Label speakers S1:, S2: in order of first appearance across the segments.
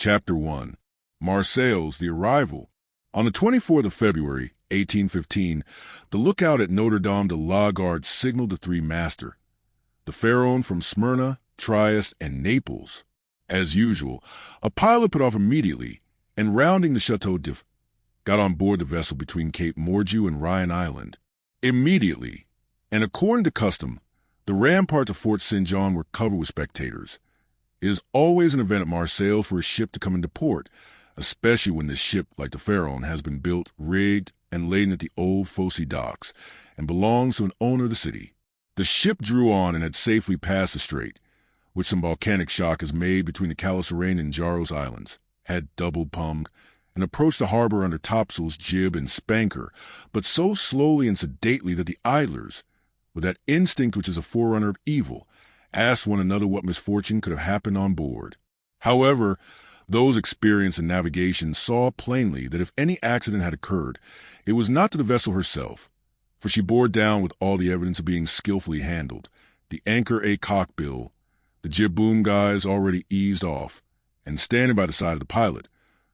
S1: Chapter 1. Marseille's The Arrival. On the 24th of February, 1815, the lookout at Notre Dame de la Garde signaled the three master, the Pharaon from Smyrna, Trieste, and Naples. As usual, a pilot put off immediately, and rounding the Chateau d'If, got on board the vessel between Cape Morgiou and Ryan Island. Immediately, and according to custom, the ramparts of Fort St. John were covered with spectators. It is always an event at Marseille for a ship to come into port, especially when this ship, like the Pharaon, has been built, rigged, and laden at the old Fosse docks, and belongs to an owner of the city. The ship drew on and had safely passed the strait, which some volcanic shock has made between the Calasarein and Jaros Islands, had doubled pummed, and approached the harbor under topsails, jib, and spanker, but so slowly and sedately that the idlers, with that instinct which is a forerunner of evil, asked one another what misfortune could have happened on board. However, those experienced in navigation saw plainly that if any accident had occurred, it was not to the vessel herself, for she bore down with all the evidence of being skillfully handled, the anchor a cockbill, the jib-boom guys already eased off, and standing by the side of the pilot,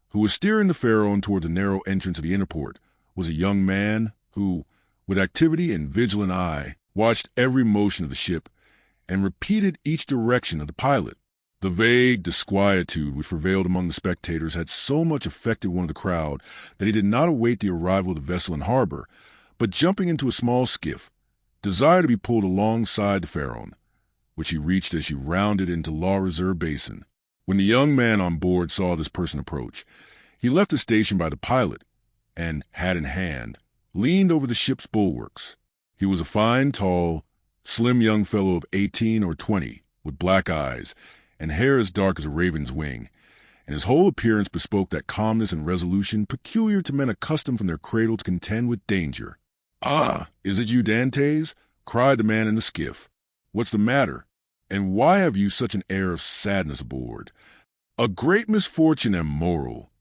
S1: who was steering the Pharaon toward the narrow entrance of the inner port, was a young man who, with activity and vigilant eye, watched every motion of the ship and repeated each direction of the pilot. The vague disquietude which prevailed among the spectators had so much affected one of the crowd that he did not await the arrival of the vessel in harbor, but jumping into a small skiff, desired to be pulled alongside the Pharaon, which he reached as she rounded into La Reserve Basin. When the young man on board saw this person approach, he left his station by the pilot and, hat in hand, leaned over the ship's bulwarks. He was a fine, tall, slim young fellow of 18 or 20, with black eyes and hair as dark as a raven's wing, and his whole appearance bespoke that calmness and resolution peculiar to men accustomed from their cradle to contend with danger. "Ah, is it you, Dantès?" cried the man in the skiff. "What's the matter? And why have you such an air of sadness aboard?" "A great misfortune and moral,"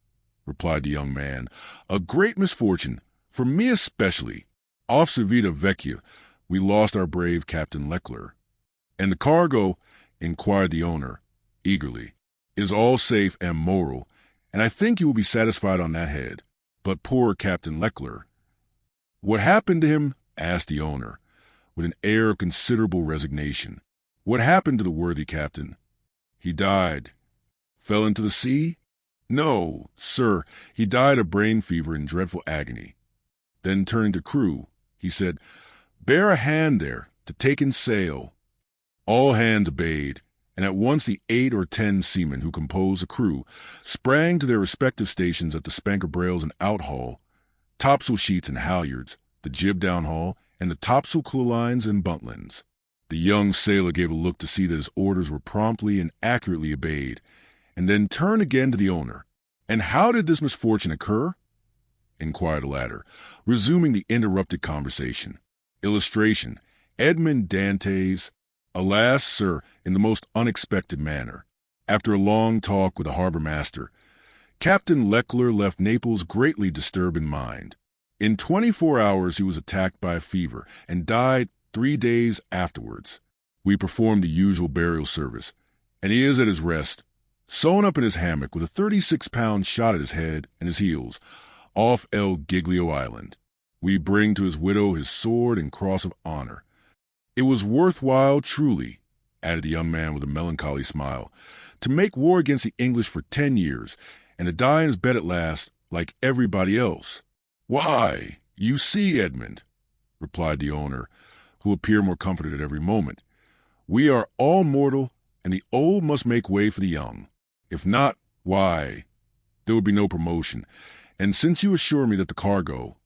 S1: replied the young man. "A great misfortune, for me especially. Off Civita Vecchia, we lost our brave Captain Leclerc." "And the cargo?" inquired the owner, eagerly. "Is all safe and moral, and I think you will be satisfied on that head. But poor Captain Leclerc." "What happened to him?" asked the owner, with an air of considerable resignation. "What happened to the worthy captain?" "He died." "Fell into the sea?" "No, sir, he died of brain fever in dreadful agony." Then turning to crew, he said, "Bear a hand there, to take in sail." All hands obeyed, and at once the 8 or 10 seamen who composed the crew sprang to their respective stations at the spanker brails and outhaul, topsail sheets and halyards, the jib downhaul, and the topsail clewlines and buntlines. The young sailor gave a look to see that his orders were promptly and accurately obeyed, and then turned again to the owner. "And how did this misfortune occur?" inquired the latter, resuming the interrupted conversation. Illustration: Edmond Dantès. "Alas, sir, in the most unexpected manner. After a long talk with the harbor master, Captain Leclerc left Naples greatly disturbed in mind. In 24 hours he was attacked by a fever, and died 3 days afterwards. We performed the usual burial service, and he is at his rest, sewn up in his hammock with a 36-pound shot at his head and his heels, off El Giglio Island. We bring to his widow his sword and cross of honor. It was worthwhile, truly," added the young man with a melancholy smile, "to make war against the English for 10 years, and to die in his bed at last, like everybody else." "Why, you see, Edmond," replied the owner, who appeared more comforted at every moment, "we are all mortal, and the old must make way for the young. If not, why, there would be no promotion. And since you assure me that the cargo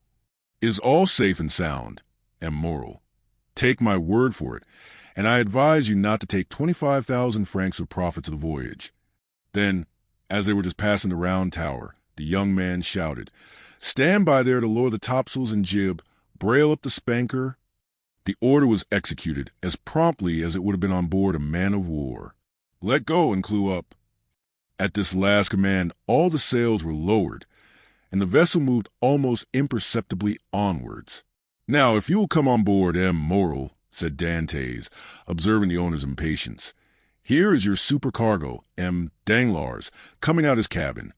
S1: is all safe and sound and moral, take my word for it, and I advise you not to take 25,000 francs of profits of the voyage." Then, as they were just passing the round tower, the young man shouted, "Stand by there to lower the topsails and jib, brail up the spanker." The order was executed as promptly as it would have been on board a man of war. "Let go and clew up." At this last command all the sails were lowered, and the vessel moved almost imperceptibly onwards. "Now, if you will come on board, M. Moral," said Dantès, observing the owner's impatience. Here is your supercargo, M. Danglars, coming out his cabin,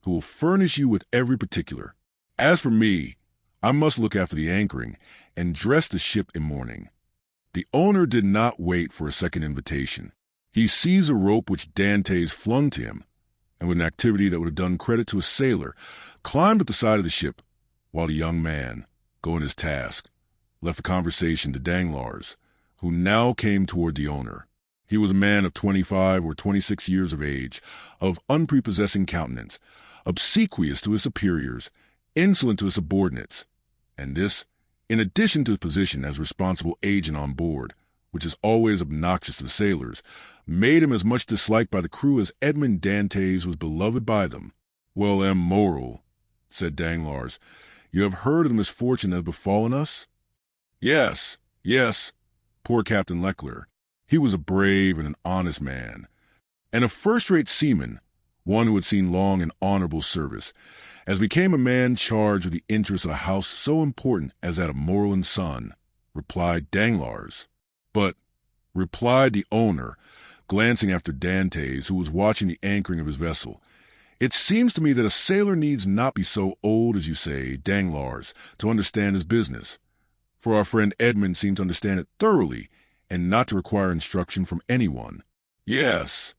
S1: who will furnish you with every particular. As for me, I must look after the anchoring and dress the ship in mourning." The owner did not wait for a second invitation. He seized a rope which Dantès flung to him, and with an activity that would have done credit to a sailor, climbed up the side of the ship, while the young man, going his task, left the conversation to Danglars, who now came toward the owner. He was a man of 25 or 26 years of age, of unprepossessing countenance, obsequious to his superiors, insolent to his subordinates, and this, in addition to his position as responsible agent on board, which is always obnoxious to the sailors, made him as much disliked by the crew as Edmond Dantès was beloved by them. "Well, M. Morrel," said Danglars, "you have heard of the misfortune that has befallen us?" Yes, poor Captain Leclerc. He was a brave and an honest man, and a first-rate seaman, one who had seen long and honorable service, as became a man charged with the interests of a house so important as that of Morrel and Son," replied Danglars. "But," replied the owner, glancing after Dantès, who was watching the anchoring of his vessel, "it seems to me that a sailor needs not be so old as you say, Danglars, to understand his business, for our friend Edmond seemed to understand it thoroughly, and not to require instruction from anyone." "Yes,"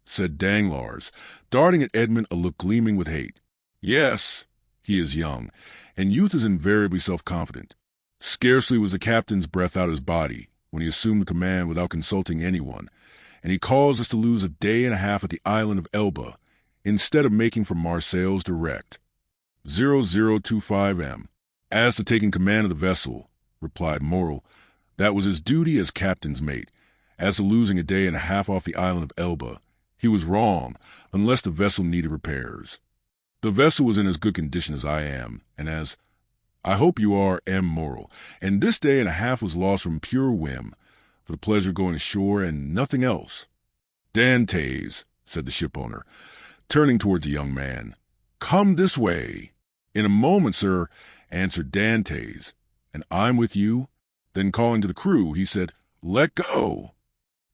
S1: said Danglars, darting at Edmond a look gleaming with hate. "Yes, he is young, and youth is invariably self-confident. Scarcely was the captain's breath out of his body when he assumed the command without consulting anyone, and he caused us to lose a day and a half at the island of Elba, instead of making for Marseilles direct. 0025 M. As to taking command of the vessel," replied Morrel, "that was his duty as captain's mate. As to losing a day and a half off the island of Elba, he was wrong, unless the vessel needed repairs. The vessel was in as good condition as I am, and as I hope you are, M. Morrel, and this day and a half was lost from pure whim, for the pleasure of going ashore and nothing else." "Dantès," said the shipowner, turning towards the young man, "come this way." "In a moment, sir," answered Dantès, "and I'm with you." Then calling to the crew, he said, "Let go."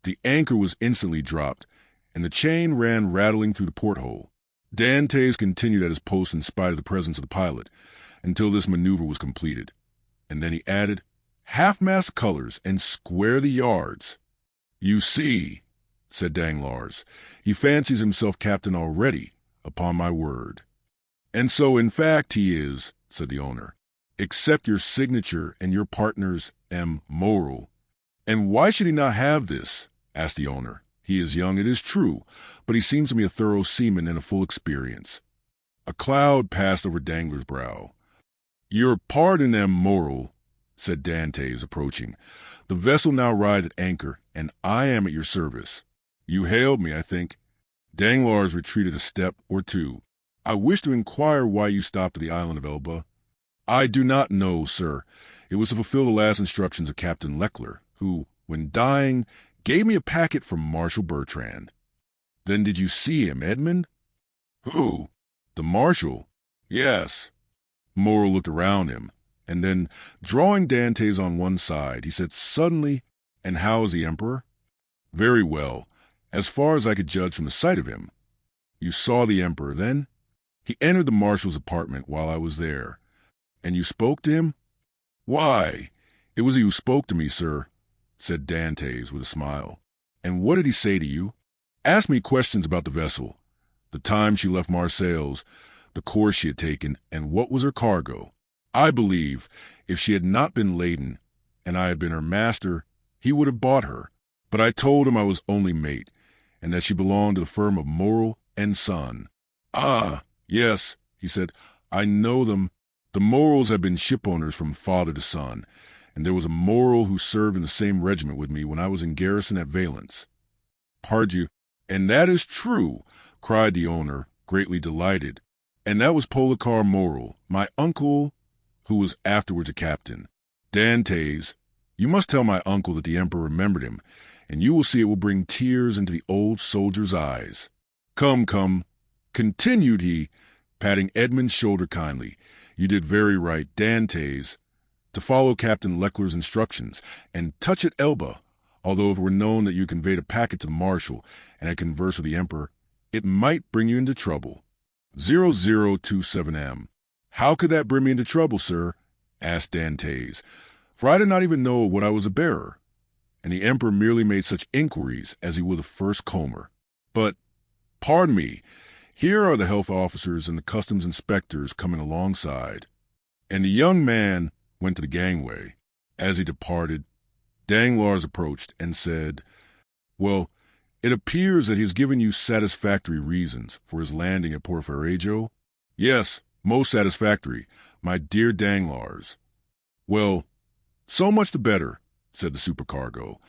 S1: The anchor was instantly dropped, and the chain ran rattling through the porthole. Dantès continued at his post in spite of the presence of the pilot, until this maneuver was completed, and then he added, "Half-mast colors and square the yards." "You see," said Danglars, "he fancies himself captain already, upon my word." "And so, in fact, he is," said the owner, "except your signature and your partner's, M. Morrel." "And why should he not have this?" asked the owner. "He is young, it is true, but he seems to me a thorough seaman and a full experience." A cloud passed over Danglars' brow. "Your pardon, M. Morrel," said Dantès, approaching. "The vessel now rides at anchor, and I am at your service. You hailed me, I think." Danglars retreated a step or two. "I wish to inquire why you stopped at the island of Elba." "I do not know, sir. It was to fulfill the last instructions of Captain Leclerc, who, when dying, gave me a packet from Marshal Bertrand." "Then did you see him, Edmond?" "Who? The Marshal?" "Yes." Morrel looked around him, and then, drawing Dantès on one side, he said suddenly, "And how is the Emperor?" "Very well, as far as I could judge from the sight of him." "You saw the Emperor, then?" "He entered the Marshal's apartment while I was there." "And you spoke to him?" "Why, it was he who spoke to me, sir," said Dantès with a smile. "And what did he say to you?" "Asked me questions about the vessel, the time she left Marseilles, the course she had taken, and what was her cargo. I believe, if she had not been laden, and I had been her master, he would have bought her. But I told him I was only mate, and that she belonged to the firm of Morrel and Son." "Ah, yes," he said, "I know them. The Morrels have been shipowners from father to son, and there was a Morrel who served in the same regiment with me when I was in garrison at Valence." "Pardieu, and that is true," cried the owner, greatly delighted. "And that was Policar Morrel, my uncle, who was afterwards a captain. Dantès, you must tell my uncle that the Emperor remembered him, and you will see it will bring tears into the old soldier's eyes. Come, continued he, patting Edmond's shoulder kindly, "you did very right, Dantès, to follow Captain Leclerc's instructions, and touch at Elba, Although if it were known that you conveyed a packet to the marshal and had conversed with the emperor, it might bring you into trouble. 0027M. How could that bring me into trouble, sir? Asked Dantès, for I did not even know what I was a bearer, and the emperor merely made such inquiries as he would the first comer. But, pardon me, here are the health officers and the customs inspectors coming alongside. And the young man went to the gangway. As he departed, Danglars approached and said, "Well, it appears that he has given you satisfactory reasons for his landing at Porto-Ferrajo?" "Yes, most satisfactory, my dear Danglars." "Well, so much the better," said the supercargo,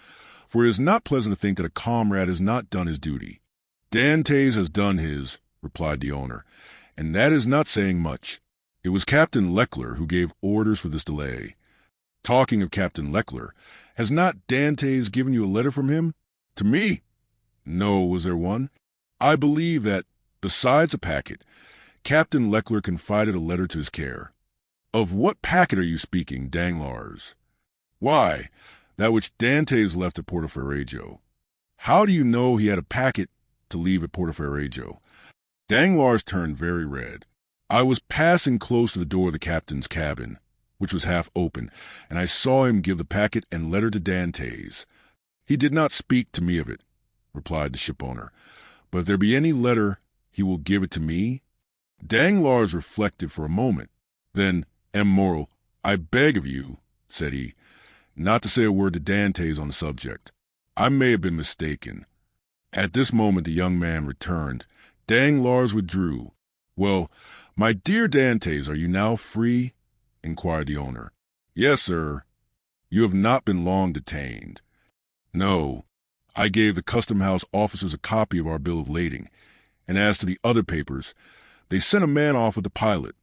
S1: "for it is not pleasant to think that a comrade has not done his duty." "Dantès has done his," replied the owner, "and that is not saying much. It was Captain Leclerc who gave orders for this delay. Talking of Captain Leclerc, has not Dantès given you a letter from him?" "To me? No, was there one? I believe that, besides a packet, Captain Leclerc confided a letter to his care." "Of what packet are you speaking, Danglars?" "Why, that which Dantès left at Porto-Ferrajo." "How do you know he had a packet to leave at Porto-Ferrajo?" Danglars turned very red. "I was passing close to the door of the captain's cabin, which was half open, and I saw him give the packet and letter to Dantès. He did not speak to me of it," replied the shipowner, "but if there be any letter, he will give it to me." Danglars reflected for a moment. Then, M. Morrel, "I beg of you," said he, "not to say a word to Dantès on the subject. I may have been mistaken." At this moment the young man returned. Danglars withdrew. "Well, my dear Dantès, are you now free?" inquired the owner. "Yes, sir." "You have not been long detained." "No. I gave the custom-house officers a copy of our bill of lading, and as to the other papers, they sent a man off with the pilot,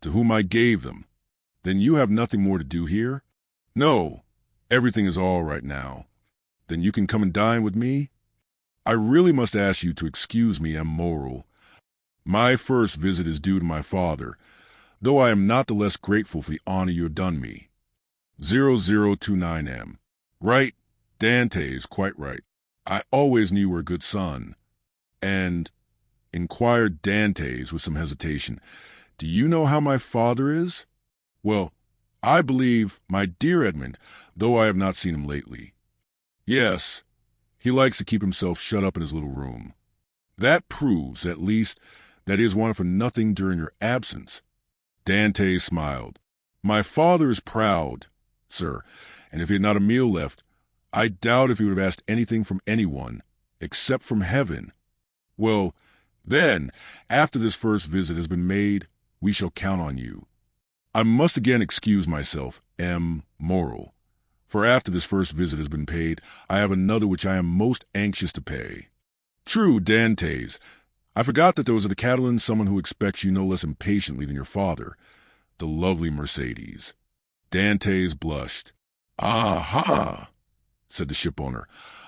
S1: to whom I gave them." "Then you have nothing more to do here?" "No. Everything is all right now." "Then you can come and dine with me?" "I really must ask you to excuse me, M. Morrel. My first visit is due to my father, though I am not the less grateful for the honor you have done me." 0029M. "Right, Dantès, quite right. I always knew you were a good son." "And," inquired Dantès with some hesitation, "do you know how my father is?" "Well, I believe, my dear Edmond, though I have not seen him lately." "Yes, he likes to keep himself shut up in his little room." "That proves, at least, that he has wanted for nothing during your absence." Dantès smiled. "My father is proud, sir, and if he had not a meal left, I doubt if he would have asked anything from anyone, except from heaven." "Well, then, after this first visit has been made, we shall count on you." "I must again excuse myself, M. Morrel, for after this first visit has been paid, I have another which I am most anxious to pay." "True, Dantès. I forgot that there was at the Catalan someone who expects you no less impatiently than your father, the lovely Mercedes." Dantès blushed. "Aha!" said the shipowner.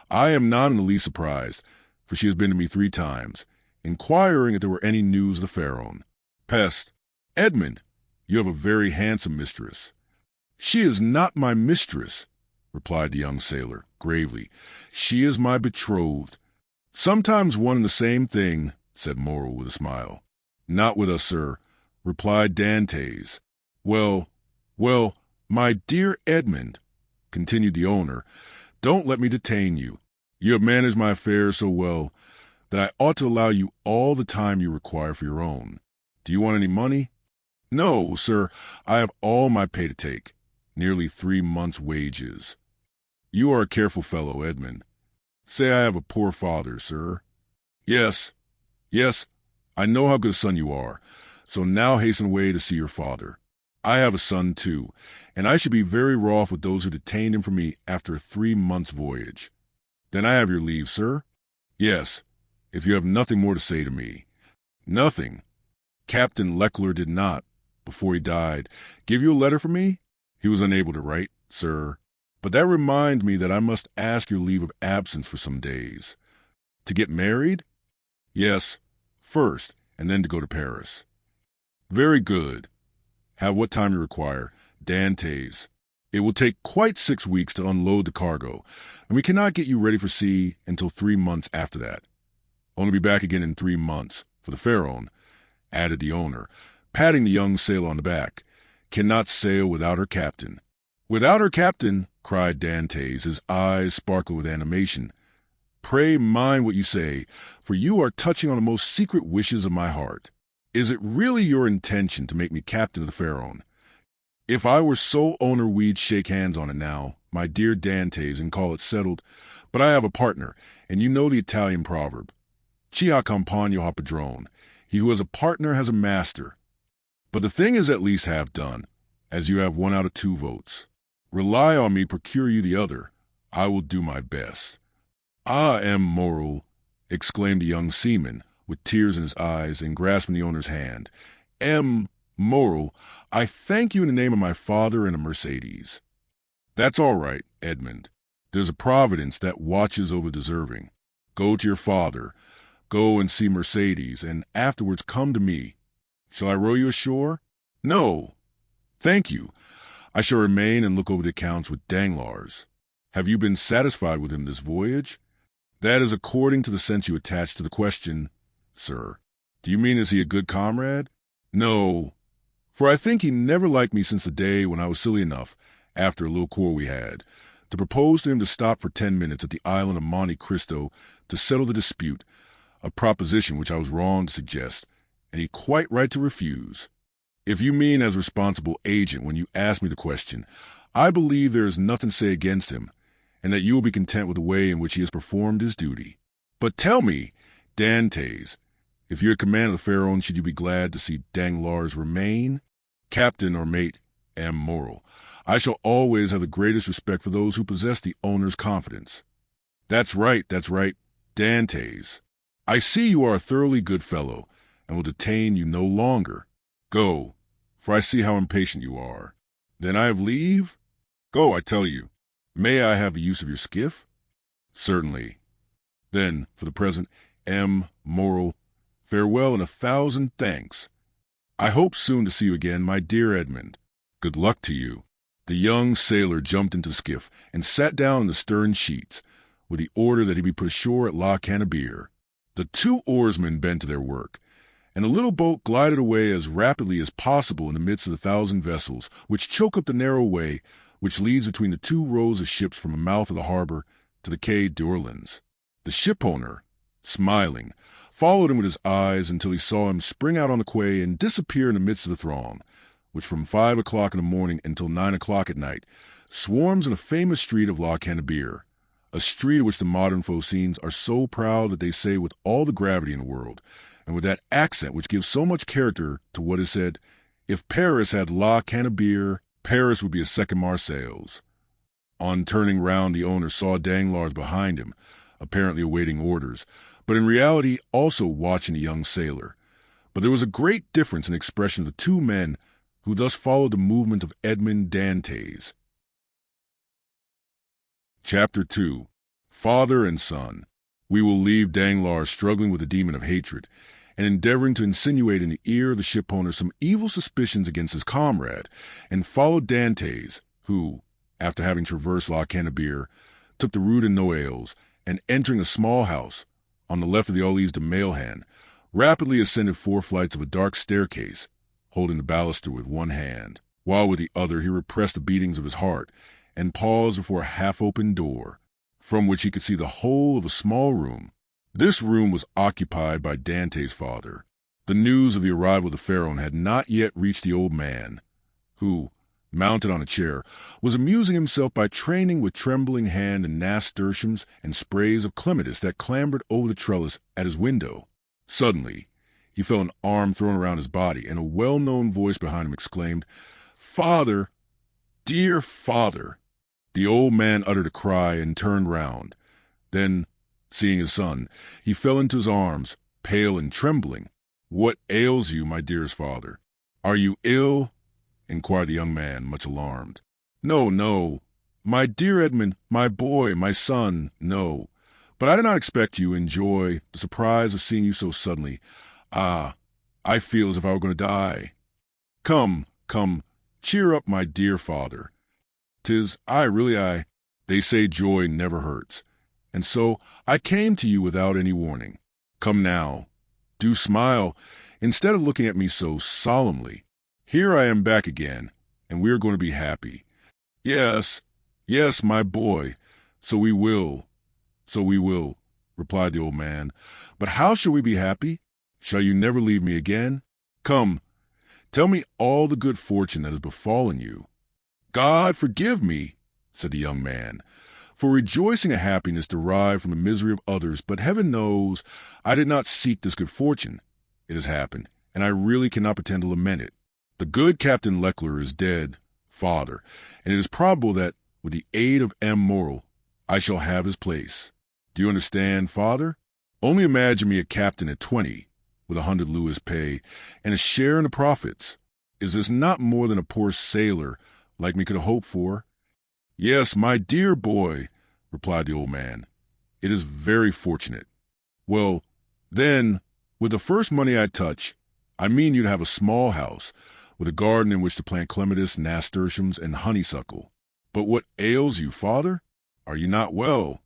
S1: "I am not in the least surprised, for she has been to me 3 times, inquiring if there were any news of the Pharaon. Peste! Edmond, you have a very handsome mistress." "She is not my mistress," replied the young sailor, gravely. "She is my betrothed." "Sometimes one and the same thing," said Morrel with a smile. "Not with us, sir," replied Dantès. Well, my dear Edmond," continued the owner, "don't let me detain you. You have managed my affairs so well that I ought to allow you all the time you require for your own. Do you want any money?" "No, sir, I have all my pay to take, nearly 3 months' wages." "You are a careful fellow, Edmond. Say I have a poor father, sir." Yes, I know how good a son you are, so now hasten away to see your father. I have a son, too, and I should be very wroth with those who detained him from me after a 3 months' voyage." "Then I have your leave, sir?" "Yes, if you have nothing more to say to me." "Nothing. Captain Leclerc did not, before he died, give you a letter for me?" "He was unable to write, sir. But that reminds me that I must ask your leave of absence for some days." "To get married?" "Yes, first, and then to go to Paris." "Very good. Have what time you require. Dantès, It will take quite 6 weeks to unload the cargo, and we cannot get you ready for sea until 3 months after that. Only be back again in 3 months, for the Pharaon," added the owner, patting the young sailor on the back, "cannot sail without her captain." "Without her captain," cried Dantès, his eyes sparkling with animation. "Pray mind what you say, for you are touching on the most secret wishes of my heart. Is it really your intention to make me captain of the Pharaon? If I were sole owner, we'd shake hands on it now, my dear Dantès, and call it settled. But I have a partner, and you know the Italian proverb, chi ha compagno ha padrone. He who has a partner has a master. But the thing is at least half done, as you have 1 out of 2 votes. Rely on me to procure you the other. I will do my best." "Ah, M. Moral," exclaimed the young seaman, with tears in his eyes and grasping the owner's hand. "M. Moral, I thank you in the name of my father and a Mercedes." "That's all right, Edmond. There's a providence that watches over deserving. Go to your father, go and see Mercedes, and afterwards come to me. Shall I row you ashore?" "No, thank you. I shall remain and look over the accounts with Danglars. Have you been satisfied with him this voyage?" "That is according to the sense you attach to the question, sir. Do you mean, is he a good comrade?" "No, for I think he never liked me since the day when I was silly enough, after a little quarrel we had, to propose to him to stop for 10 minutes at the island of Monte Cristo to settle the dispute, a proposition which I was wrong to suggest, and he quite right to refuse. If you mean as responsible agent when you ask me the question, I believe there is nothing to say against him, and that you will be content with the way in which he has performed his duty. But tell me, Dantès, if you're at command of the Pharaon, should you be glad to see Danglars remain? Captain or mate, M. Moral, I shall always have the greatest respect for those who possess the owner's confidence." That's right, Dantès. I see you are a thoroughly good fellow, and will detain you no longer. Go, for I see how impatient you are. Then I have leave? Go, I tell you. May I have the use of your skiff? Certainly. Then, for the present, M. Moral, farewell and 1,000 thanks. I hope soon to see you again, my dear Edmond. Good luck to you." The young sailor jumped into the skiff and sat down in the stern sheets, with the order that he be put ashore at La Cannebière. The 2 oarsmen bent to their work, and the little boat glided away as rapidly as possible in the midst of the 1,000 vessels which choke up the narrow way which leads between the 2 rows of ships from the mouth of the harbor to the Quai d'Orleans. The shipowner, smiling, followed him with his eyes until he saw him spring out on the quay and disappear in the midst of the throng, which from 5 o'clock in the morning until 9 o'clock at night swarms in a famous street of La Cannebière, a street of which the modern Phocéens are so proud that they say with all the gravity in the world, and with that accent which gives so much character to what is said, if Paris had La Cannebière, Paris would be a second Marseilles. On turning round, the owner saw Danglars behind him, apparently awaiting orders, but in reality also watching the young sailor. But there was a great difference in the expression of the 2 men who thus followed the movement of Edmond Dantès. Chapter 2. Father and Son. We will leave Danglars struggling with the demon of hatred, and endeavoring to insinuate in the ear of the shipowner some evil suspicions against his comrade, and follow Dantès, who, after having traversed La Cannebière, took the Rue de Noailles, and entering a small house, on the left of the Allées de Mailhan, rapidly ascended 4 flights of a dark staircase, holding the baluster with one hand, while with the other he repressed the beatings of his heart, and paused before a half-opened door, from which he could see the whole of a small room. This room was occupied by Dantès' father. The news of the arrival of the Pharaon had not yet reached the old man, who, mounted on a chair, was amusing himself by training with trembling hand the nasturtiums and sprays of clematis that clambered over the trellis at his window. Suddenly, he felt an arm thrown around his body, and a well-known voice behind him exclaimed, "Father! Dear father!" The old man uttered a cry and turned round. Then, seeing his son, he fell into his arms, pale and trembling. "What ails you, my dearest father? Are you ill?" inquired the young man, much alarmed. "No, no, my dear Edmond, my boy, my son, no. But I did not expect you. Enjoy the surprise of seeing you so suddenly. Ah, I feel as if I were going to die. Come, cheer up, my dear father. 'Tis I. They say joy never hurts, and so I came to you without any warning. Come now, do smile, instead of looking at me so solemnly. Here I am back again, and we are going to be happy. Yes, my boy, so we will, replied the old man. But how shall we be happy? Shall you never leave me again? Come, tell me all the good fortune that has befallen you. God forgive me, said the young man, for rejoicing at happiness derived from the misery of others, but heaven knows I did not seek this good fortune. It has happened, and I really cannot pretend to lament it. The good Captain Leckler is dead, father, and it is probable that, with the aid of M. Morrel, I shall have his place. Do you understand, father? Only imagine me a captain at 20, with 100 louis pay, and a share in the profits. Is this not more than a poor sailor like me could hope for? Yes, my dear boy, replied the old man. It is very fortunate. Well, then, with the first money I touch, I mean you to have a small house, with a garden in which to plant clematis, nasturtiums, and honeysuckle. But what ails you, father? Are you not well?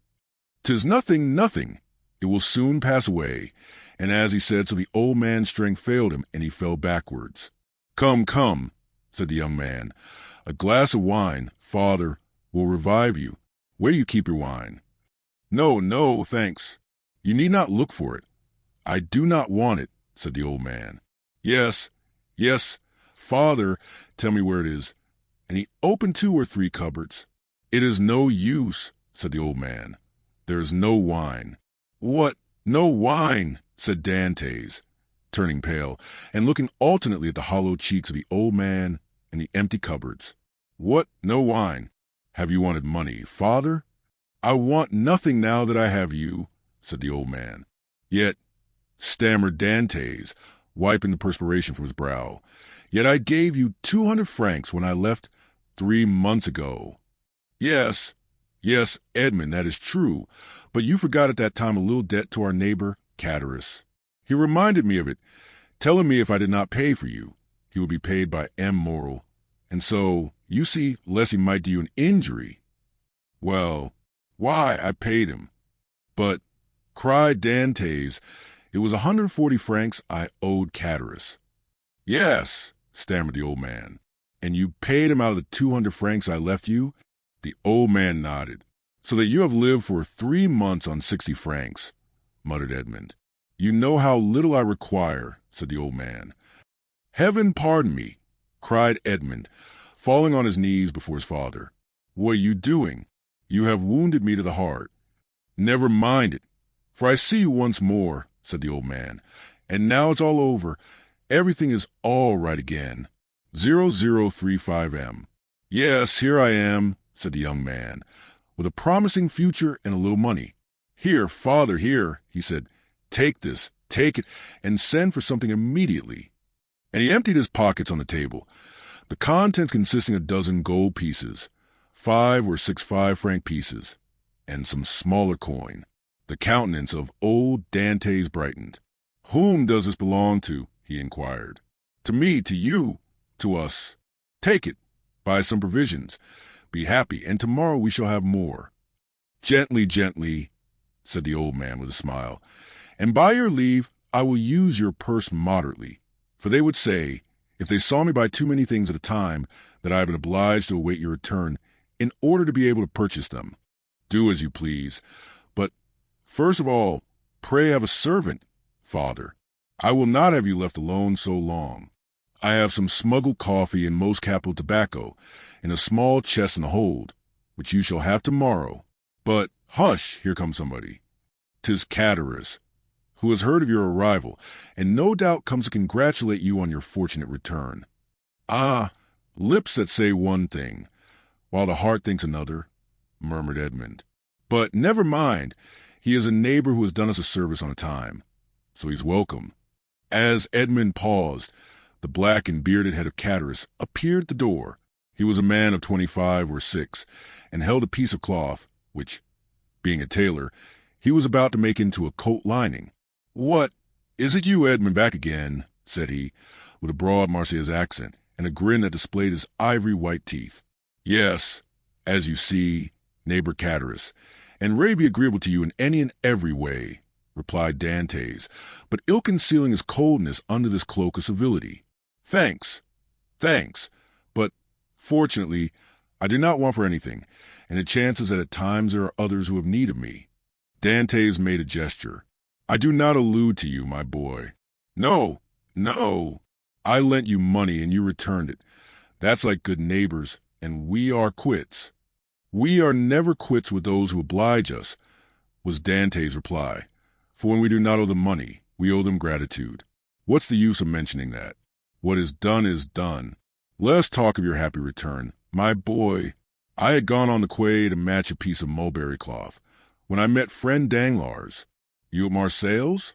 S1: 'Tis nothing. It will soon pass away. And as he said so, the old man's strength failed him, and he fell backwards. Come, said the young man. A glass of wine, father, will revive you. Where do you keep your wine? No, thanks. You need not look for it. I do not want it, said the old man. Yes, father, tell me where it is. And he opened 2 or 3 cupboards. It is no use, said the old man. There is no wine. What? No wine, said Dantès, turning pale, and looking alternately at the hollow cheeks of the old man and the empty cupboards. What? No wine? Have you wanted money, father? I want nothing now that I have you, said the old man. Yet, stammered Dantès, wiping the perspiration from his brow, yet I gave you 200 francs when I left 3 months ago. Yes, Edmond, that is true, but you forgot at that time a little debt to our neighbor, Catterus. He reminded me of it, telling me if I did not pay for you, he would be paid by M. Morrel, and so, you see, lest he might do you an injury. Well, why, I paid him. But, cried Dantès, it was 140 francs I owed Catterus. Yes, stammered the old man. And you paid him out of the 200 francs I left you? The old man nodded. So that you have lived for 3 months on 60 francs, muttered Edmond. You know how little I require, said the old man. Heaven pardon me, cried Edmond, falling on his knees before his father. What are you doing? You have wounded me to the heart. Never mind it, for I see you once more, said the old man, and now it's all over. Everything is all right again. 0035M. Yes, here I am, said the young man, with a promising future and a little money. Here, father, here, he said. Take this, take it, and send for something immediately. And he emptied his pockets on the table, the contents consisting of a dozen gold pieces, 5 or 6 5-franc pieces, and some smaller coin. The countenance of old Dantès brightened. Whom does this belong to? He inquired. To me, to you, to us. Take it, buy some provisions, be happy, and tomorrow we shall have more. Gently, said the old man with a smile, and by your leave I will use your purse moderately, for they would say, if they saw me buy too many things at a time, that I have been obliged to await your return in order to be able to purchase them. Do as you please, but first of all, pray have a servant, father. I will not have you left alone so long. I have some smuggled coffee and most capital tobacco in a small chest in the hold, which you shall have tomorrow. But, hush, here comes somebody. 'Tis Catterus, who has heard of your arrival, and no doubt comes to congratulate you on your fortunate return. Ah, lips that say one thing, while the heart thinks another, murmured Edmond. But never mind, he is a neighbor who has done us a service on a time, so he's welcome. As Edmond paused, the black and bearded head of Catterus appeared at the door. He was a man of 25 or 6, and held a piece of cloth, which, being a tailor, he was about to make into a coat lining. What, is it you, Edmond, back again? Said he, with a broad Marseillaise accent, and a grin that displayed his ivory white teeth. Yes, As you see, neighbor Catarus, and ready to be agreeable to you in any and every way, replied Dantès, but ill concealing his coldness under this cloak of civility. Thanks, but fortunately, I do not want for anything, and it chances that at times there are others who have need of me. Dantès made a gesture. I do not allude to you, my boy. No, I lent you money and you returned it. That's like good neighbors, and we are quits. We are never quits with those who oblige us, was Dantès' reply. For when we do not owe them money, we owe them gratitude. What's the use of mentioning that? What is done. Let us talk of your happy return. My boy, I had gone on the quay to match a piece of mulberry cloth, when I met friend Danglars. You at Marseilles?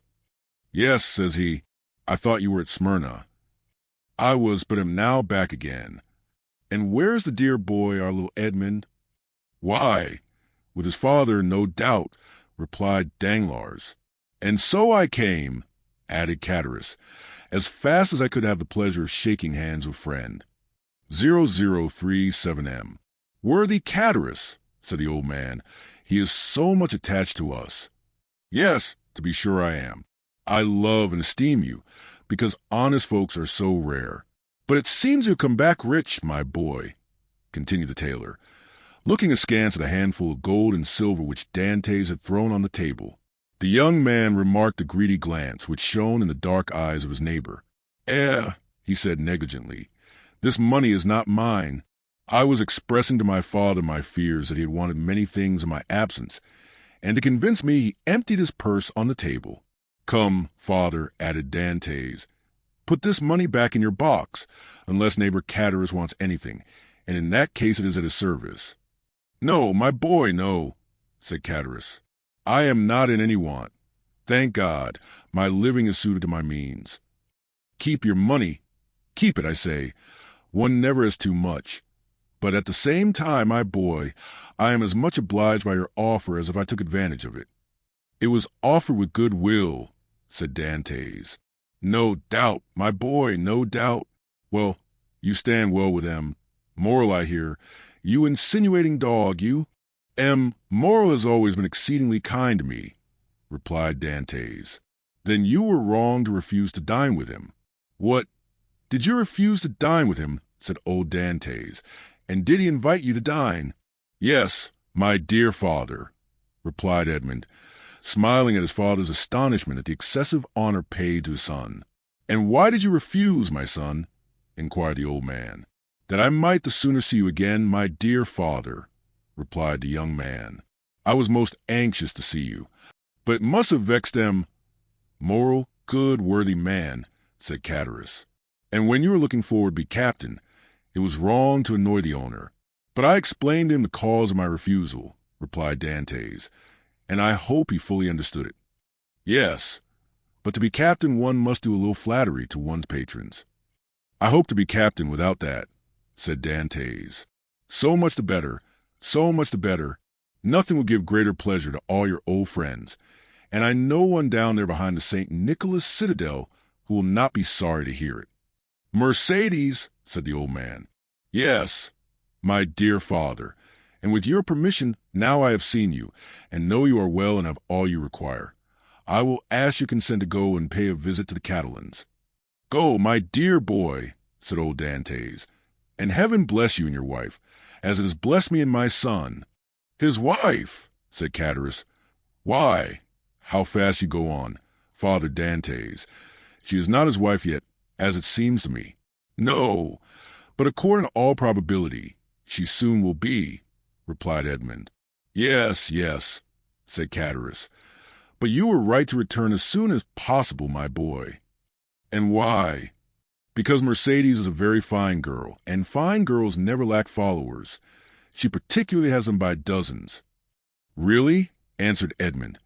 S1: Yes, says he. I thought you were at Smyrna. I was, but am now back again. And where's the dear boy, our little Edmond? Why, with his father, no doubt, replied Danglars. And so I came, added Catarus, as fast as I could have the pleasure of shaking hands with friend. 0037M. Worthy Catarus, said the old man, he is so much attached to us. Yes, to be sure I am. I love and esteem you, because honest folks are so rare. But it seems you've come back rich, my boy, continued the tailor, looking askance at a handful of gold and silver which Dantès had thrown on the table. The young man remarked the greedy glance which shone in the dark eyes of his neighbor. He said negligently, this money is not mine. I was expressing to my father my fears that he had wanted many things in my absence, and to convince me he emptied his purse on the table. Come, father, added Dantès, put this money back in your box, unless neighbor Catarus wants anything, and in that case it is at his service. No, my boy, no, said Catarus. I am not in any want. Thank God, my living is suited to my means. Keep your money. Keep it, I say. One never has too much. But at the same time, my boy, I am as much obliged by your offer as if I took advantage of it. It was offered with good will, said Dantès. No doubt, my boy, no doubt. Well, you stand well with M. Moral, I hear. You insinuating dog, you. Moral has always been exceedingly kind to me, replied Dantès. Then you were wrong to refuse to dine with him. What? Did you refuse to dine with him? Said old Dantès. And did he invite you to dine? Yes, my dear father, replied Edmond, smiling at his father's astonishment at the excessive honor paid to his son. And why did you refuse, my son? Inquired the old man. That I might the sooner see you again, my dear father, replied the young man. I was most anxious to see you, but it must have vexed them. Moral, good, worthy man, said Catarus. And when you were looking forward to be captain, it was wrong to annoy the owner. But I explained to him the cause of my refusal, replied Dantès, and I hope he fully understood it. Yes, but to be captain one must do a little flattery to one's patrons. I hope to be captain without that, said Dantès. So much the better, so much the better. Nothing will give greater pleasure to all your old friends, and I know one down there behind the St. Nicholas Citadel who will not be sorry to hear it. Mercedes, said the old man. Yes, my dear father, and with your permission, now I have seen you, and know you are well and have all you require. I will ask your consent to go and pay a visit to the Catalans. Go, my dear boy, said old Dantès, and heaven bless you and your wife, as it has blessed me and my son. His wife, said Catarus. Why, how fast you go on, Father Dantès. She is not his wife yet, as it seems to me. No, but according to all probability, she soon will be, replied Edmond. Yes, said Catarus. But you were right to return as soon as possible, my boy. And why? Because Mercedes is a very fine girl, and fine girls never lack followers. She particularly has them by dozens. Really? Answered Edmond,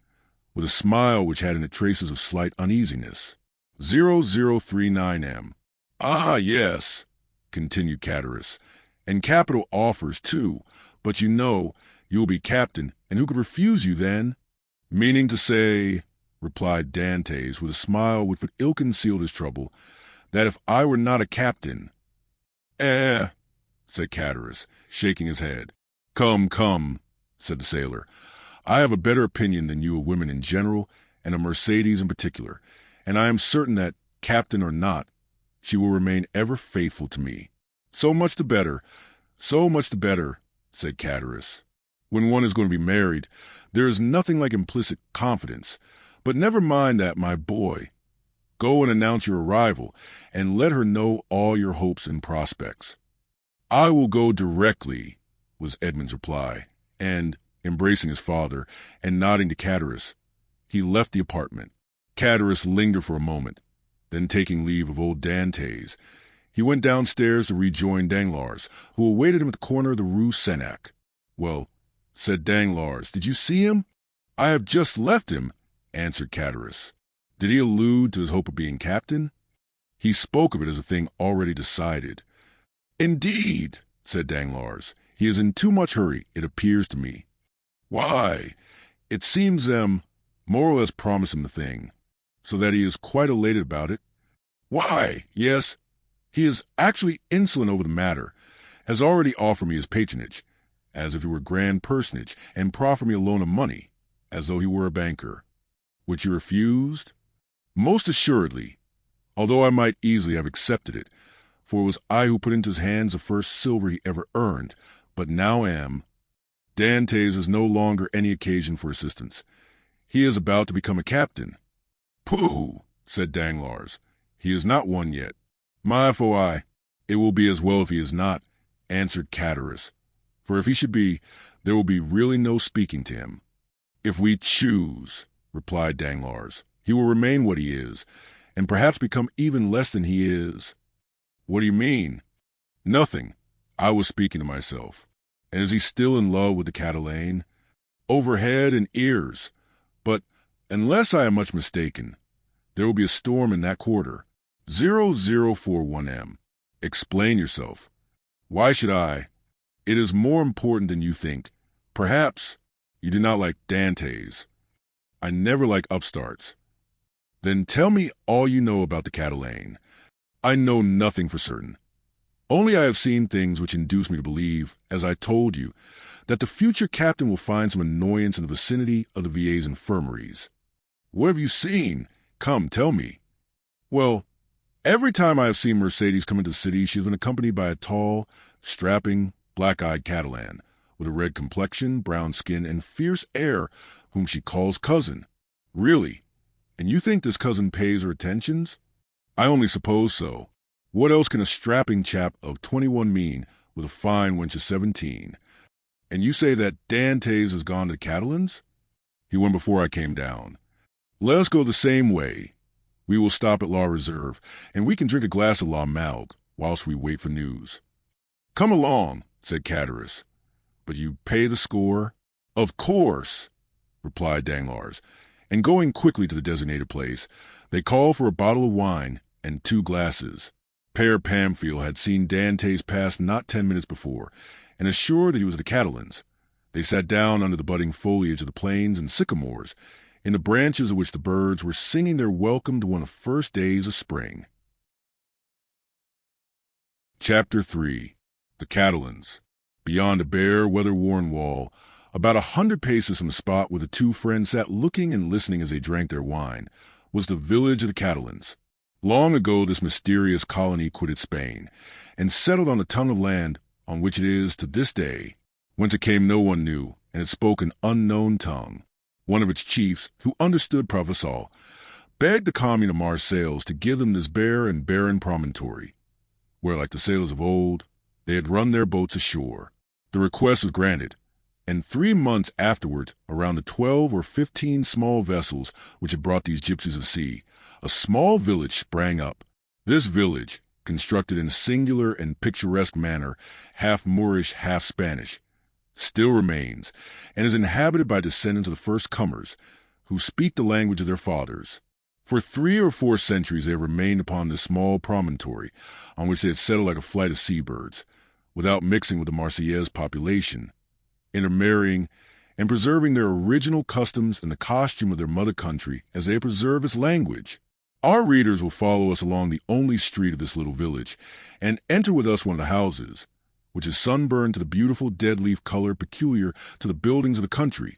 S1: with a smile which had in it traces of slight uneasiness. 0039M. Ah, yes, continued Catarus, and capital offers, too, but you know, you will be captain, and who could refuse you then? Meaning to say, replied Dantès, with a smile which but ill concealed his trouble, that if I were not a captain— said Catarus, shaking his head. Come, come, said the sailor. I have a better opinion than you of women in general, and of Mercedes in particular, and I am certain that, captain or not, she will remain ever faithful to me. So much the better, said Catarus. When one is going to be married, there is nothing like implicit confidence. But never mind that, my boy. Go and announce your arrival, and let her know all your hopes and prospects. I will go directly, was Edmund's reply, and, embracing his father, and nodding to Catarus, he left the apartment. Catarus lingered for a moment, then taking leave of old Dantès, he went downstairs to rejoin Danglars, who awaited him at the corner of the Rue Senac. Well, said Danglars, did you see him? I have just left him, answered Catarus. Did he allude to his hope of being captain? He spoke of it as a thing already decided. Indeed, said Danglars, he is in too much hurry, it appears to me. Why? It seems them more or less promised him the thing, so that he is quite elated about it. Why, yes, he is actually insolent over the matter, has already offered me his patronage, as if he were a grand personage, and proffered me a loan of money, as though he were a banker. Which you refused? Most assuredly, although I might easily have accepted it, for it was I who put into his hands the first silver he ever earned, but now am. Dantès is no longer any occasion for assistance. He is about to become a captain. Pooh, said Danglars, he is not one yet. My foi, it will be as well if he is not, answered Catarus, for if he should be, there will be really no speaking to him. If we choose, replied Danglars, he will remain what he is, and perhaps become even less than he is. What do you mean? Nothing. I was speaking to myself. And is he still in love with the Catalane? Over head and ears. But, unless I am much mistaken, there will be a storm in that quarter. 0041M. Explain yourself. Why should I? It is more important than you think. Perhaps you do not like Dantès. I never like upstarts. Then tell me all you know about the Catalane. I know nothing for certain. Only I have seen things which induce me to believe, as I told you, that the future captain will find some annoyance in the vicinity of the VA's infirmaries. What have you seen? Come, tell me. Well, every time I have seen Mercedes come into the city, she has been accompanied by a tall, strapping, black-eyed Catalan, with a red complexion, brown skin, and fierce air, whom she calls cousin. Really? And you think this cousin pays her attentions? I only suppose so. What else can a strapping chap of 21 mean, with a fine wench of 17? And you say that Dantès has gone to the Catalans? He went before I came down. Let us go the same way. We will stop at La Reserve, and we can drink a glass of La Malgue, whilst we wait for news. Come along, said Catarus. But you pay the score? Of course, replied Danglars, and going quickly to the designated place, they called for a bottle of wine and 2 glasses. Père Pamphile had seen Dantès pass not 10 minutes before, and assured that he was the Catalans. They sat down under the budding foliage of the planes and sycamores, in the branches of which the birds were singing their welcome to one of the first days of spring. Chapter 3. The Catalans. Beyond a bare, weather-worn wall, about 100 paces from the spot where the 2 friends sat looking and listening as they drank their wine, was the village of the Catalans. Long ago this mysterious colony quitted Spain, and settled on a tongue of land on which it is to this day, whence it came no one knew, and it spoke an unknown tongue. One of its chiefs, who understood Provençal, begged the commune of Marseilles to give them this bare and barren promontory, where, like the sailors of old, they had run their boats ashore. The request was granted, and 3 months afterwards, around the 12 or 15 small vessels which had brought these gypsies of sea, a small village sprang up. This village, constructed in a singular and picturesque manner, half Moorish, half Spanish, still remains, and is inhabited by descendants of the first comers, who speak the language of their fathers. For 3 or 4 centuries they have remained upon this small promontory, on which they had settled like a flight of seabirds, without mixing with the Marseillaise population, intermarrying and preserving their original customs and the costume of their mother country as they preserve its language. Our readers will follow us along the only street of this little village, and enter with us one of the houses, which is sunburned to the beautiful dead leaf color peculiar to the buildings of the country,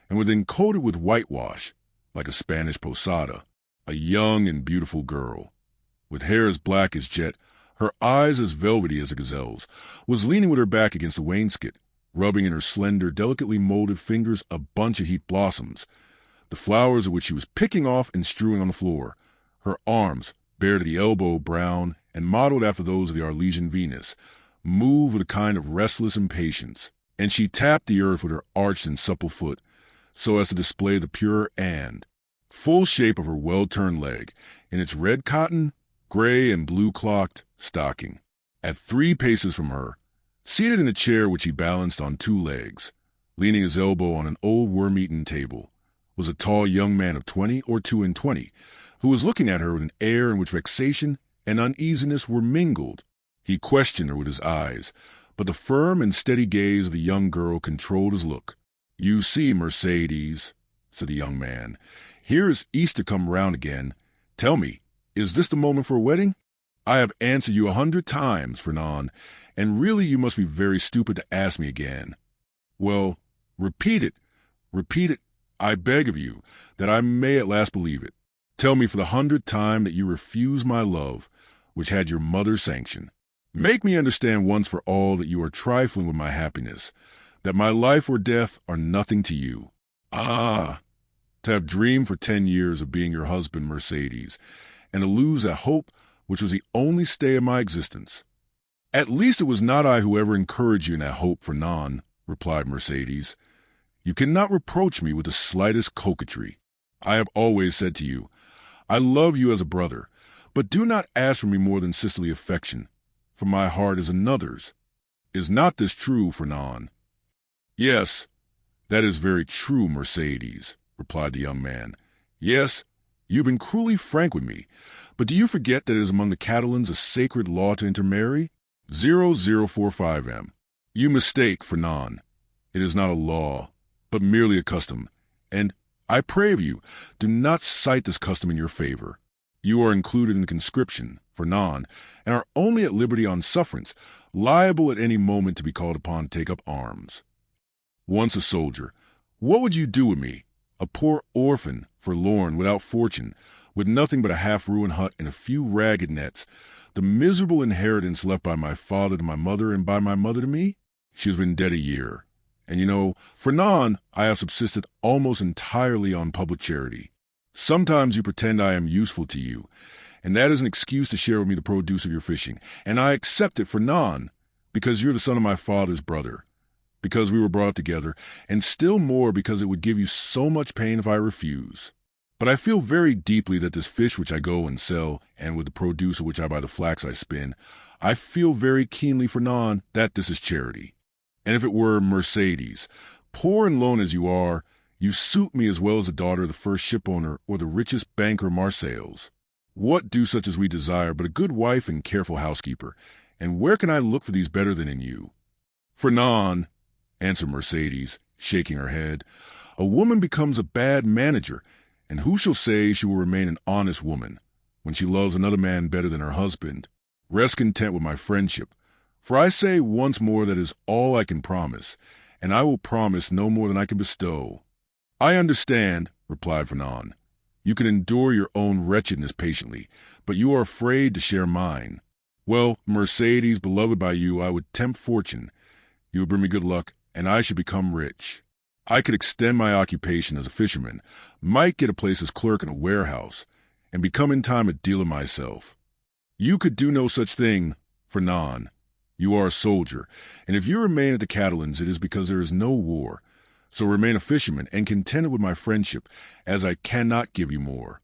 S1: and within coated with whitewash, like a Spanish posada. A young and beautiful girl, with hair as black as jet, her eyes as velvety as a gazelle's, was leaning with her back against the wainscot, rubbing in her slender, delicately molded fingers a bunch of heath blossoms, the flowers of which she was picking off and strewing on the floor, her arms, bare to the elbow, brown, and modeled after those of the Arlesian Venus, moved with a kind of restless impatience, and she tapped the earth with her arched and supple foot, so as to display the pure and full shape of her well-turned leg, in its red cotton, gray and blue-clocked stocking. At 3 paces from her, seated in a chair which he balanced on 2 legs, leaning his elbow on an old worm-eaten table, was a tall young man of 20 or 22, who was looking at her with an air in which vexation and uneasiness were mingled. He questioned her with his eyes, but the firm and steady gaze of the young girl controlled his look. "You see, Mercedes," said the young man, "here is Easter come round again. Tell me, is this the moment for a wedding? I have answered you 100 times, Fernand, and really you must be very stupid to ask me again." "Well, repeat it, I beg of you, that I may at last believe it. Tell me for the 100th time that you refuse my love, which had your mother's sanction. Make me understand once for all that you are trifling with my happiness, that my life or death are nothing to you. Ah, to have dreamed for 10 years of being your husband, Mercedes, and to lose a hope which was the only stay of my existence." "At least it was not I who ever encouraged you in that hope, Fernand," replied Mercedes. "You cannot reproach me with the slightest coquetry. I have always said to you, I love you as a brother, but do not ask from me more than sisterly affection, for my heart is another's. Is not this true, Fernand?" "Yes, that is very true, Mercedes," replied the young man. "Yes, you've been cruelly frank with me, but do you forget that it is among the Catalans a sacred law to intermarry? 0045 M. You mistake, Fernand. It is not a law, but merely a custom, and I pray of you, do not cite this custom in your favor. You are included in the conscription, Fernand, and are only at liberty on sufferance, liable at any moment to be called upon to take up arms. Once a soldier, what would you do with me, a poor orphan, forlorn, without fortune, with nothing but a half-ruined hut and a few ragged nets, the miserable inheritance left by my father to my mother and by my mother to me? She has been dead a year. And you know, Fernand, I have subsisted almost entirely on public charity. Sometimes you pretend I am useful to you, and that is an excuse to share with me the produce of your fishing, and I accept it, Fernand, because you're the son of my father's brother, because we were brought up together, and still more because it would give you so much pain if I refuse. But I feel very deeply that this fish which I go and sell, and with the produce of which I buy the flax I spin, I feel very keenly, Fernand, that this is charity. And if it were Mercedes, poor and lone as you are, you suit me as well as the daughter of the first shipowner or the richest banker of Marseilles. What do such as we desire but a good wife and careful housekeeper? And where can I look for these better than in you?" "Fernand," answered Mercedes, shaking her head, "a woman becomes a bad manager, and who shall say she will remain an honest woman when she loves another man better than her husband? Rest content with my friendship, for I say once more that is all I can promise, and I will promise no more than I can bestow." "I understand," replied Fernand. "You can endure your own wretchedness patiently, but you are afraid to share mine. Well, Mercedes, beloved by you, I would tempt fortune. You would bring me good luck, and I should become rich. I could extend my occupation as a fisherman, might get a place as clerk in a warehouse, and become in time a dealer myself. You could do no such thing, Fernand. You are a soldier, and if you remain at the Catalans, it is because there is no war. So remain a fisherman, and contented with my friendship, as I cannot give you more."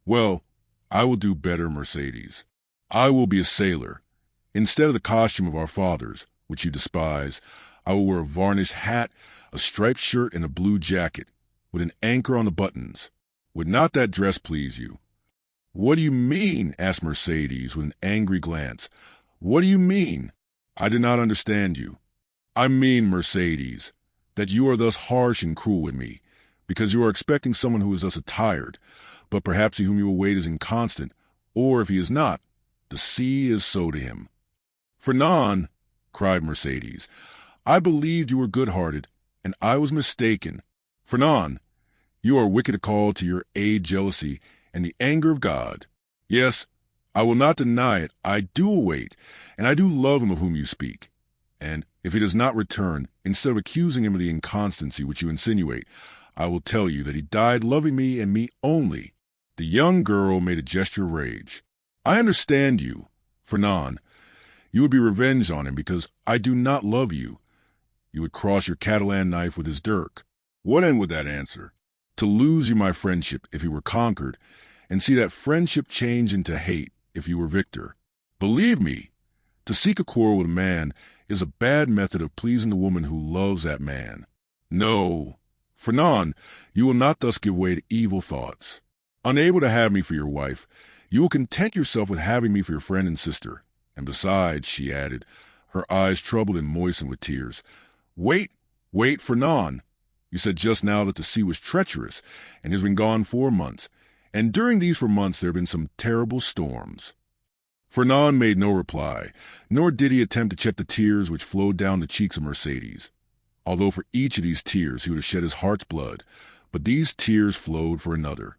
S1: "Well, I will do better, Mercedes. I will be a sailor. Instead of the costume of our fathers, which you despise, I will wear a varnished hat, a striped shirt, and a blue jacket, with an anchor on the buttons. Would not that dress please you?" "What do you mean?" asked Mercedes, with an angry glance. "What do you mean? I did not understand you." "I mean, Mercedes, that you are thus harsh and cruel with me, because you are expecting someone who is thus attired, but perhaps he whom you await is inconstant, or if he is not, the sea is so to him." "Fernand," cried Mercedes. "I believed you were good-hearted, and I was mistaken. Fernand, you are wicked to call to your aid jealousy and the anger of God. Yes, I will not deny it. I do await, and I do love him of whom you speak. And if he does not return, instead of accusing him of the inconstancy which you insinuate, I will tell you that he died loving me and me only." The young girl made a gesture of rage. "I understand you, Fernand. You would be revenged on him because I do not love you. You would cross your Catalan knife with his dirk. What end would that answer? To lose you my friendship if you were conquered, and see that friendship change into hate if you were victor. Believe me, to seek a quarrel with a man is a bad method of pleasing the woman who loves that man. No, Fernand, you will not thus give way to evil thoughts. Unable to have me for your wife, you will content yourself with having me for your friend and sister. And besides," she added, her eyes troubled and moistened with tears, Wait, Fernand. You said just now that the sea was treacherous and has been gone 4 months, and during these 4 months there have been some terrible storms." Fernand made no reply, nor did he attempt to check the tears which flowed down the cheeks of Mercedes, although for each of these tears he would have shed his heart's blood, but these tears flowed for another.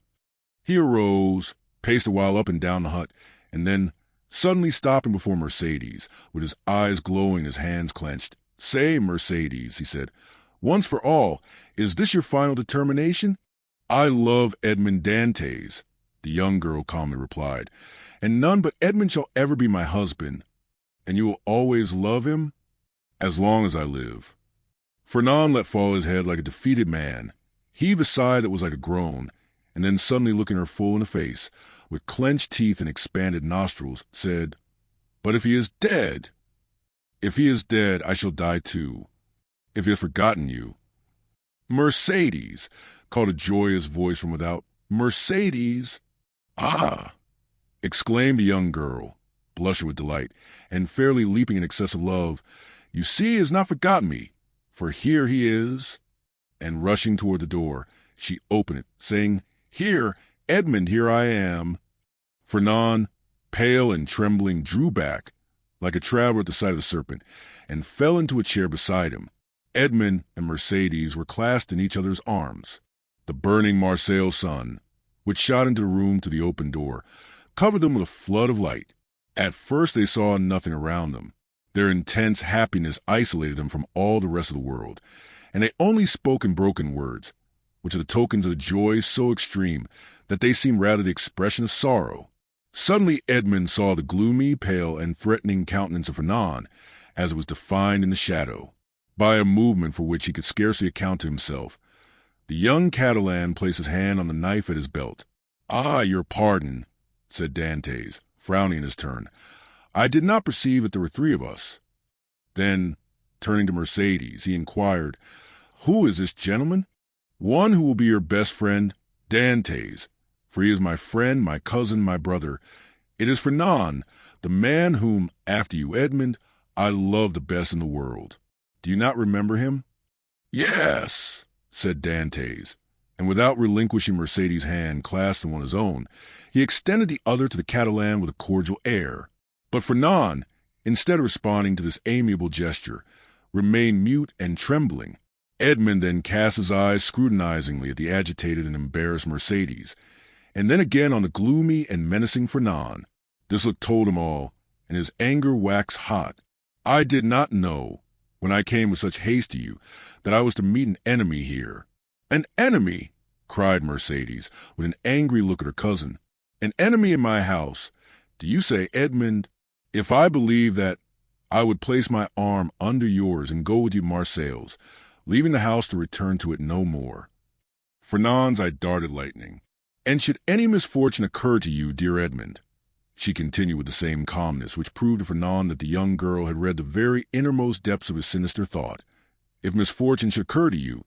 S1: He arose, paced a while up and down the hut, and then, suddenly stopping before Mercedes, with his eyes glowing, his hands clenched, "Say, Mercedes," he said, "once for all, is this your final determination?" "I love Edmond Dantès," the young girl calmly replied, "and none but Edmond shall ever be my husband." "And you will always love him?" "As long as I live." Fernand let fall his head like a defeated man, heaved a sigh that was like a groan, and then suddenly looking her full in the face, with clenched teeth and expanded nostrils, said, "But if he is dead?" "If he is dead, I shall die too. If he has forgotten you." "Mercedes!" called a joyous voice from without. "Mercedes!" "Ah!" exclaimed the young girl, blushing with delight, and fairly leaping in excess of love. "You see he has not forgotten me, for here he is." And rushing toward the door, she opened it, saying, "Here, Edmond, here I am." Fernand, pale and trembling, drew back, like a traveler at the sight of the serpent, and fell into a chair beside him. Edmond and Mercedes were clasped in each other's arms. The burning Marseille sun, which shot into the room through the open door, covered them with a flood of light. At first they saw nothing around them. Their intense happiness isolated them from all the rest of the world, and they only spoke in broken words, which are the tokens of a joy so extreme that they seemed rather the expression of sorrow. Suddenly Edmond saw the gloomy, pale, and threatening countenance of Fernand, as it was defined in the shadow, by a movement for which he could scarcely account to himself. The young Catalan placed his hand on the knife at his belt. "Ah, your pardon," said Dantès, frowning in his turn. "I did not perceive that there were 3 of us." Then, turning to Mercedes, he inquired, "Who is this gentleman?" "One who will be your best friend, Dantès, for he is my friend, my cousin, my brother. It is Fernand, the man whom, after you, Edmond, I love the best in the world. Do you not remember him?" "Yes," said Dantès, and without relinquishing Mercedes' hand clasped in one of his own, he extended the other to the Catalan with a cordial air. But Fernand, instead of responding to this amiable gesture, remained mute and trembling. Edmond then cast his eyes scrutinizingly at the agitated and embarrassed Mercedes, and then again on the gloomy and menacing Fernand. This look told him all, and his anger waxed hot. "I did not know, when I came with such haste to you, that I was to meet an enemy here." "An enemy!" cried Mercedes, with an angry look at her cousin. "An enemy in my house! Do you say, Edmond, if I believe that, I would place my arm under yours and go with you to Marseilles, leaving the house to return to it no more?" Fernand's eye darted lightning. "And should any misfortune occur to you, dear Edmond," she continued with the same calmness, which proved to Fernand that the young girl had read the very innermost depths of his sinister thought, "if misfortune should occur to you,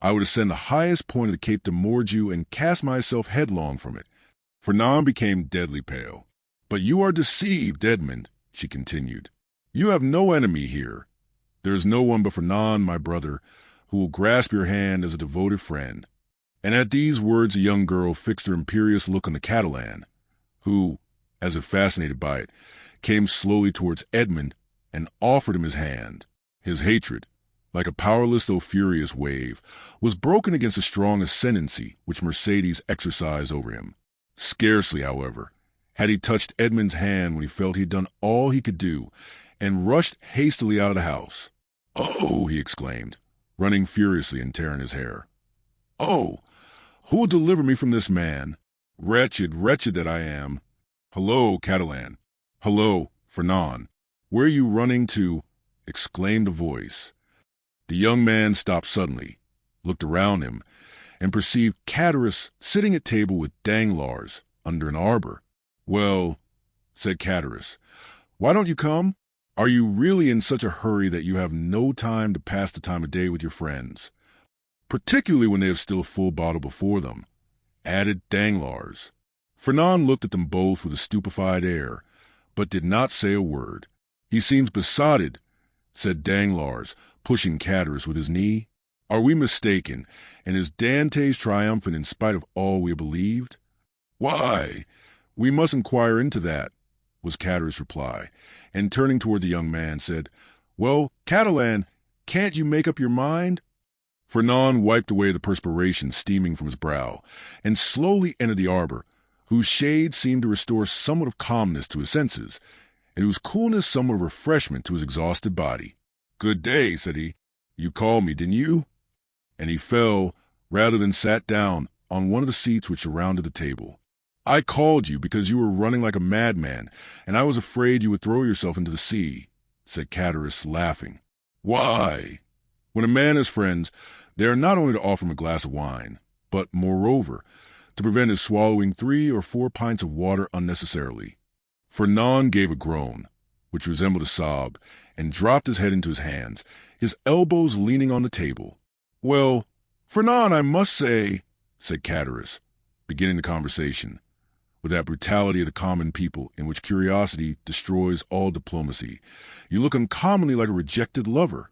S1: I would ascend the highest point of the Cape de Morgiou and cast myself headlong from it." Fernand became deadly pale. "But you are deceived, Edmond," she continued. "You have no enemy here. There is no one but Fernand, my brother, who will grasp your hand as a devoted friend." And at these words the young girl fixed her imperious look on the Catalan, who, as if fascinated by it, came slowly towards Edmond and offered him his hand. His hatred, like a powerless though furious wave, was broken against the strong ascendancy which Mercedes exercised over him. Scarcely, however, had he touched Edmond's hand when he felt he had done all he could do, and rushed hastily out of the house. "Oh!" he exclaimed, running furiously and tearing his hair. "Oh! Who will deliver me from this man? Wretched, wretched that I am! Hello, Catalan! Hello, Fernand! Where are you running to?" exclaimed a voice. The young man stopped suddenly, looked around him, and perceived Catarus sitting at table with Danglars under an arbor. "Well," said Catarus, "why don't you come? Are you really in such a hurry that you have no time to pass the time of day with your friends, particularly when they have still a full bottle before them?" added Danglars. Fernand looked at them both with a stupefied air, but did not say a word. "He seems besotted," said Danglars, pushing Catarus with his knee. "Are we mistaken, and is Dantès triumphant in spite of all we have believed?" "Why, we must inquire into that," was Catarus' reply, and turning toward the young man, said, "Well, Catalan, can't you make up your mind?" Fernand wiped away the perspiration steaming from his brow, and slowly entered the arbor, whose shade seemed to restore somewhat of calmness to his senses, and whose coolness somewhat of refreshment to his exhausted body. "Good day," said he. "You called me, didn't you?" And he fell, rather than sat down, on one of the seats which surrounded the table. "I called you because you were running like a madman, and I was afraid you would throw yourself into the sea," said Catarus, laughing. "Why? When a man has friends, they are not only to offer him a glass of wine, but, moreover, to prevent his swallowing 3 or 4 pints of water unnecessarily." Fernand gave a groan, which resembled a sob, and dropped his head into his hands, his elbows leaning on the table. "Well, Fernand, I must say," said Catarus, beginning the conversation, with that brutality of the common people in which curiosity destroys all diplomacy, "you look uncommonly like a rejected lover."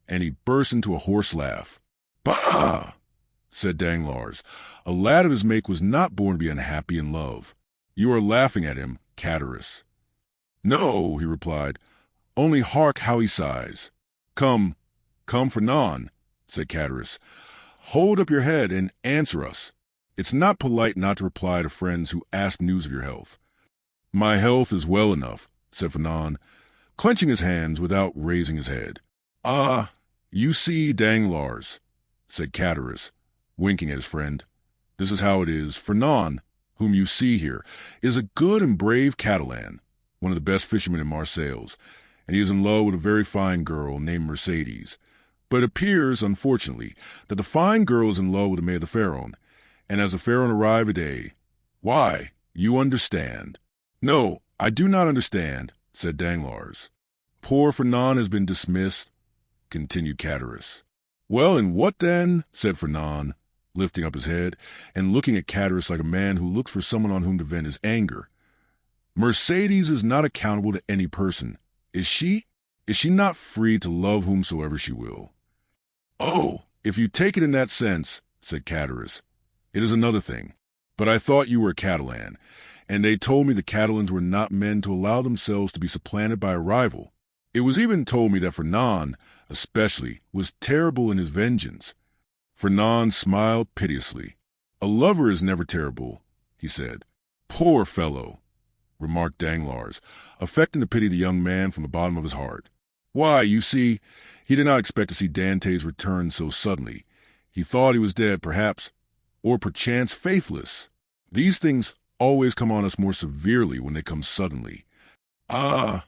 S1: And he burst into a hoarse laugh. "Bah!" said Danglars. "A lad of his make was not born to be unhappy in love. You are laughing at him, Catarus." "No," he replied, "only hark how he sighs." Come, Fernand," said Catarus, "hold up your head and answer us. It's not polite not to reply to friends who ask news of your health." "My health is well enough," said Fernand, clenching his hands without raising his head. "Ah, you see, Danglars," said Catarus, winking at his friend, "this is how it is. Fernand, whom you see here, is a good and brave Catalan, one of the best fishermen in Marseilles, and he is in love with a very fine girl named Mercedes. But it appears, unfortunately, that the fine girl is in love with the maid of the Pharaon, and as the Pharaon arrive a day, why, you understand." "No, I do not understand," said Danglars. "Poor Fernand has been dismissed," continued Catarus. "Well, and what then?" said Fernand, lifting up his head, and looking at Catarus like a man who looks for someone on whom to vent his anger. "Mercedes is not accountable to any person, is she? Is she not free to love whomsoever she will?" "Oh, if you take it in that sense," said Catarus, "it is another thing. But I thought you were a Catalan, and they told me the Catalans were not men to allow themselves to be supplanted by a rival. It was even told me that Fernand, especially, was terrible in his vengeance." Fernand smiled piteously. "A lover is never terrible," he said. "Poor fellow," remarked Danglars, affecting to pity the young man from the bottom of his heart. "Why, you see, he did not expect to see Dantès return so suddenly. He thought he was dead, perhaps, or perchance faithless. These things always come on us more severely when they come suddenly." "Ah,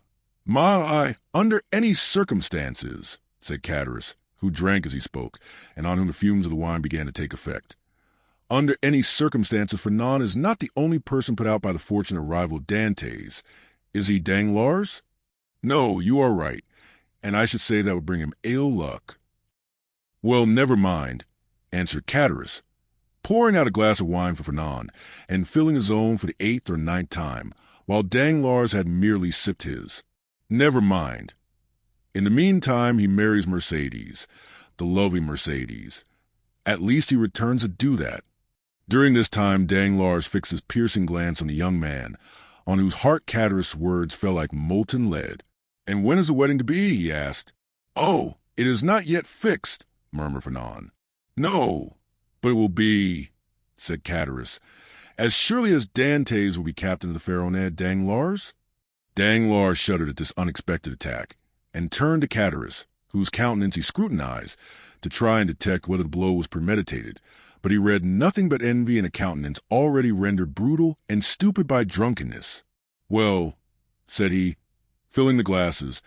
S1: under any circumstances," said Catarus, who drank as he spoke, and on whom the fumes of the wine began to take effect. "Under any circumstances, Fernand is not the only person put out by the fortunate arrival of Dantès. Is he, Danglars?" "No, you are right, and I should say that would bring him ill luck." "Well, never mind," answered Catarus, pouring out a glass of wine for Fernand, and filling his own for the 8th or 9th time, while Danglars had merely sipped his. "Never mind. In the meantime he marries Mercedes, the lovely Mercedes. At least he returns to do that." During this time Danglars fixed his piercing glance on the young man, on whose heart Catarus' words fell like molten lead, "And when is the wedding to be?" he asked. "Oh, it is not yet fixed," murmured Fernand. "No, but it will be," said Chatteris, "as surely as Dantès will be captain of the Pharaonet Danglars." Danglars shuddered at this unexpected attack, and turned to Chatteris, whose countenance he scrutinized, to try and detect whether the blow was premeditated, but he read nothing but envy in a countenance already rendered brutal and stupid by drunkenness. "Well," said he, filling the glasses,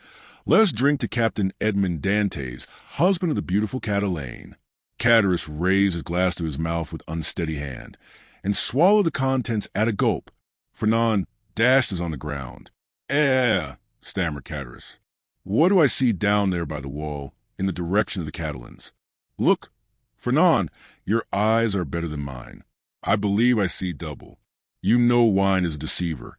S1: "let us drink to Captain Edmond Dantès, husband of the beautiful Catalane." Chatteris raised his glass to his mouth with unsteady hand, and swallowed the contents at a gulp. Fernand dashed us on the ground. Stammered Chatteris. "What do I see down there by the wall, in the direction of the Catalans? Look, Fernand, your eyes are better than mine. I believe I see double. You know wine is a deceiver,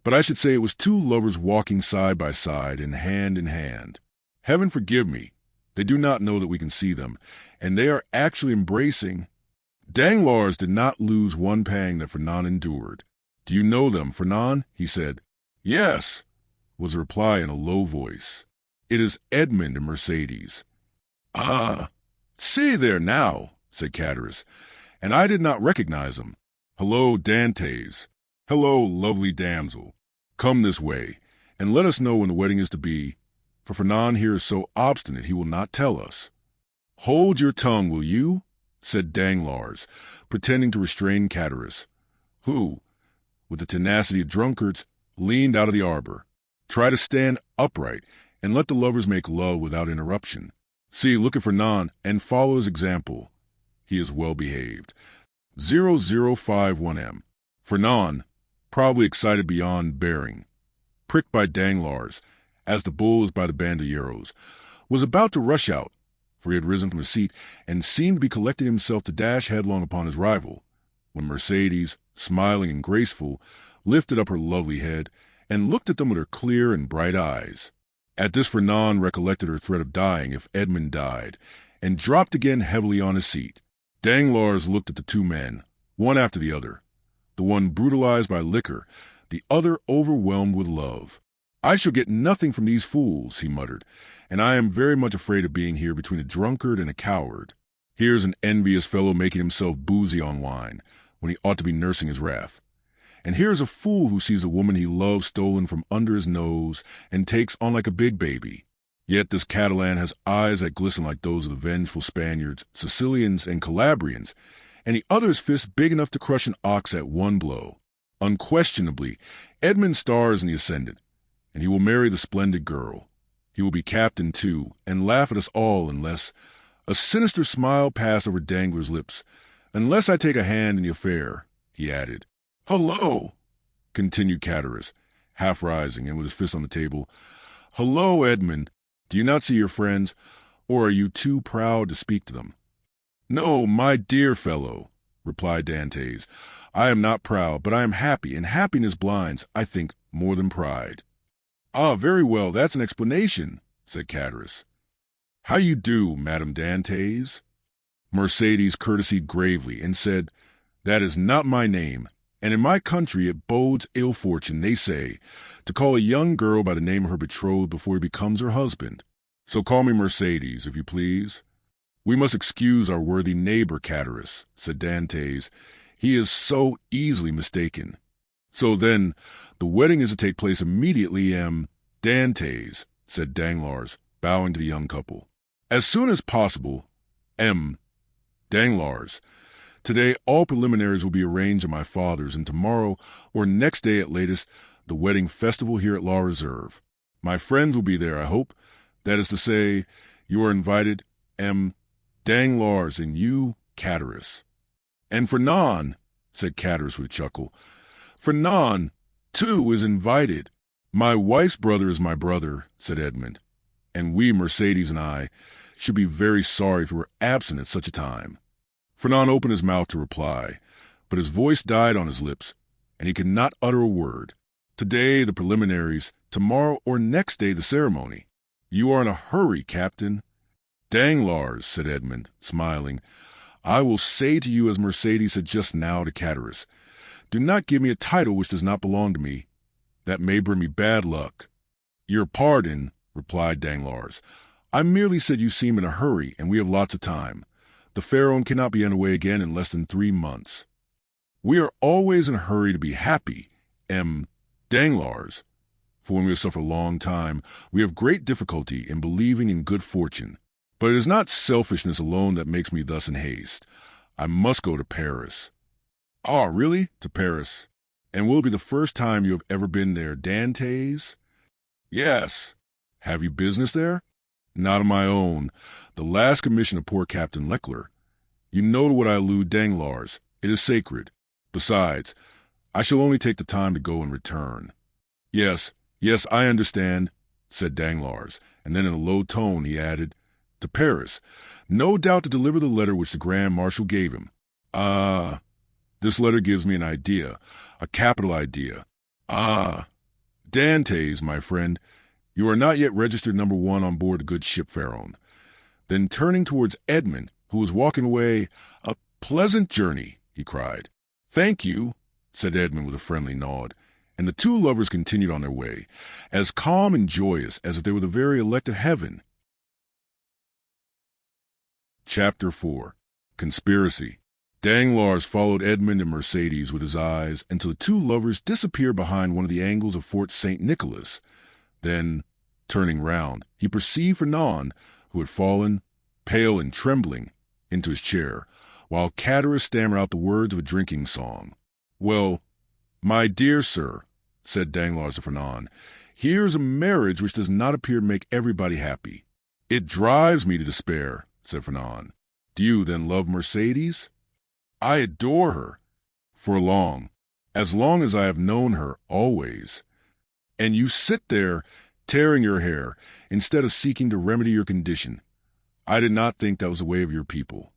S1: but I should say it was two lovers walking side by side and hand in hand. Heaven forgive me, they do not know that we can see them, and they are actually embracing." Danglars did not lose one pang that Fernand endured. "Do you know them, Fernand?" he said. "Yes," was the reply in a low voice. "It is Edmond and Mercedes." "Ah, see there now," said Chatteris, "and I did not recognize them. Hello, Dantès. Hello, lovely damsel. Come this way, and let us know when the wedding is to be, for Fernand here is so obstinate he will not tell us." "Hold your tongue, will you?" said Danglars, pretending to restrain Chatteris, who, with the tenacity of drunkards, leaned out of the arbor. "Try to stand upright, and let the lovers make love without interruption. See, look at Fernand, and follow his example. He is well behaved. 0051M. Fernand, probably excited beyond bearing, pricked by Danglars, as the bull is by the banderilleros, was about to rush out, for he had risen from his seat and seemed to be collecting himself to dash headlong upon his rival, when Mercedes, smiling and graceful, lifted up her lovely head and looked at them with her clear and bright eyes. At this Fernand recollected her threat of dying if Edmond died, and dropped again heavily on his seat. Danglars looked at the two men, one after the other, the one brutalized by liquor, the other overwhelmed with love. "I shall get nothing from these fools," he muttered, "and I am very much afraid of being here between a drunkard and a coward. Here's an envious fellow making himself boozy on wine, when he ought to be nursing his wrath. And here's a fool who sees a woman he loves stolen from under his nose and takes on like a big baby. Yet this Catalan has eyes that glisten like those of the vengeful Spaniards, Sicilians, and Calabrians, and he utters fists big enough to crush an ox at one blow. Unquestionably, Edmund stars in the ascendant, and he will marry the splendid girl. He will be captain, too, and laugh at us all unless—" A sinister smile passed over Danglars' lips. "Unless I take a hand in the affair," he added. "Hullo!" continued Chatteris, half rising and with his fist on the table. "Hullo, Edmond! Do you not see your friends, or are you too proud to speak to them?" "No, my dear fellow," replied Dantès, "I am not proud, but I am happy, and happiness blinds, I think, more than pride." "Ah, very well, that's an explanation," said Chatteris. "How you do, Madame Dantès?" Mercedes courtesied gravely and said, "That is not my name, and in my country it bodes ill fortune, they say, to call a young girl by the name of her betrothed before he becomes her husband. So call me Mercedes, if you please." "We must excuse our worthy neighbor, Chatteris," said Dantès. "He is so easily mistaken." "So then, the wedding is to take place immediately, Dantès," said Danglars, bowing to the young couple. "As soon as possible, Danglars. Today all preliminaries will be arranged at my father's, and tomorrow, or next day at latest, the wedding festival here at La Reserve. My friends will be there, I hope. That is to say, you are invited, Danglars, and you, Chatteris." "And Fernand," said Chatteris with a chuckle. "Fernand, too, is invited." "My wife's brother is my brother," said Edmond, "and we, Mercedes and I, should be very sorry if we were absent at such a time." Fernand opened his mouth to reply, but his voice died on his lips, and he could not utter a word. "Today the preliminaries, tomorrow or next day the ceremony. You are in a hurry, Captain." "Danglars," said Edmond, smiling, "I will say to you as Mercedes said just now to Chatteris, do not give me a title which does not belong to me. That may bring me bad luck." Your pardon, replied Danglars. I merely said you seem in a hurry, and we have lots of time. The Pharaoh cannot be underway again in less than 3 months. We are always in a hurry to be happy, Danglars. For when we have suffered a long time, we have great difficulty in believing in good fortune. But it is not selfishness alone that makes me thus in haste. I must go to Paris. Ah, really? To Paris? And will it be the first time you have ever been there, Dantès? Yes. Have you business there? Not of my own. The last commission of poor Captain Leclerc. You know to what I allude, Danglars. It is sacred. Besides, I shall only take the time to go and return. Yes, I understand, said Danglars, and then in a low tone he added, to Paris, no doubt to deliver the letter which the Grand Marshal gave him. Ah, this letter gives me an idea, a capital idea. Ah, Dantès, my friend, you are not yet registered number 1 on board the good ship Pharaon. Then turning towards Edmond, who was walking away, a pleasant journey, he cried. Thank you, said Edmond with a friendly nod, and the 2 lovers continued on their way, as calm and joyous as if they were the very elect of heaven. Chapter 4. Conspiracy. Danglars followed Edmond and Mercédès with his eyes until the 2 lovers disappeared behind one of the angles of Fort St. Nicholas. Then, turning round, he perceived Fernand, who had fallen, pale and trembling, into his chair, while Cadaris stammered out the words of a drinking song. Well, my dear sir, said Danglars to Fernand, here is a marriage which does not appear to make everybody happy. It drives me to despair, said Fernand. Do you then love Mercédès? I adore her. For as long as I have known her, always. And you sit there, tearing your hair, instead of seeking to remedy your condition. I did not think that was the way of your people.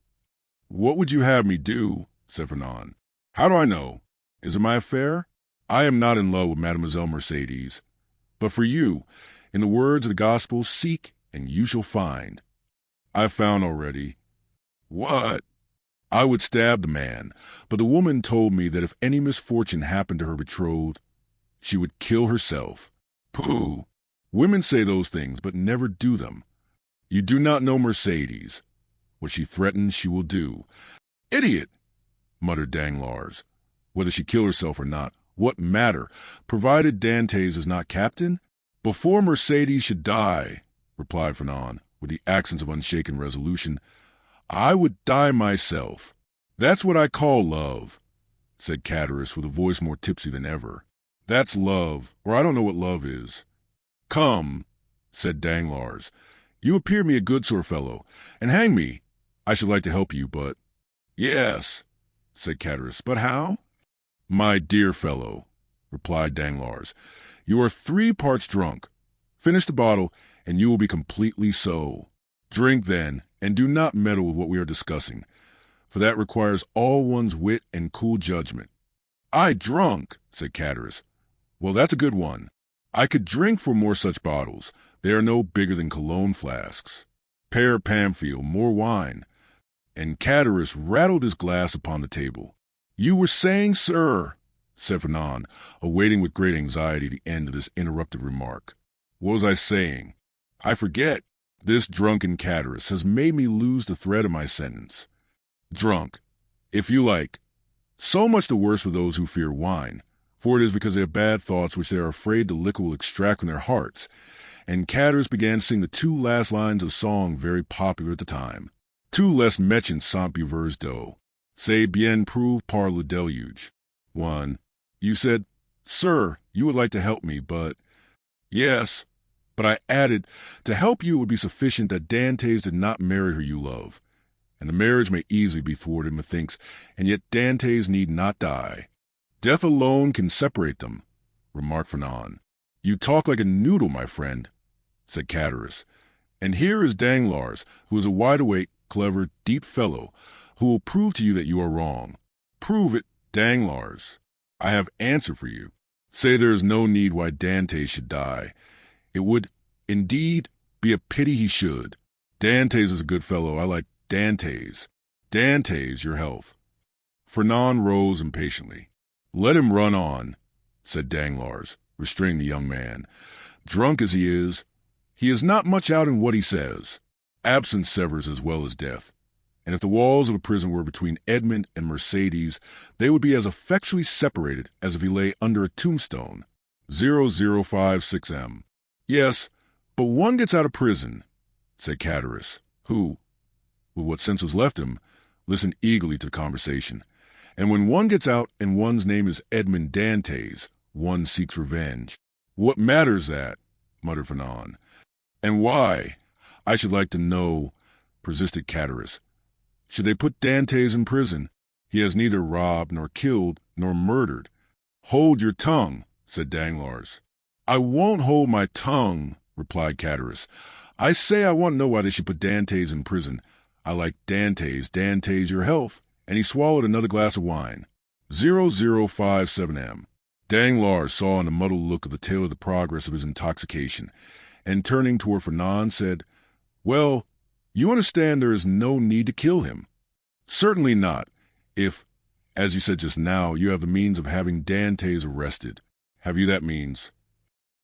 S1: What would you have me do? Said Fernand. How do I know? Is it my affair? I am not in love with Mademoiselle Mercédès. But for you, in the words of the gospel, seek, and you shall find. I found already. What? I would stab the man, but the woman told me that if any misfortune happened to her betrothed, she would kill herself. Pooh! Women say those things, but never do them. You do not know Mercédès. What she threatens, she will do. Idiot! Muttered Danglars. Whether she kill herself or not, what matter, provided Dantès is not captain? Before Mercédès should die, replied Fernand, with the accents of unshaken resolution, I would die myself. That's what I call love, said Cadaris with a voice more tipsy than ever. That's love, or I don't know what love is. Come, said Danglars, you appear me a good sort of fellow, and hang me, I should like to help you, but— Yes, said Cadaris, but how? My dear fellow, replied Danglars, you are 3 parts drunk. Finish the bottle, and you will be completely so. Drink, then, and do not meddle with what we are discussing, for that requires all one's wit and cool judgment. I drunk, said Cadaris. Well, that's a good one. I could drink for more such bottles. They are no bigger than cologne flasks. Père Pamphile, more wine. And Cadaris rattled his glass upon the table. You were saying, sir, said Fernand, awaiting with great anxiety the end of this interrupted remark. What was I saying? I forget. This drunken Cadaris has made me lose the thread of my sentence. Drunk, if you like. So much the worse for those who fear wine, for it is because they have bad thoughts which they are afraid the liquor will extract from their hearts. And Cadaris began to sing the 2 last lines of a song very popular at the time. Two less méchants sans buveurs d'eau. C'est bien prouvé par le déluge. 1. You said, sir, you would like to help me, but— Yes, but I added, to help you would be sufficient that Dantès did not marry her you love. And the marriage may easily be thwarted, methinks, and yet Dantès need not die. Death alone can separate them, remarked Fernand. You talk like a noodle, my friend, said Cadaris. And here is Danglars, who is a wide-awake, clever, deep fellow, who will prove to you that you are wrong. Prove it, Danglars. I have answer for you. Say there is no need why Dantès should die. It would, indeed, be a pity he should. Dantès is a good fellow. I like Dantès. Dantès, your health. Fernand rose impatiently. Let him run on, said Danglars, restraining the young man. Drunk as he is not much out in what he says. Absence severs as well as death. And if the walls of a prison were between Edmond and Mercedes, they would be as effectually separated as if he lay under a tombstone. 0056M. Yes, but one gets out of prison, said Catarus, who, with what sense was left him, listened eagerly to the conversation. And when one gets out and one's name is Edmond Dantès, one seeks revenge. What matters that? Muttered Fanon. And why? I should like to know, persisted Catarus. Should they put Dantès in prison? He has neither robbed, nor killed, nor murdered. Hold your tongue, said Danglars. I won't hold my tongue, replied Catarus. I say I want to know why they should put Dantès in prison. I like Dantès, your health. And he swallowed another glass of wine. 0057M. Danglars saw in the muddled look of the tale of the progress of his intoxication, and turning toward Fanon, said, Well, you understand there is no need to kill him. Certainly not, if, as you said just now, you have the means of having Dantès arrested. Have you that means?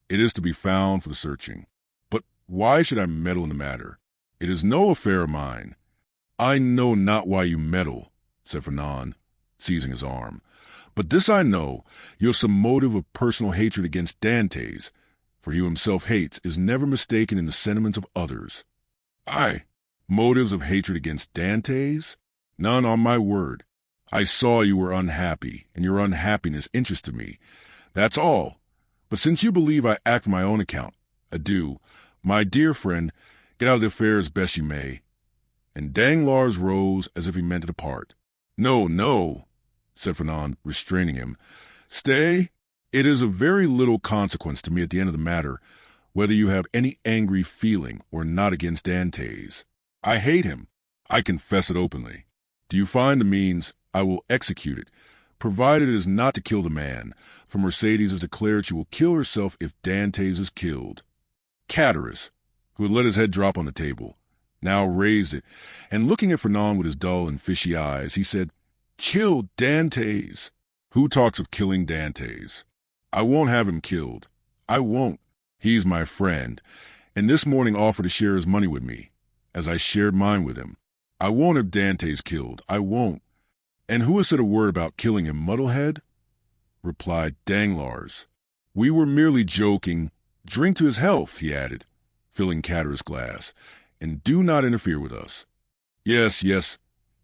S1: It is to be found for the searching. But why should I meddle in the matter? It is no affair of mine. I know not why you meddle, said Fanon, seizing his arm. But this I know, you have some motive of personal hatred against Dantès, for he who himself hates is never mistaken in the sentiments of others. Aye, motives of hatred against Dantès? None, on my word. I saw you were unhappy, and your unhappiness interested me. That's all. But since you believe I act on my own account, adieu. My dear friend, get out of the affair as best you may. And Danglars rose as if he meant to depart. No, no, said Fanon, restraining him. Stay. It is of very little consequence to me at the end of the matter whether you have any angry feeling or not against Dantès. I hate him. I confess it openly. Do you find the means? I will execute it, provided it is not to kill the man, for Mercedes has declared she will kill herself if Dantès is killed. Catarus, who had let his head drop on the table, now raised it, and looking at Fanon with his dull and fishy eyes, he said, Kill Dantès. Who talks of killing Dantès? I won't have him killed. I won't. He's my friend, and this morning offered to share his money with me, as I shared mine with him. I won't have Dantès killed. I won't. And who has said a word about killing him, Muddlehead? Replied Danglars. We were merely joking. Drink to his health, he added, filling Catarus' glass, and do not interfere with us. Yes, yes,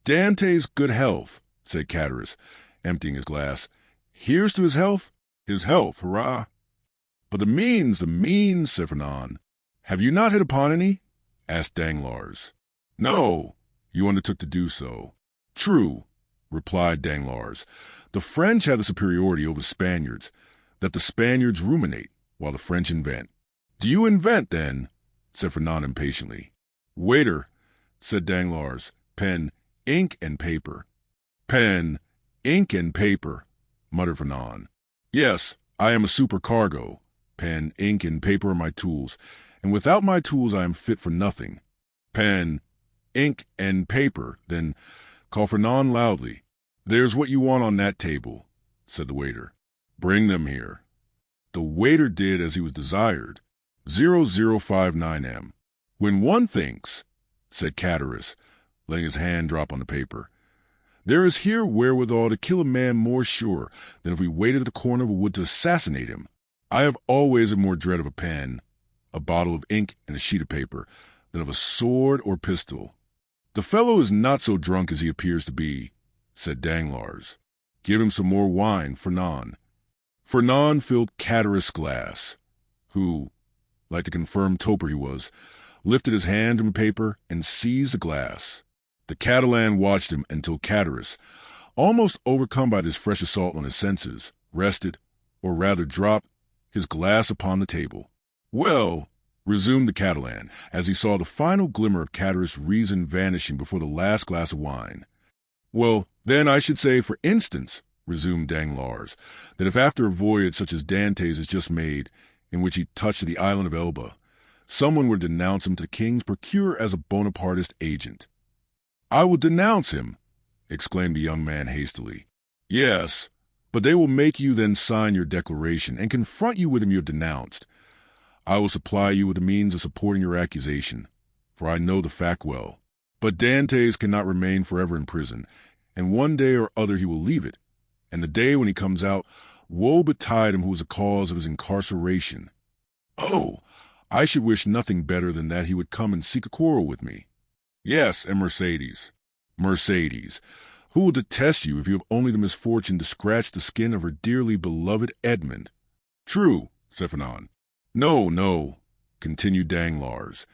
S1: Dantès' good health, said Catarus, emptying his glass. Here's to his health, hurrah. But the means, said Fanon. Have you not hit upon any? Asked Danglars. No, you undertook to do so. True, replied Danglars. The French have the superiority over the Spaniards, that the Spaniards ruminate, while the French invent. Do you invent, then? Said Fanon impatiently. Waiter, said Danglars, pen, ink, and paper. Pen, ink, and paper, muttered Fanon. Yes, I am a supercargo. Pen, ink, and paper are my tools, and without my tools I am fit for nothing. Pen, ink, and paper, then call Fanon loudly. There's what you want on that table, said the waiter. Bring them here. The waiter did as he was desired. 0059M. When one thinks, said Catarus, letting his hand drop on the paper, there is here wherewithal to kill a man more sure than if we waited at the corner of a wood to assassinate him. I have always a more dread of a pen, a bottle of ink, and a sheet of paper than of a sword or pistol. The fellow is not so drunk as he appears to be, said Danglars. Give him some more wine, Fanon. Fanon filled Catarus' glass, who, like the confirmed toper he was, lifted his hand from the paper and seized the glass. The Catalan watched him until Catarus, almost overcome by this fresh assault on his senses, rested, or rather dropped, his glass upon the table. Well, resumed the Catalan, as he saw the final glimmer of Catarus' reason vanishing before the last glass of wine. Well, then I should say, for instance, resumed Danglars, that if after a voyage such as Dantès has just made, in which he touched the island of Elba, someone would denounce him to the king's procure as a Bonapartist agent. I will denounce him, exclaimed the young man hastily. Yes, but they will make you then sign your declaration and confront you with him you have denounced. I will supply you with the means of supporting your accusation, for I know the fact well. But Dantès cannot remain forever in prison, and one day or other he will leave it. And the day when he comes out, woe betide him who was the cause of his incarceration. Oh, I should wish nothing better than that he would come and seek a quarrel with me. Yes, and Mercedes. Mercedes, who will detest you if you have only the misfortune to scratch the skin of her dearly beloved Edmond. True, said Fernand. No, no, continued Danglars.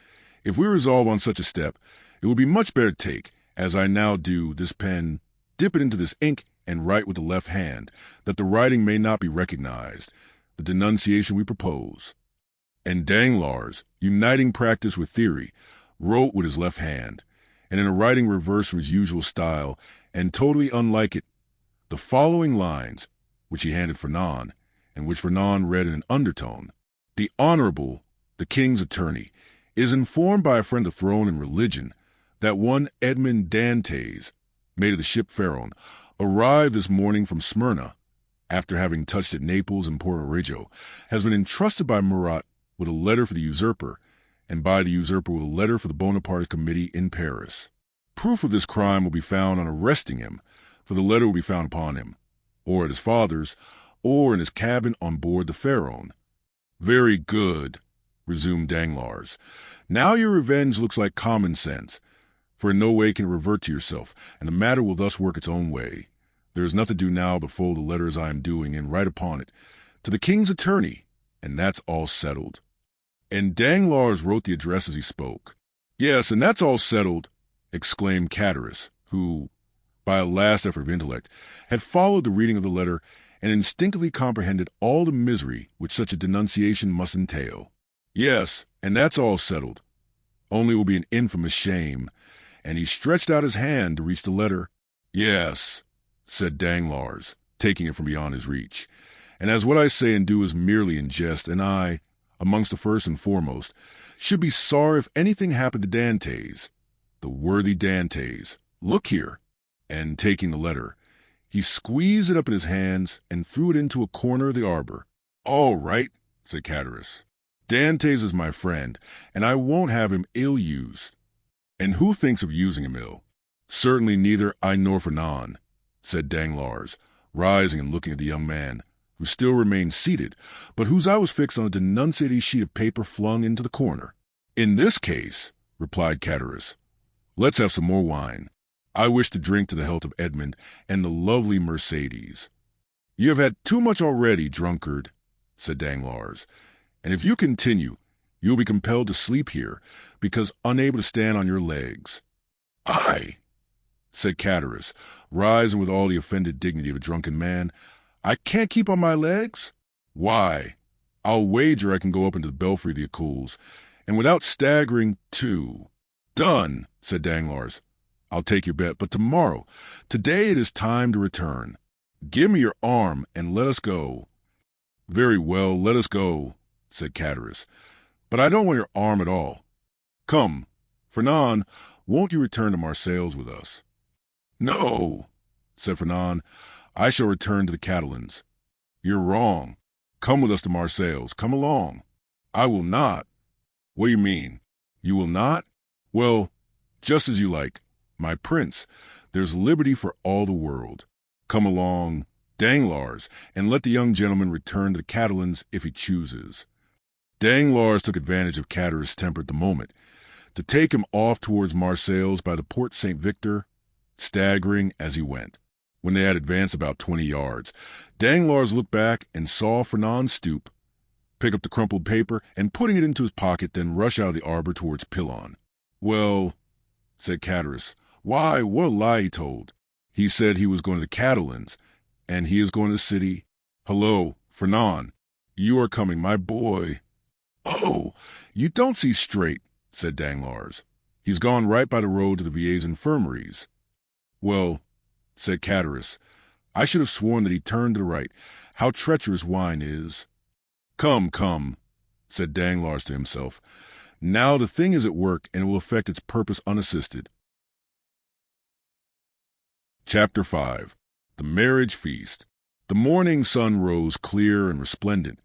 S1: If we resolve on such a step, it would be much better to take, as I now do, this pen, dip it into this ink, and write with the left hand, that the writing may not be recognized, the denunciation we propose. And Danglars, uniting practice with theory, wrote with his left hand, and in a writing reversed from his usual style, and totally unlike it, the following lines, which he handed Fernand, and which Fernand read in an undertone. The Honorable, the King's Attorney, is informed by a friend of throne and religion that one Edmond Dantès, mate of the ship Pharaon, arrived this morning from Smyrna, after having touched at Naples and Porto Rico, has been entrusted by Murat with a letter for the usurper, and by the usurper with a letter for the Bonaparte Committee in Paris. Proof of this crime will be found on arresting him, for the letter will be found upon him, or at his father's, or in his cabin on board the Pharaon. Very good, resumed Danglars. Now your revenge looks like common sense, for in no way can it revert to yourself, and the matter will thus work its own way. There is nothing to do now but fold the letter as I am doing, and write upon it, to the King's Attorney, and that's all settled. And Danglars wrote the address as he spoke. Yes, and that's all settled, exclaimed Chatteris, who, by a last effort of intellect, had followed the reading of the letter and instinctively comprehended all the misery which such a denunciation must entail. Yes, and that's all settled. Only it will be an infamous shame. And he stretched out his hand to reach the letter. Yes, said Danglars, taking it from beyond his reach. And as what I say and do is merely in jest, and I, amongst the first and foremost, should be sorry if anything happened to Dantès, the worthy Dantès. Look here. And taking the letter, he squeezed it up in his hands and threw it into a corner of the arbor. All right, said Chatteris. Dantès is my friend, and I won't have him ill-used. And who thinks of using him ill? Certainly neither I nor Fernand, said Danglars, rising and looking at the young man, who still remained seated, but whose eye was fixed on a denunciating sheet of paper flung into the corner. In this case, replied Chatteris, let's have some more wine. I wish to drink to the health of Edmond and the lovely Mercedes. You have had too much already, drunkard, said Danglars, and if you continue, you will be compelled to sleep here, because unable to stand on your legs. I, said Chatteris, rising with all the offended dignity of a drunken man, I can't keep on my legs? Why, I'll wager I can go up into the belfry of the Écoles, and without staggering, too. Done, said Danglars. I'll take your bet, but tomorrow, today it is time to return. Give me your arm, and let us go. Very well, let us go, said Chatteris. But I don't want your arm at all. Come, Fernand, won't you return to Marseilles with us? No, said Fernand. I shall return to the Catalans. You're wrong. Come with us to Marseilles. Come along. I will not. What do you mean? You will not? Well, just as you like. My prince, there's liberty for all the world. Come along, Danglars, and let the young gentleman return to the Catalans if he chooses. Danglars took advantage of Chatteris' temper at the moment to take him off towards Marseilles by the Porte Saint Victor, staggering as he went. When they had advanced about 20 yards, Danglars looked back and saw Fernand stoop, pick up the crumpled paper, and putting it into his pocket, then rush out of the arbor towards Pilon. Well, said Chatteris, why, what a lie he told. He said he was going to the Catalans, and he is going to the city. Hello, Fernand, you are coming, my boy. Oh, you don't see straight, said Danglars. He's gone right by the road to the Vieilles infirmaries. Well, said Chatteris, I should have sworn that he turned to the right. How treacherous wine is. Come, come, said Danglars to himself. Now the thing is at work, and it will effect its purpose unassisted. Chapter 5. The Marriage Feast. The morning sun rose clear and resplendent.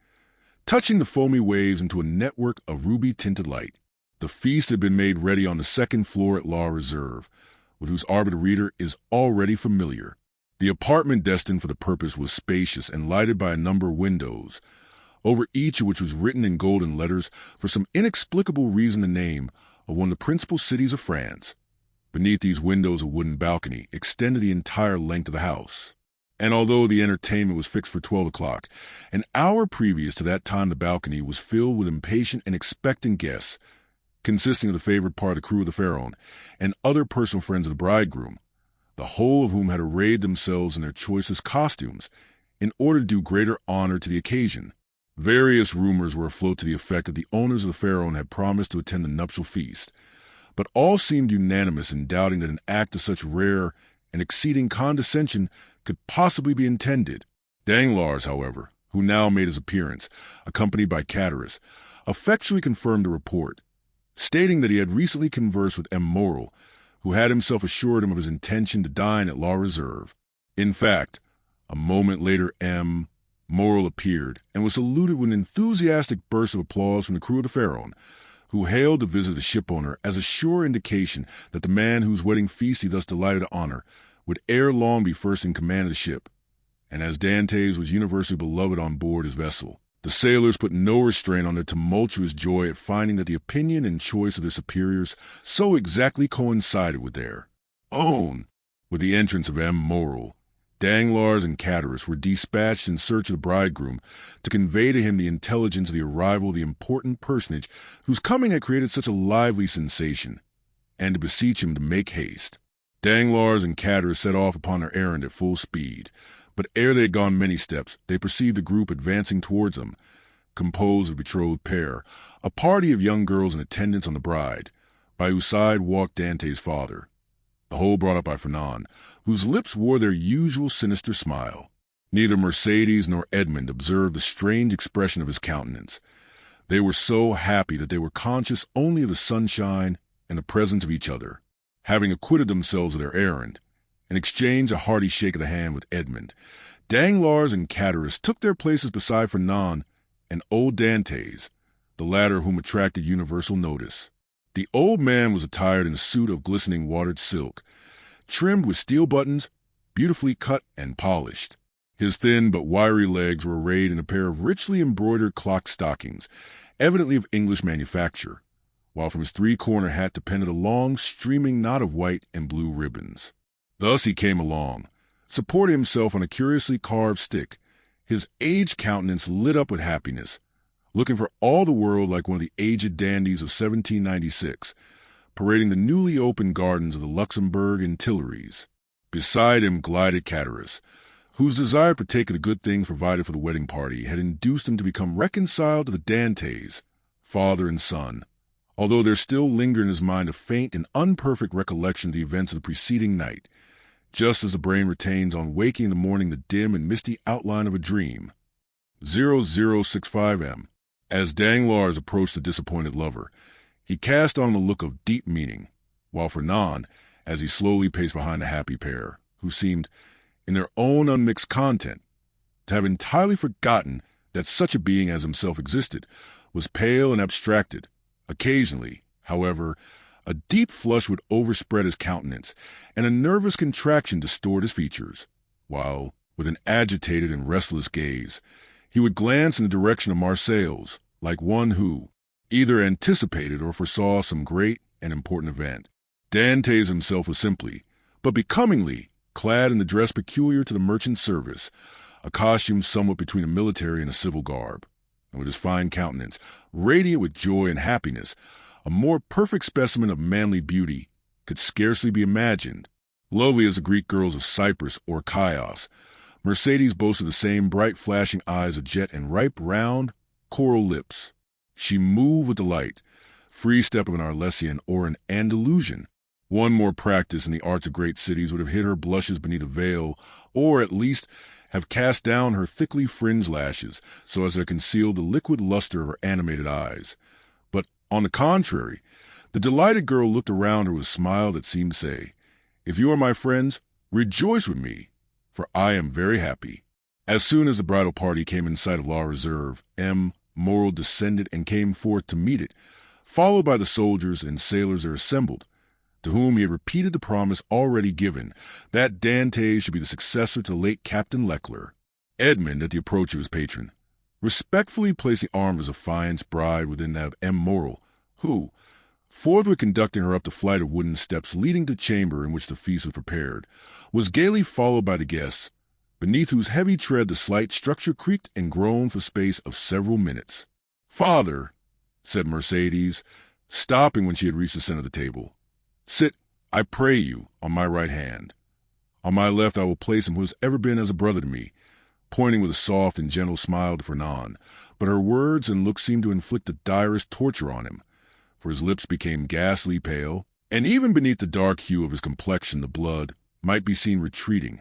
S1: touching the foamy waves into a network of ruby-tinted light. The feast had been made ready on the second floor at La Reserve, with whose arbiter reader is already familiar. The apartment destined for the purpose was spacious and lighted by a number of windows, over each of which was written in golden letters, for some inexplicable reason, the name of one of the principal cities of France. Beneath these windows a wooden balcony extended the entire length of the house. And although the entertainment was fixed for 12 o'clock, an hour previous to that time the balcony was filled with impatient and expectant guests, consisting of the favored part of the crew of the Pharaon and other personal friends of the bridegroom, the whole of whom had arrayed themselves in their choicest costumes in order to do greater honor to the occasion. Various rumors were afloat to the effect that the owners of the Pharaon had promised to attend the nuptial feast, but all seemed unanimous in doubting that an act of such rare and exceeding condescension could possibly be intended. Danglars, however, who now made his appearance, accompanied by Cataris, effectually confirmed the report, stating that he had recently conversed with M. Morel, who had himself assured him of his intention to dine at La Reserve. In fact, a moment later M. Morel appeared and was saluted with an enthusiastic burst of applause from the crew of the Pharaon, who hailed the visit of the shipowner as a sure indication that the man whose wedding feast he thus delighted to honor would ere long be first in command of the ship. And as Dantès was universally beloved on board his vessel, the sailors put no restraint on their tumultuous joy at finding that the opinion and choice of their superiors so exactly coincided with their own. With the entrance of M. Morel, Danglars and Cataris were dispatched in search of the bridegroom to convey to him the intelligence of the arrival of the important personage whose coming had created such a lively sensation, and to beseech him to make haste. Danglars and Cataris set off upon their errand at full speed, but ere they had gone many steps, they perceived a group advancing towards them, composed of a betrothed pair, a party of young girls in attendance on the bride, by whose side walked Dantès' father, the whole brought up by Fernand, whose lips wore their usual sinister smile. Neither Mercédès nor Edmond observed the strange expression of his countenance. They were so happy that they were conscious only of the sunshine and the presence of each other. Having acquitted themselves of their errand, and exchanged a hearty shake of the hand with Edmond, Danglars and Cataris took their places beside Fernand and old Dantès, the latter of whom attracted universal notice. The old man was attired in a suit of glistening watered silk, trimmed with steel buttons, beautifully cut and polished. His thin but wiry legs were arrayed in a pair of richly embroidered clock stockings, evidently of English manufacture, while from his three-corner hat depended a long, streaming knot of white and blue ribbons. Thus he came along, supporting himself on a curiously carved stick, his aged countenance lit up with happiness, looking for all the world like one of the aged dandies of 1796, parading the newly opened gardens of the Luxembourg and Tuileries. Beside him glided Cataris, whose desire to partake of the good things provided for the wedding party had induced him to become reconciled to the Dantès, father and son, although there still lingered in his mind a faint and imperfect recollection of the events of the preceding night, just as the brain retains on waking in the morning the dim and misty outline of a dream. 0065 M. As Danglars approached the disappointed lover, he cast on him a look of deep meaning, while Fernand, as he slowly paced behind the happy pair, who seemed, in their own unmixed content, to have entirely forgotten that such a being as himself existed, was pale and abstracted. Occasionally, however, a deep flush would overspread his countenance, and a nervous contraction distort his features, while, with an agitated and restless gaze, he would glance in the direction of Marseilles, like one who either anticipated or foresaw some great and important event. Dantès himself was simply, but becomingly, clad in the dress peculiar to the merchant service, a costume somewhat between a military and a civil garb, and with his fine countenance, radiant with joy and happiness, a more perfect specimen of manly beauty could scarcely be imagined. Lovely as the Greek girls of Cyprus or Chios, Mercédès boasted the same bright flashing eyes of jet and ripe, round, coral lips. She moved with delight, free step of an Arlesian or an Andalusian. One more practice in the arts of great cities would have hid her blushes beneath a veil, or at least have cast down her thickly fringed lashes so as to conceal the liquid luster of her animated eyes. But, on the contrary, the delighted girl looked around her with a smile that seemed to say, "If you are my friends, rejoice with me, for I am very happy." As soon as the bridal party came in sight of La Reserve, M. Moral descended and came forth to meet it, followed by the soldiers and sailors there assembled, to whom he had repeated the promise already given, that Dantès should be the successor to late Captain Leckler. Edmond, at the approach of his patron, respectfully placed the arm of his affianced bride within that of M. Morrel, who, forthwith conducting her up the flight of wooden steps leading to the chamber in which the feast was prepared, was gaily followed by the guests, beneath whose heavy tread the slight structure creaked and groaned for space of several minutes. "Father," said Mercédès, stopping when she had reached the center of the table, "sit, I pray you, on my right hand. On my left I will place him who has ever been as a brother to me," pointing with a soft and gentle smile to Fernand, but her words and looks seemed to inflict the direst torture on him, for his lips became ghastly pale, and even beneath the dark hue of his complexion the blood might be seen retreating,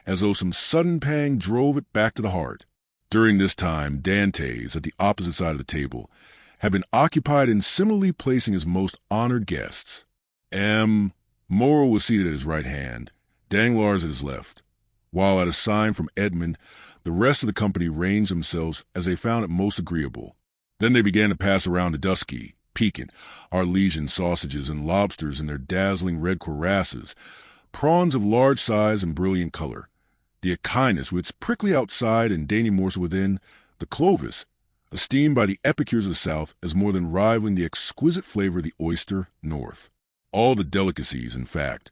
S1: as though some sudden pang drove it back to the heart. During this time, Dantès, at the opposite side of the table, had been occupied in similarly placing his most honored guests. M. Morrel was seated at his right hand, Danglars at his left, while at a sign from Edmond, the rest of the company ranged themselves as they found it most agreeable. Then they began to pass around the dusky, piquant, Arlesian sausages and lobsters in their dazzling red cuirasses, prawns of large size and brilliant color, the echinus with its prickly outside and dainty morsel within, the clovis, esteemed by the epicures of the South as more than rivaling the exquisite flavor of the oyster North. All the delicacies, in fact,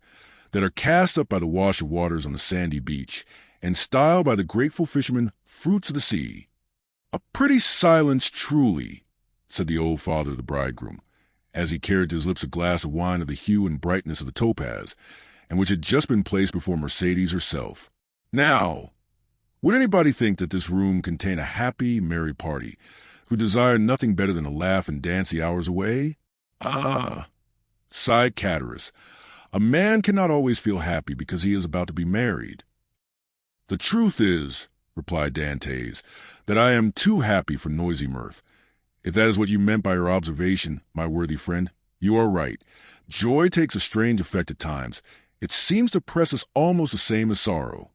S1: that are cast up by the wash of waters on the sandy beach, and styled by the grateful fishermen fruits of the sea. "A pretty silence, truly," said the old father of the bridegroom, as he carried to his lips a glass of wine of the hue and brightness of the topaz, and which had just been placed before Mercédès herself. "Now, would anybody think that this room contained a happy, merry party, who desired nothing better than to laugh and dance the hours away? Ah," sighed Cataris, "a man cannot always feel happy because he is about to be married." "The truth is," replied Dantès, "that I am too happy for noisy mirth. If that is what you meant by your observation, my worthy friend, you are right. Joy takes a strange effect at times. It seems to press us almost the same as sorrow."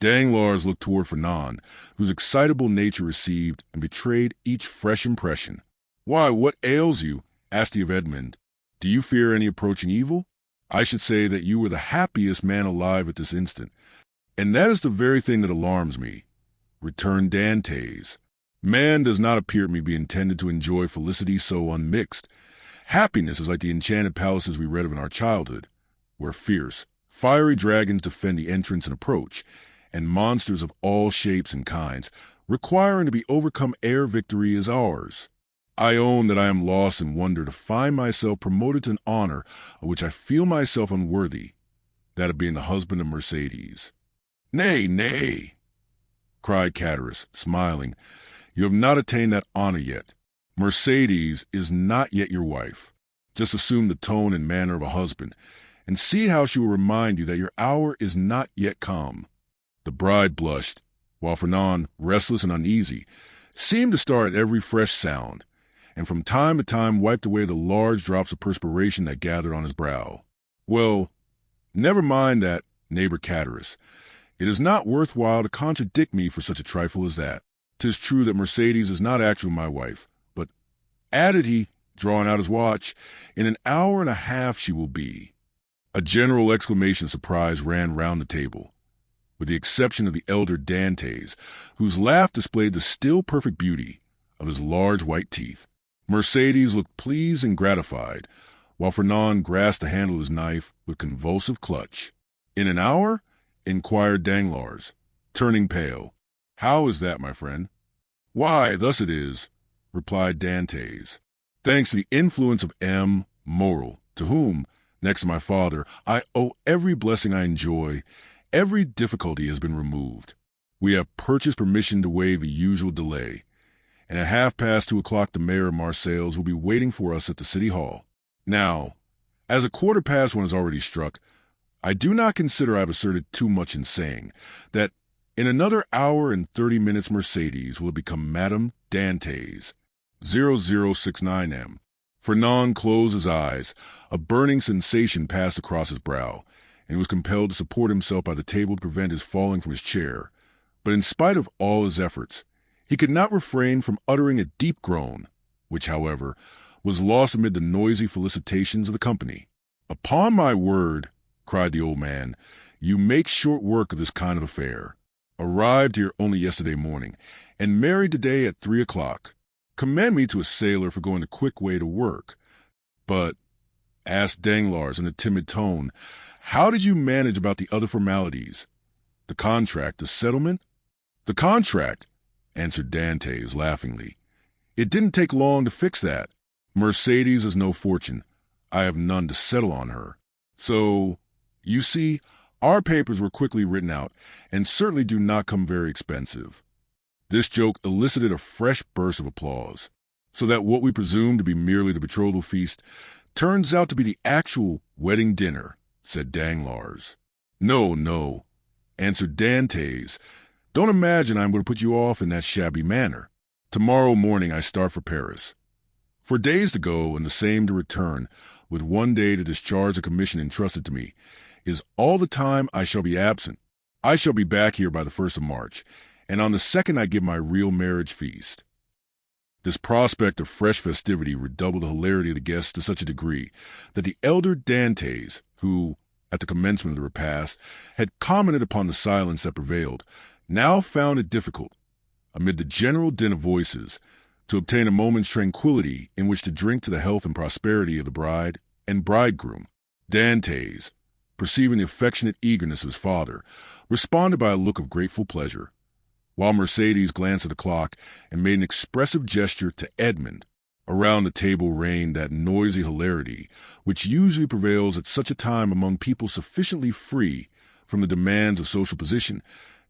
S1: Danglars looked toward Fernand, whose excitable nature received and betrayed each fresh impression. "Why, what ails you?" asked he of Edmond. "Do you fear any approaching evil? I should say that you were the happiest man alive at this instant." "And that is the very thing that alarms me," returned Dantès. "Man does not appear to me to be intended to enjoy felicity so unmixed. Happiness is like the enchanted palaces we read of in our childhood, where fierce, fiery dragons defend the entrance and approach, and monsters of all shapes and kinds, requiring to be overcome ere victory is ours. I own that I am lost in wonder to find myself promoted to an honor of which I feel myself unworthy, that of being the husband of Mercédès." "Nay, nay," cried Cataris, smiling, "you have not attained that honor yet. Mercédès is not yet your wife. Just assume the tone and manner of a husband, and see how she will remind you that your hour is not yet come." The bride blushed, while Fernand, restless and uneasy, seemed to start at every fresh sound, and from time to time wiped away the large drops of perspiration that gathered on his brow. "Well, never mind that, neighbor Cataris. It is not worth while to contradict me for such a trifle as that. 'Tis true that Mercédès is not actually my wife, but," added he, drawing out his watch, "in an hour and a half she will be." A general exclamation of surprise ran round the table, with the exception of the elder Dantès, whose laugh displayed the still perfect beauty of his large white teeth. Mercédès looked pleased and gratified, while Fernand grasped the handle of his knife with convulsive clutch. "In an hour?" inquired Danglars, turning pale. "How is that, my friend?" "Why, thus it is," replied Dantès. "Thanks to the influence of M. Morrel, to whom, next to my father, I owe every blessing I enjoy, every difficulty has been removed. We have purchased permission to waive the usual delay, and at 2:30 the mayor of Marseilles will be waiting for us at the city hall. Now, as 1:15 has already struck, I do not consider I have asserted too much in saying that in another hour and 30 minutes Mercédès will become Madame Dantès, 0069M. Fernand closed his eyes. A burning sensation passed across his brow, and he was compelled to support himself by the table to prevent his falling from his chair. But in spite of all his efforts, He could not refrain from uttering a deep groan, which, however, was lost amid the noisy felicitations of the company. "Upon my word," cried the old man, "you make short work of this kind of affair. Arrived here only yesterday morning, and married today at 3 o'clock. Commend me to a sailor for going the quick way to work. But," asked Danglars in a timid tone, "how did you manage about the other formalities? The contract, the settlement?" "The contract," answered Dantès laughingly. "It didn't take long to fix that. Mercedes is no fortune. I have none to settle on her. So, you see, our papers were quickly written out, and certainly do not come very expensive." This joke elicited a fresh burst of applause, so that what we presumed to be merely the betrothal feast turns out to be the actual wedding dinner, said Danglars. "No, no," answered Dantès. "Don't imagine I'm going to put you off in that shabby manner. Tomorrow morning I start for Paris. 4 days to go and the same to return, with 1 day to discharge the commission entrusted to me, is all the time I shall be absent. I shall be back here by the 1st of March, and on the 2nd I give my real marriage feast." This prospect of fresh festivity redoubled the hilarity of the guests to such a degree that the elder Dantès, who, at the commencement of the repast, had commented upon the silence that prevailed, now found it difficult, amid the general din of voices, to obtain a moment's tranquillity in which to drink to the health and prosperity of the bride and bridegroom. Dantès, perceiving the affectionate eagerness of his father, responded by a look of grateful pleasure, while Mercedes glanced at the clock and made an expressive gesture to Edmond. Around the table reigned that noisy hilarity which usually prevails at such a time among people sufficiently free from the demands of social position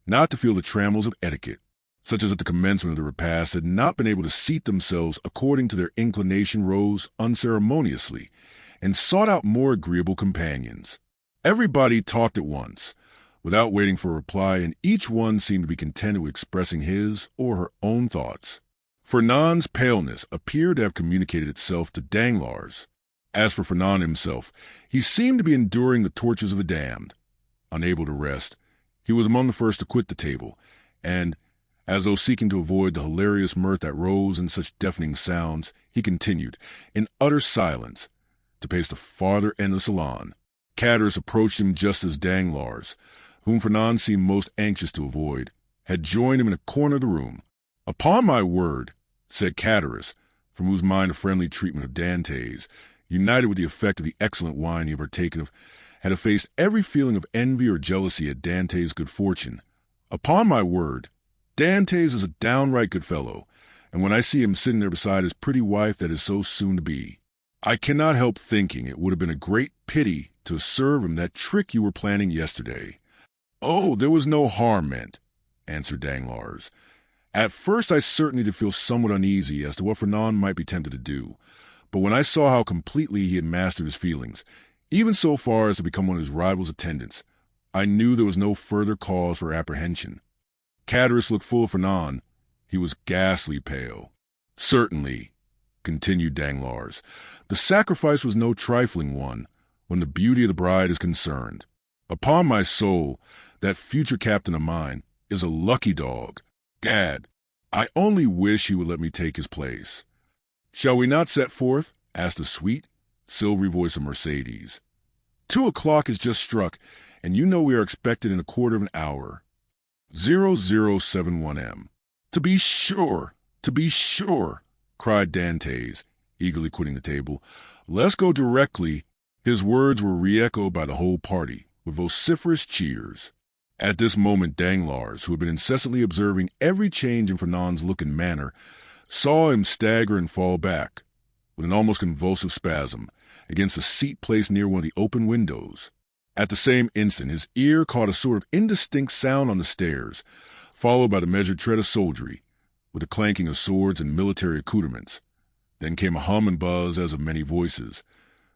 S1: not to feel the trammels of etiquette. Such as at the commencement of the repast had not been able to seat themselves according to their inclination rose unceremoniously, and sought out more agreeable companions. Everybody talked at once, without waiting for a reply, and each one seemed to be contented with expressing his or her own thoughts. Fernand's paleness appeared to have communicated itself to Danglars. As for Fernand himself, he seemed to be enduring the tortures of the damned. Unable to rest, he was among the first to quit the table, and, as though seeking to avoid the hilarious mirth that rose in such deafening sounds, he continued, in utter silence, to pace the farther end of the salon. Caderousse approached him just as Danglars, whom Fernand seemed most anxious to avoid, had joined him in a corner of the room. "Upon my word," said Caderousse, from whose mind a friendly treatment of Dantès, united with the effect of the excellent wine he had partaken of, had effaced every feeling of envy or jealousy at Dantès' good fortune. "Upon my word, Dantès is a downright good fellow, and when I see him sitting there beside his pretty wife that is so soon to be, I cannot help thinking it would have been a great pity to serve him that trick you were planning yesterday." "Oh, there was no harm meant," answered Danglars. "At first I certainly did feel somewhat uneasy as to what Fernand might be tempted to do, but when I saw how completely he had mastered his feelings, even so far as to become one of his rival's attendants, I knew there was no further cause for apprehension." Caderousse looked full at Fernand. He was ghastly pale. "Certainly," continued Danglars, "the sacrifice was no trifling one when the beauty of the bride is concerned. Upon my soul, that future captain of mine is a lucky dog. Gad, I only wish he would let me take his place." "Shall we not set forth?" asked the sweet, silvery voice of Mercedes. 2 o'clock is just struck, and you know we are expected in a quarter of an hour. 0071 M. To be sure, cried Dantès, eagerly quitting the table. "Let's go directly." His words were re-echoed by the whole party, with vociferous cheers. At this moment Danglars, who had been incessantly observing every change in Fernand's look and manner, saw him stagger and fall back, with an almost convulsive spasm, against a seat placed near one of the open windows. At the same instant his ear caught a sort of indistinct sound on the stairs, followed by the measured tread of soldiery, with the clanking of swords and military accoutrements. Then came a hum and buzz as of many voices,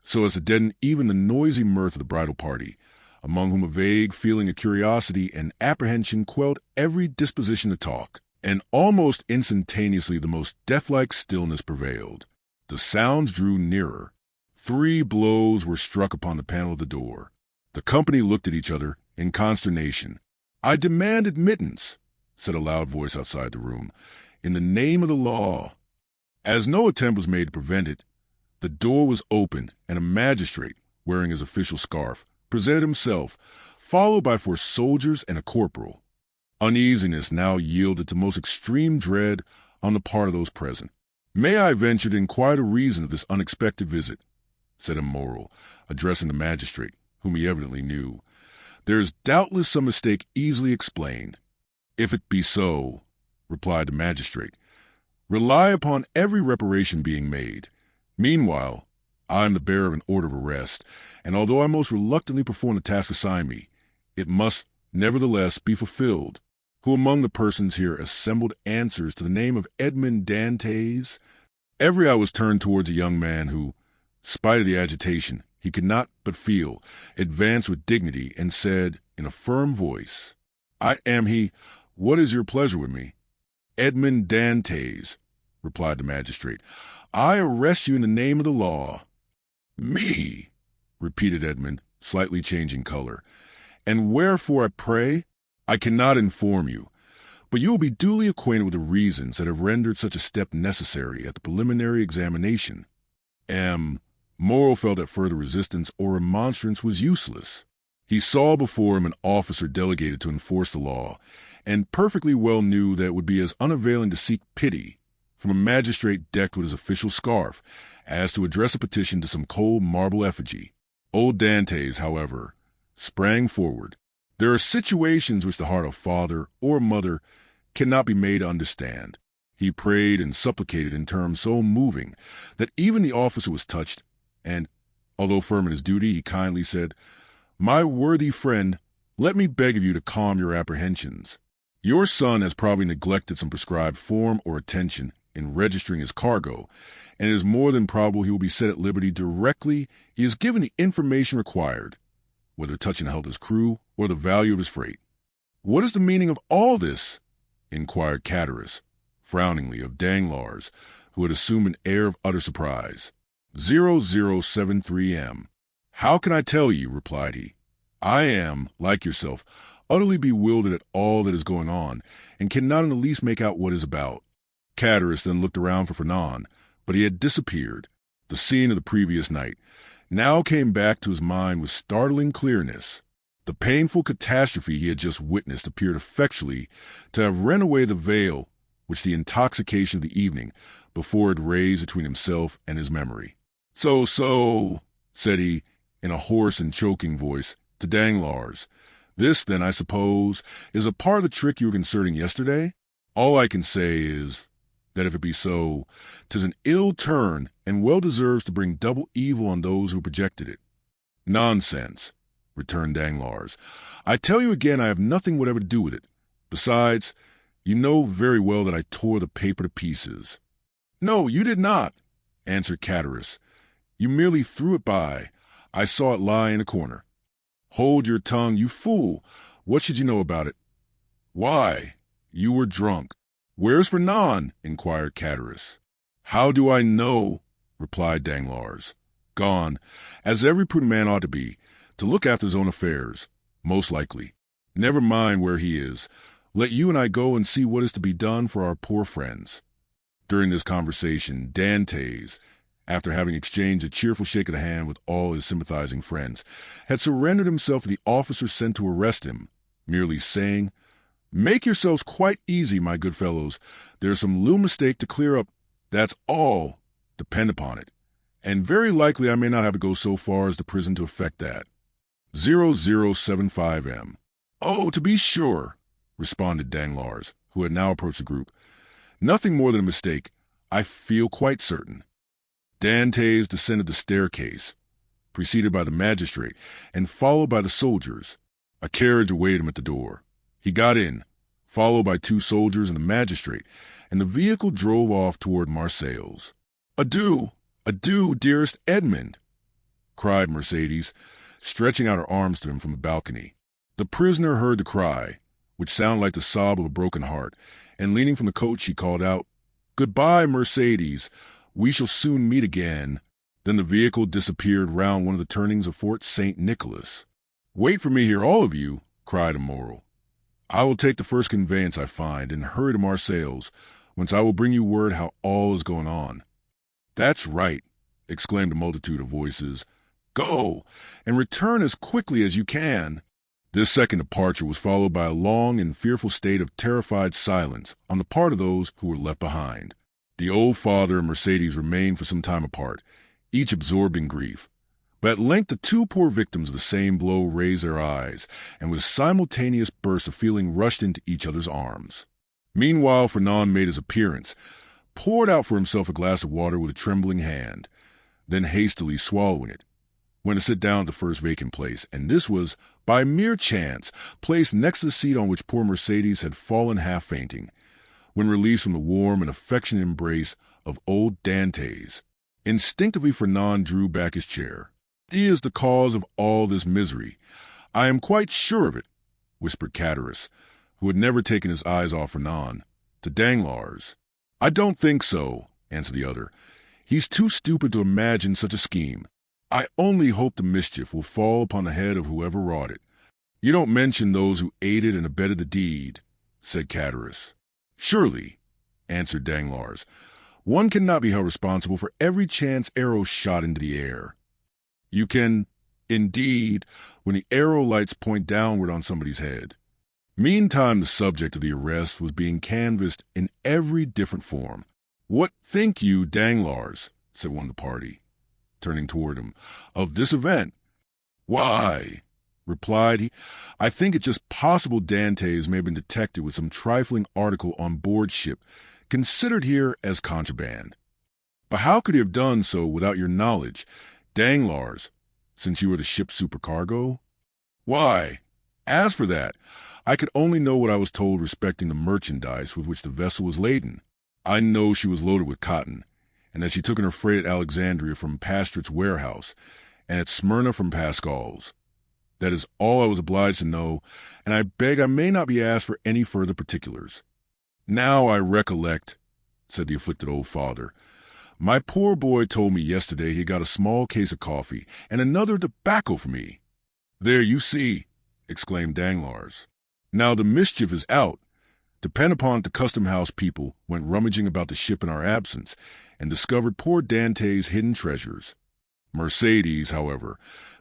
S1: so as to deaden even the noisy mirth of the bridal party, among whom a vague feeling of curiosity and apprehension quelled every disposition to talk, and almost instantaneously the most deathlike stillness prevailed. The sounds drew nearer. 3 blows were struck upon the panel of the door. The company looked at each other in consternation. "I demand admittance," said a loud voice outside the room. in the name of the law." As no attempt was made to prevent it, the door was opened and a magistrate, wearing his official scarf, presented himself, followed by 4 soldiers and a corporal. Uneasiness now yielded to most extreme dread on the part of those present. "May I venture to inquire the reason of this unexpected visit?" said Immoral, addressing the magistrate, whom he evidently knew. "There is doubtless some mistake easily explained." "If it be so," replied the magistrate, "rely upon every reparation being made. Meanwhile, I am the bearer of an order of arrest, and although I most reluctantly perform the task assigned me, it must nevertheless be fulfilled. Who among the persons here assembled answers to the name of Edmond Dantès?" Every eye was turned towards a young man who, spite of the agitation he could not but feel, advanced with dignity and said in a firm voice, "I am he. What is your pleasure with me?" "Edmond Dantès," replied the magistrate. "I arrest you in the name of the law." "Me?" repeated Edmond, slightly changing color. "And wherefore, I pray?" "I cannot inform you, but you will be duly acquainted with the reasons that have rendered such a step necessary at the preliminary examination." Morrow felt that further resistance or remonstrance was useless. He saw before him an officer delegated to enforce the law, and perfectly well knew that it would be as unavailing to seek pity from a magistrate decked with his official scarf as to address a petition to some cold marble effigy. Old Dantès, however, sprang forward. There are situations which the heart of father or mother cannot be made to understand. He prayed and supplicated in terms so moving that even the officer was touched, and, although firm in his duty, he kindly said, "My worthy friend, let me beg of you to calm your apprehensions. Your son has probably neglected some prescribed form or attention in registering his cargo, and it is more than probable he will be set at liberty directly he is given the information required, whether touching the health of his crew or the value of his freight." "What is the meaning of all this?" inquired Catarus, frowningly, of Danglars, who had assumed an air of utter surprise. 0073M. "How can I tell you?" replied he. "I am, like yourself, utterly bewildered at all that is going on, and cannot in the least make out what it is about." Catarus then looked around for Fernand, but he had disappeared. The scene of the previous night now came back to his mind with startling clearness. The painful catastrophe he had just witnessed appeared effectually to have rent away the veil which the intoxication of the evening before had raised between himself and his memory. So, said he, in a hoarse and choking voice, to Danglars. "This, then, I suppose, is a part of the trick you were concerting yesterday? All I can say is, that if it be so, 'tis an ill turn, and well deserves to bring double evil on those who projected it." "Nonsense," returned Danglars. "I tell you again I have nothing whatever to do with it. Besides, you know very well that I tore the paper to pieces." "No, you did not," answered Catarus. "You merely threw it by. I saw it lie in a corner." "Hold your tongue, you fool! What should you know about it?" "Why, you were drunk." "Where's Fernand?" inquired Catarus. "How do I know?" replied Danglars. "Gone, as every prudent man ought to be, to look after his own affairs, most likely. Never mind where he is. Let you and I go and see what is to be done for our poor friends." During this conversation, Dantès, after having exchanged a cheerful shake of the hand with all his sympathizing friends, had surrendered himself to the officer sent to arrest him, merely saying, "Make yourselves quite easy, my good fellows. There's some little mistake to clear up. That's all, depend upon it. And very likely I may not have to go so far as to prison to effect that." 0075M. "Oh, to be sure," responded Danglars, who had now approached the group. "Nothing more than a mistake, I feel quite certain." Dantès descended the staircase, preceded by the magistrate and followed by the soldiers. A carriage awaited him at the door. He got in, followed by 2 soldiers and the magistrate, and the vehicle drove off toward Marseilles. "Adieu, adieu, dearest Edmond!" cried Mercédès, stretching out her arms to him from the balcony. The prisoner heard the cry, which sounded like the sob of a broken heart, and leaning from the coach she called out, "Goodbye, Mercédès, we shall soon meet again." Then the vehicle disappeared round one of the turnings of Fort St. Nicholas. "Wait for me here, all of you," cried Immoral. "I will take the first conveyance I find and hurry to Marseilles, whence I will bring you word how all is going on." "That's right," exclaimed a multitude of voices. "Go, and return as quickly as you can." This second departure was followed by a long and fearful state of terrified silence on the part of those who were left behind. The old father and Mercedes remained for some time apart, each absorbed in grief. But at length the two poor victims of the same blow raised their eyes, and with simultaneous bursts of feeling rushed into each other's arms. Meanwhile Fernand made his appearance, poured out for himself a glass of water with a trembling hand, then hastily swallowing it, went to sit down at the first vacant place, and this was, by mere chance, placed next to the seat on which poor Mercedes had fallen half-fainting, when released from the warm and affectionate embrace of old Dantès. Instinctively Fernand drew back his chair. "He is the cause of all this misery. I am quite sure of it," whispered Catullus, who had never taken his eyes off Fernand, to Danglars. "I don't think so," answered the other. "He's too stupid to imagine such a scheme. I only hope the mischief will fall upon the head of whoever wrought it." "You don't mention those who aided and abetted the deed," said Catullus. "Surely," answered Danglars, "one cannot be held responsible for every chance arrow shot into the air. You can, indeed, when the arrow lights point downward on somebody's head." Meantime the subject of the arrest was being canvassed in every different form. "What think you, Danglars," said one of the party, turning toward him, "of this event?" "Why," replied he, "I think it just possible Dantès may have been detected with some trifling article on board ship, considered here as contraband. But how could he have done so without your knowledge, Danglars, since you were the ship's supercargo?" "Why, as for that, I could only know what I was told respecting the merchandise with which the vessel was laden. I know she was loaded with cotton, and that she took in her freight at Alexandria from Pastrick's warehouse, and at Smyrna from Pascal's. That is all I was obliged to know, and I beg I may not be asked for any further particulars." "Now I recollect," said the afflicted old father. "My poor boy told me yesterday he got a small case of coffee, and another tobacco for me." "There you see," exclaimed Danglars. "Now the mischief is out. Depend upon it the custom-house people went rummaging about the ship in our absence, and discovered poor Dantès' hidden treasures." Mercedes, however,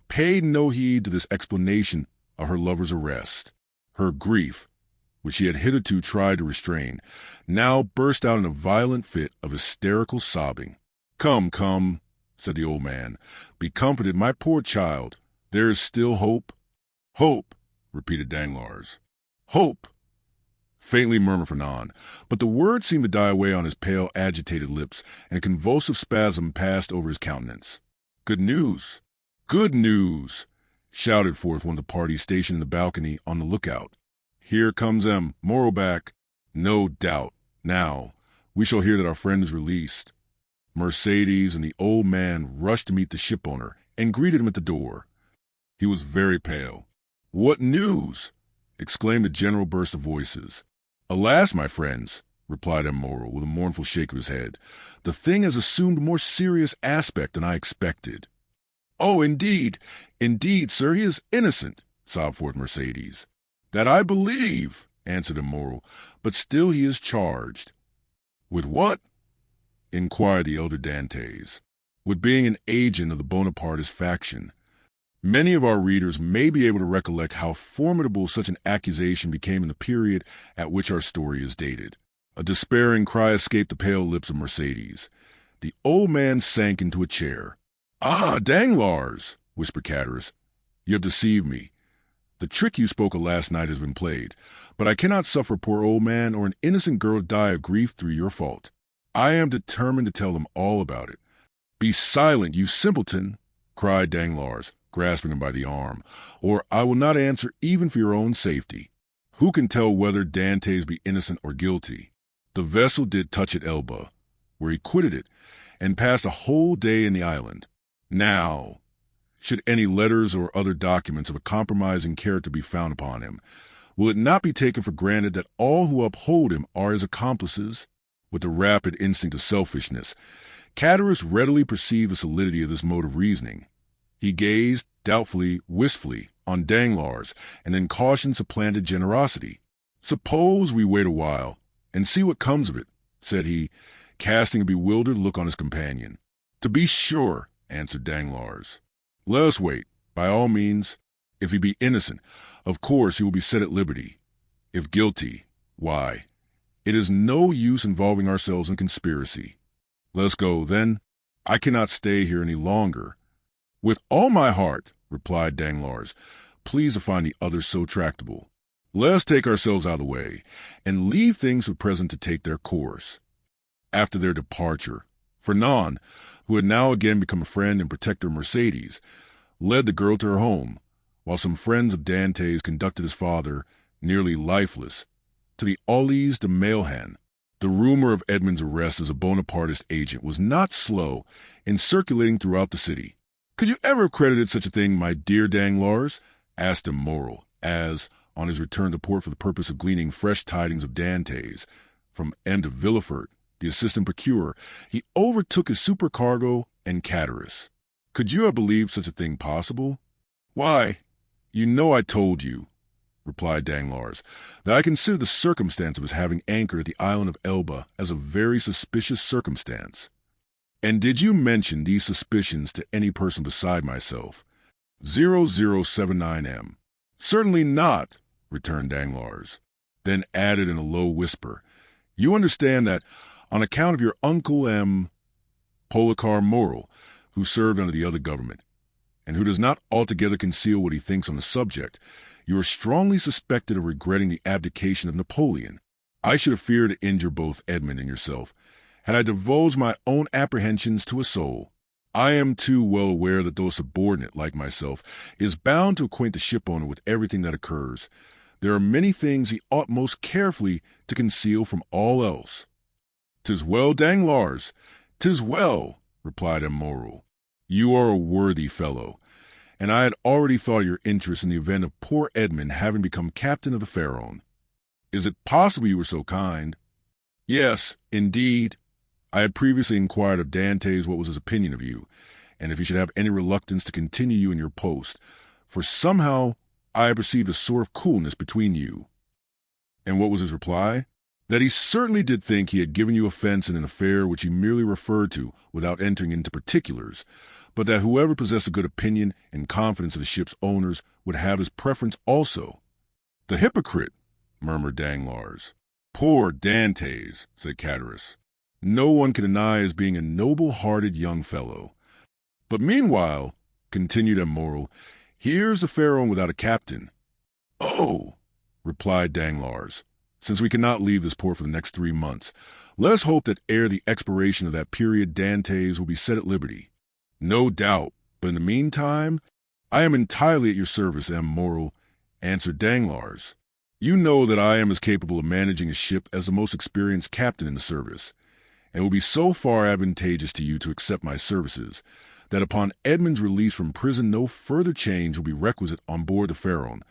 S1: paid no heed to this explanation of her lover's arrest. Her grief, which she had hitherto tried to restrain, now burst out in a violent fit of hysterical sobbing. "Come, come," said the old man, "be comforted, my poor child. There is still hope." "Hope," repeated Danglars. "Hope," faintly murmured Fernand, but the words seemed to die away on his pale, agitated lips, and a convulsive spasm passed over his countenance. "Good news! Good news!" shouted forth one of the party stationed in the balcony on the lookout. "Here comes Moreau back." "No doubt. Now, we shall hear that our friend is released." Mercedes and the old man rushed to meet the shipowner and greeted him at the door. He was very pale. "What news?" exclaimed a general burst of voices. "Alas, my friends," replied Moreau with a mournful shake of his head, "the thing has assumed a more serious aspect than I expected." "Oh, indeed, sir, he is innocent," sobbed forth Mercedes. "That I believe," answered Moreau, "but still he is charged." "With what?" inquired the elder Dantès. "With being an agent of the Bonapartist faction. Many of our readers may be able to recollect how formidable such an accusation became in the period at which our story is dated." A despairing cry escaped the pale lips of Mercedes. The old man sank into a chair. "Ah, Danglars," whispered Catullus, "you have deceived me. The trick you spoke of last night has been played, but I cannot suffer a poor old man or an innocent girl to die of grief through your fault. I am determined to tell them all about it." "Be silent, you simpleton!" cried Danglars, grasping him by the arm, "or I will not answer even for your own safety. Who can tell whether Dantès be innocent or guilty? The vessel did touch at Elba, where he quitted it, and passed a whole day in the island. Now, should any letters or other documents of a compromising character be found upon him, will it not be taken for granted that all who uphold him are his accomplices?" With the rapid instinct of selfishness, Catullus readily perceived the solidity of this mode of reasoning. He gazed, doubtfully, wistfully, on Danglars, and then caution supplanted generosity. "Suppose we wait a while, and see what comes of it," said he, casting a bewildered look on his companion. To be sure, answered Danglars. Let us wait, by all means. If he be innocent, of course he will be set at liberty. If guilty, why, it is no use involving ourselves in conspiracy. Let us go, then. I cannot stay here any longer. With all my heart, replied Danglars, pleased to find the others so tractable. Let us take ourselves out of the way, and leave things for present to take their course. After their departure, Fernand, who had now again become a friend and protector of Mercedes, led the girl to her home, while some friends of Dantès conducted his father, nearly lifeless, to the Allées de Mailhan. The rumor of Edmond's arrest as a Bonapartist agent was not slow in circulating throughout the city. Could you ever have credited such a thing, my dear Danglars? Asked him Morrel, as, on his return to port for the purpose of gleaning fresh tidings of Dantès, from M. de Villefort, the assistant procurer, he overtook his supercargo and Cataris. Could you have believed such a thing possible? Why, you know I told you, replied Danglars, that I consider the circumstance of his having anchored at the island of Elba as a very suspicious circumstance. And did you mention these suspicions to any person beside myself? 0079M. Certainly not, returned Danglars, then added in a low whisper, you understand that, on account of your uncle M. Policar Morrel, who served under the other government, and who does not altogether conceal what he thinks on the subject, you are strongly suspected of regretting the abdication of Napoleon. I should have feared to injure both Edmond and yourself, had I divulged my own apprehensions to a soul. I am too well aware that though a subordinate, like myself, is bound to acquaint the shipowner with everything that occurs, there are many things he ought most carefully to conceal from all else. 'Tis well, Danglars, 'tis well, replied M. Morrel. You are a worthy fellow, and I had already thought of your interest in the event of poor Edmond having become captain of the Pharaon. Is it possible you were so kind? Yes, indeed. I had previously inquired of Dantès what was his opinion of you, and if he should have any reluctance to continue you in your post, for somehow I had perceived a sort of coolness between you. And what was his reply? That he certainly did think he had given you offense in an affair which he merely referred to without entering into particulars, but that whoever possessed a good opinion and confidence of the ship's owners would have his preference also. The hypocrite, murmured Danglars. Poor Dantès, said Cataris. No one can deny his being a noble-hearted young fellow. But meanwhile, continued M. Morrel, here's the Pharaon without a captain. Oh, replied Danglars, since we cannot leave this port for the next 3 months, let us hope that ere the expiration of that period Dantès will be set at liberty. No doubt, but in the meantime, I am entirely at your service, M. Morrel, answered Danglars. You know that I am as capable of managing a ship as the most experienced captain in the service, and it will be so far advantageous to you to accept my services, that upon Edmond's release from prison no further change will be requisite on board the Pharaon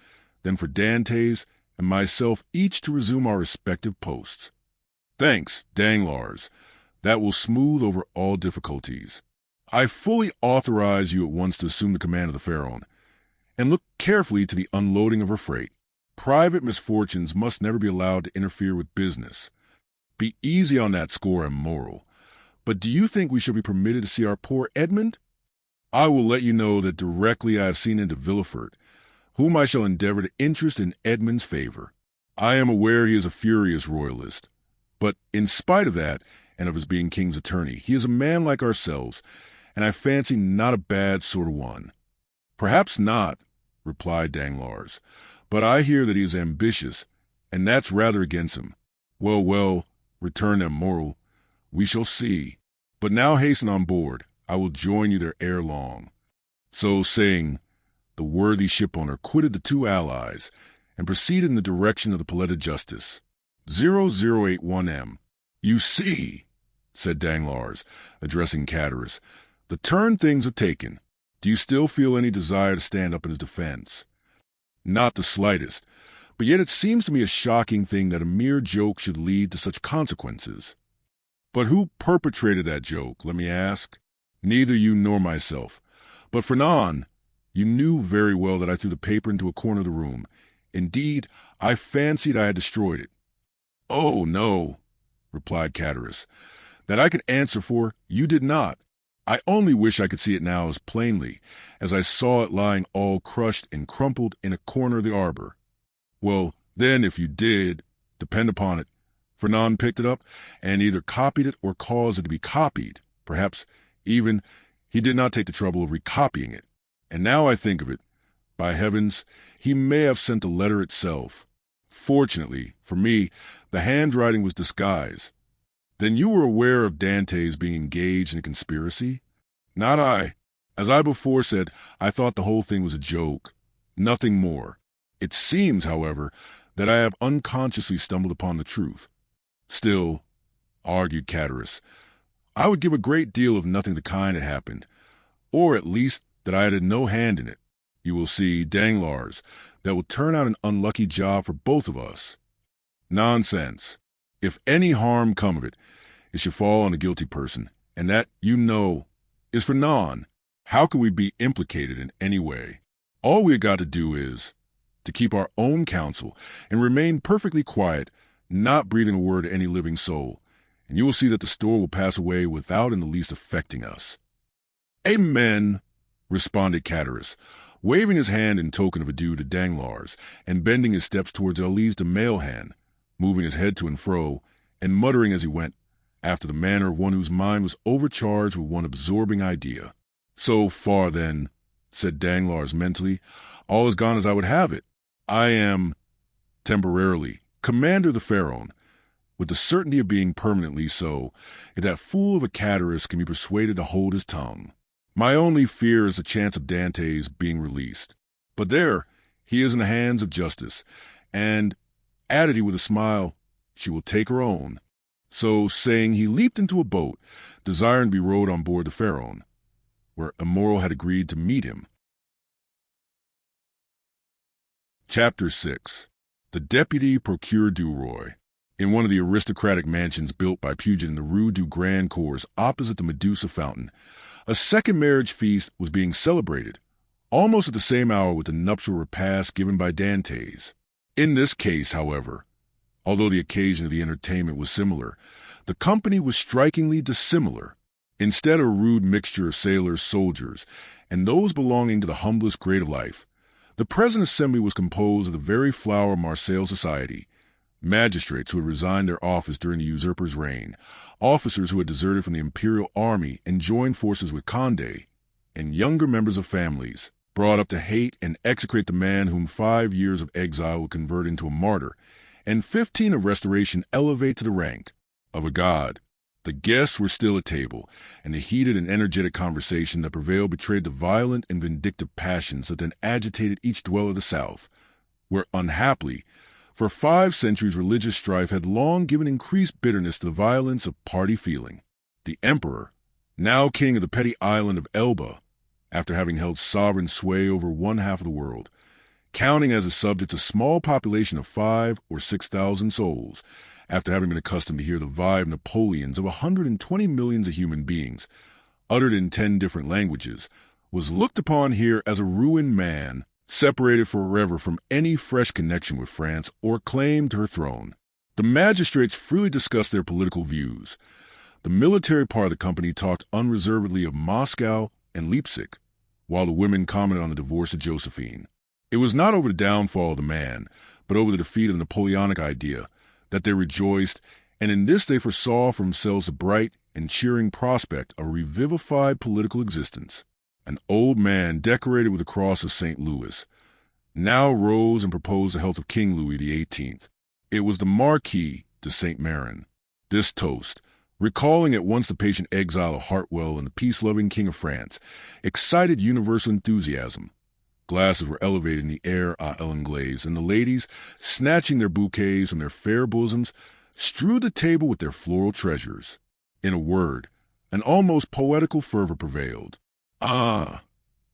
S1: than for Dantès and myself each to resume our respective posts. Thanks, Danglars. That will smooth over all difficulties. I fully authorize you at once to assume the command of the Pharaon, and look carefully to the unloading of her freight. Private misfortunes must never be allowed to interfere with business. Be easy on that score, M. Morrel. But do you think we shall be permitted to see our poor Edmond? I will let you know that directly I have seen into Villefort, whom I shall endeavor to interest in Edmond's favor. I am aware he is a furious royalist, but in spite of that, and of his being king's attorney, he is a man like ourselves, and I fancy not a bad sort of one. Perhaps not, replied Danglars, but I hear that he is ambitious, and that's rather against him. Well, well, returned M. Morrel, we shall see. But now hasten on board. I will join you there ere long. So saying, the worthy shipowner quitted the two allies, and proceeded in the direction of the Palais de Justice. 0081M. You see, said Danglars, addressing Cataris, the turn things have taken. Do you still feel any desire to stand up in his defense? Not the slightest, but yet it seems to me a shocking thing that a mere joke should lead to such consequences. But who perpetrated that joke, let me ask? Neither you nor myself. But Fernand, you knew very well that I threw the paper into a corner of the room. Indeed, I fancied I had destroyed it. Oh, no, replied Catarus. That I could answer for, you did not. I only wish I could see it now as plainly as I saw it lying all crushed and crumpled in a corner of the arbor. Well, then, if you did, depend upon it, Fernand picked it up and either copied it or caused it to be copied. Perhaps even he did not take the trouble of recopying it. And now I think of it, by heavens, he may have sent the letter itself. Fortunately, for me, the handwriting was disguised. Then you were aware of Dantès being engaged in a conspiracy? Not I. As I before said, I thought the whole thing was a joke. Nothing more. It seems, however, that I have unconsciously stumbled upon the truth. Still, argued Catarus, I would give a great deal if nothing of the kind had happened, or at least that I had no hand in it. You will see, Danglars, that will turn out an unlucky job for both of us. Nonsense. If any harm come of it, it should fall on a guilty person, and that, you know, is Fernand. How can we be implicated in any way? All we have got to do is to keep our own counsel and remain perfectly quiet, not breathing a word to any living soul, and you will see that the storm will pass away without in the least affecting us. Amen, responded Catarus, waving his hand in token of adieu to Danglars, and bending his steps towards Elise de Mailhan, moving his head to and fro, and muttering as he went, after the manner of one whose mind was overcharged with one absorbing idea. So far, then, said Danglars mentally, all has gone as I would have it. I am, temporarily, commander of the Pharaon, with the certainty of being permanently so, if that fool of a Catarus can be persuaded to hold his tongue. My only fear is the chance of Dantès being released. But there, he is in the hands of justice, and, added he with a smile, she will take her own. So saying, he leaped into a boat, desiring to be rowed on board the Pharaon, where Immoral had agreed to meet him. Chapter 6. The Deputy Procureur du Roi. In one of the aristocratic mansions built by Puget in the Rue du Grand Cours opposite the Medusa Fountain, a second marriage feast was being celebrated, almost at the same hour with the nuptial repast given by Dantès. In this case, however, although the occasion of the entertainment was similar, the company was strikingly dissimilar. Instead of a rude mixture of sailors, soldiers, and those belonging to the humblest grade of life, the present assembly was composed of the very flower of Marseille society, magistrates who had resigned their office during the usurper's reign, officers who had deserted from the imperial army and joined forces with Condé, and younger members of families, brought up to hate and execrate the man whom 5 years of exile would convert into a martyr, and 15 of restoration elevate to the rank of a god. The guests were still at table, and the heated and energetic conversation that prevailed betrayed the violent and vindictive passions that then agitated each dweller of the South, where, unhappily, for 5 centuries religious strife had long given increased bitterness to the violence of party feeling. The emperor, now king of the petty island of Elba, after having held sovereign sway over 1/2 of the world, counting as his subjects a small population of 5 or 6,000 souls, after having been accustomed to hear the vive Napoleons of 120 millions of human beings, uttered in 10 different languages, was looked upon here as a ruined man, separated forever from any fresh connection with France or claim to her throne. The magistrates freely discussed their political views. The military part of the company talked unreservedly of Moscow and Leipzig, while the women commented on the divorce of Josephine. It was not over the downfall of the man, but over the defeat of the Napoleonic idea, that they rejoiced, and in this they foresaw for themselves the bright and cheering prospect of a revivified political existence. An old man decorated with the cross of St. Louis now rose and proposed the health of King Louis XVIII. It was the Marquis de St. Marin. This toast, recalling at once the patient exile of Hartwell and the peace-loving King of France, excited universal enthusiasm. Glasses were elevated in the air à l'anglaise, and the ladies, snatching their bouquets from their fair bosoms, strewed the table with their floral treasures. In a word, an almost poetical fervor prevailed. "Ah,"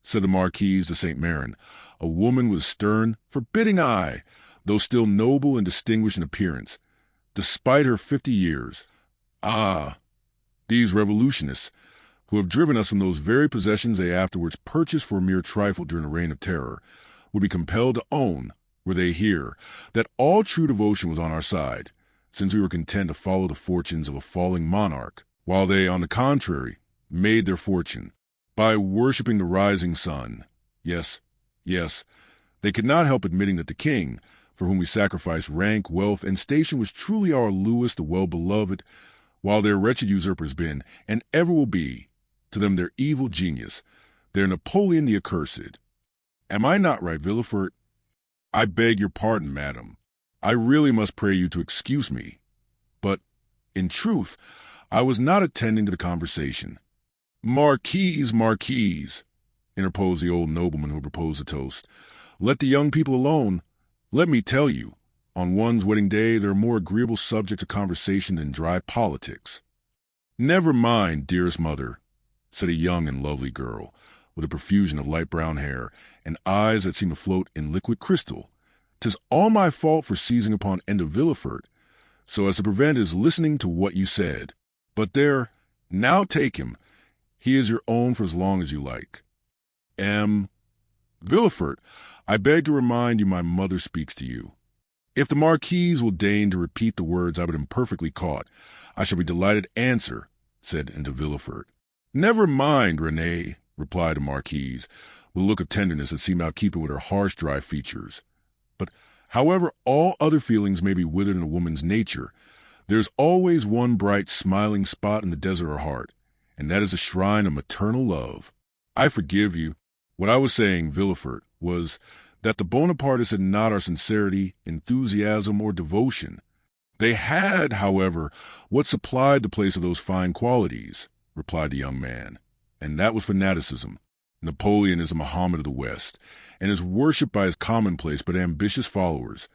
S1: said the Marquise de St. Marin, a woman with a stern, forbidding eye, though still noble and distinguished in appearance, despite her 50 years. "Ah, these revolutionists, who have driven us from those very possessions they afterwards purchased for a mere trifle during the Reign of Terror, would be compelled to own, were they here, that all true devotion was on our side, since we were content to follow the fortunes of a falling monarch, while they, on the contrary, made their fortune by worshipping the rising sun. Yes, yes, they could not help admitting that the king, for whom we sacrificed rank, wealth, and station, was truly our Louis the well-beloved, while their wretched usurpers been, and ever will be, to them their evil genius, their Napoleon the accursed. Am I not right, Villefort? I beg your pardon, madam. I really must pray you to excuse me. But, in truth, I was not attending to the conversation. Marquise, Marquise, interposed the old nobleman who proposed the toast. Let the young people alone. Let me tell you, on one's wedding day there are more agreeable subjects of conversation than dry politics. Never mind, dearest mother, said a young and lovely girl, with a profusion of light brown hair, and eyes that seemed to float in liquid crystal. 'Tis all my fault for seizing upon de Villefort, so as to prevent his listening to what you said. But there, now take him. He is your own for as long as you like. Villefort, I beg to remind you my mother speaks to you. If the Marquise will deign to repeat the words I but imperfectly caught, I shall be delighted to answer, said de Villefort. Never mind, Renée, replied the Marquise, with a look of tenderness that seemed out of keeping with her harsh, dry features. But however all other feelings may be withered in a woman's nature, there is always one bright, smiling spot in the desert of her heart, and that is the shrine of maternal love. I forgive you. What I was saying, Villefort, was that the Bonapartists had not our sincerity, enthusiasm, or devotion. They had, however, what supplied the place of those fine qualities, replied the young man, and that was fanaticism. Napoleon is a Mohammed of the West, and is worshipped by his commonplace but ambitious followers,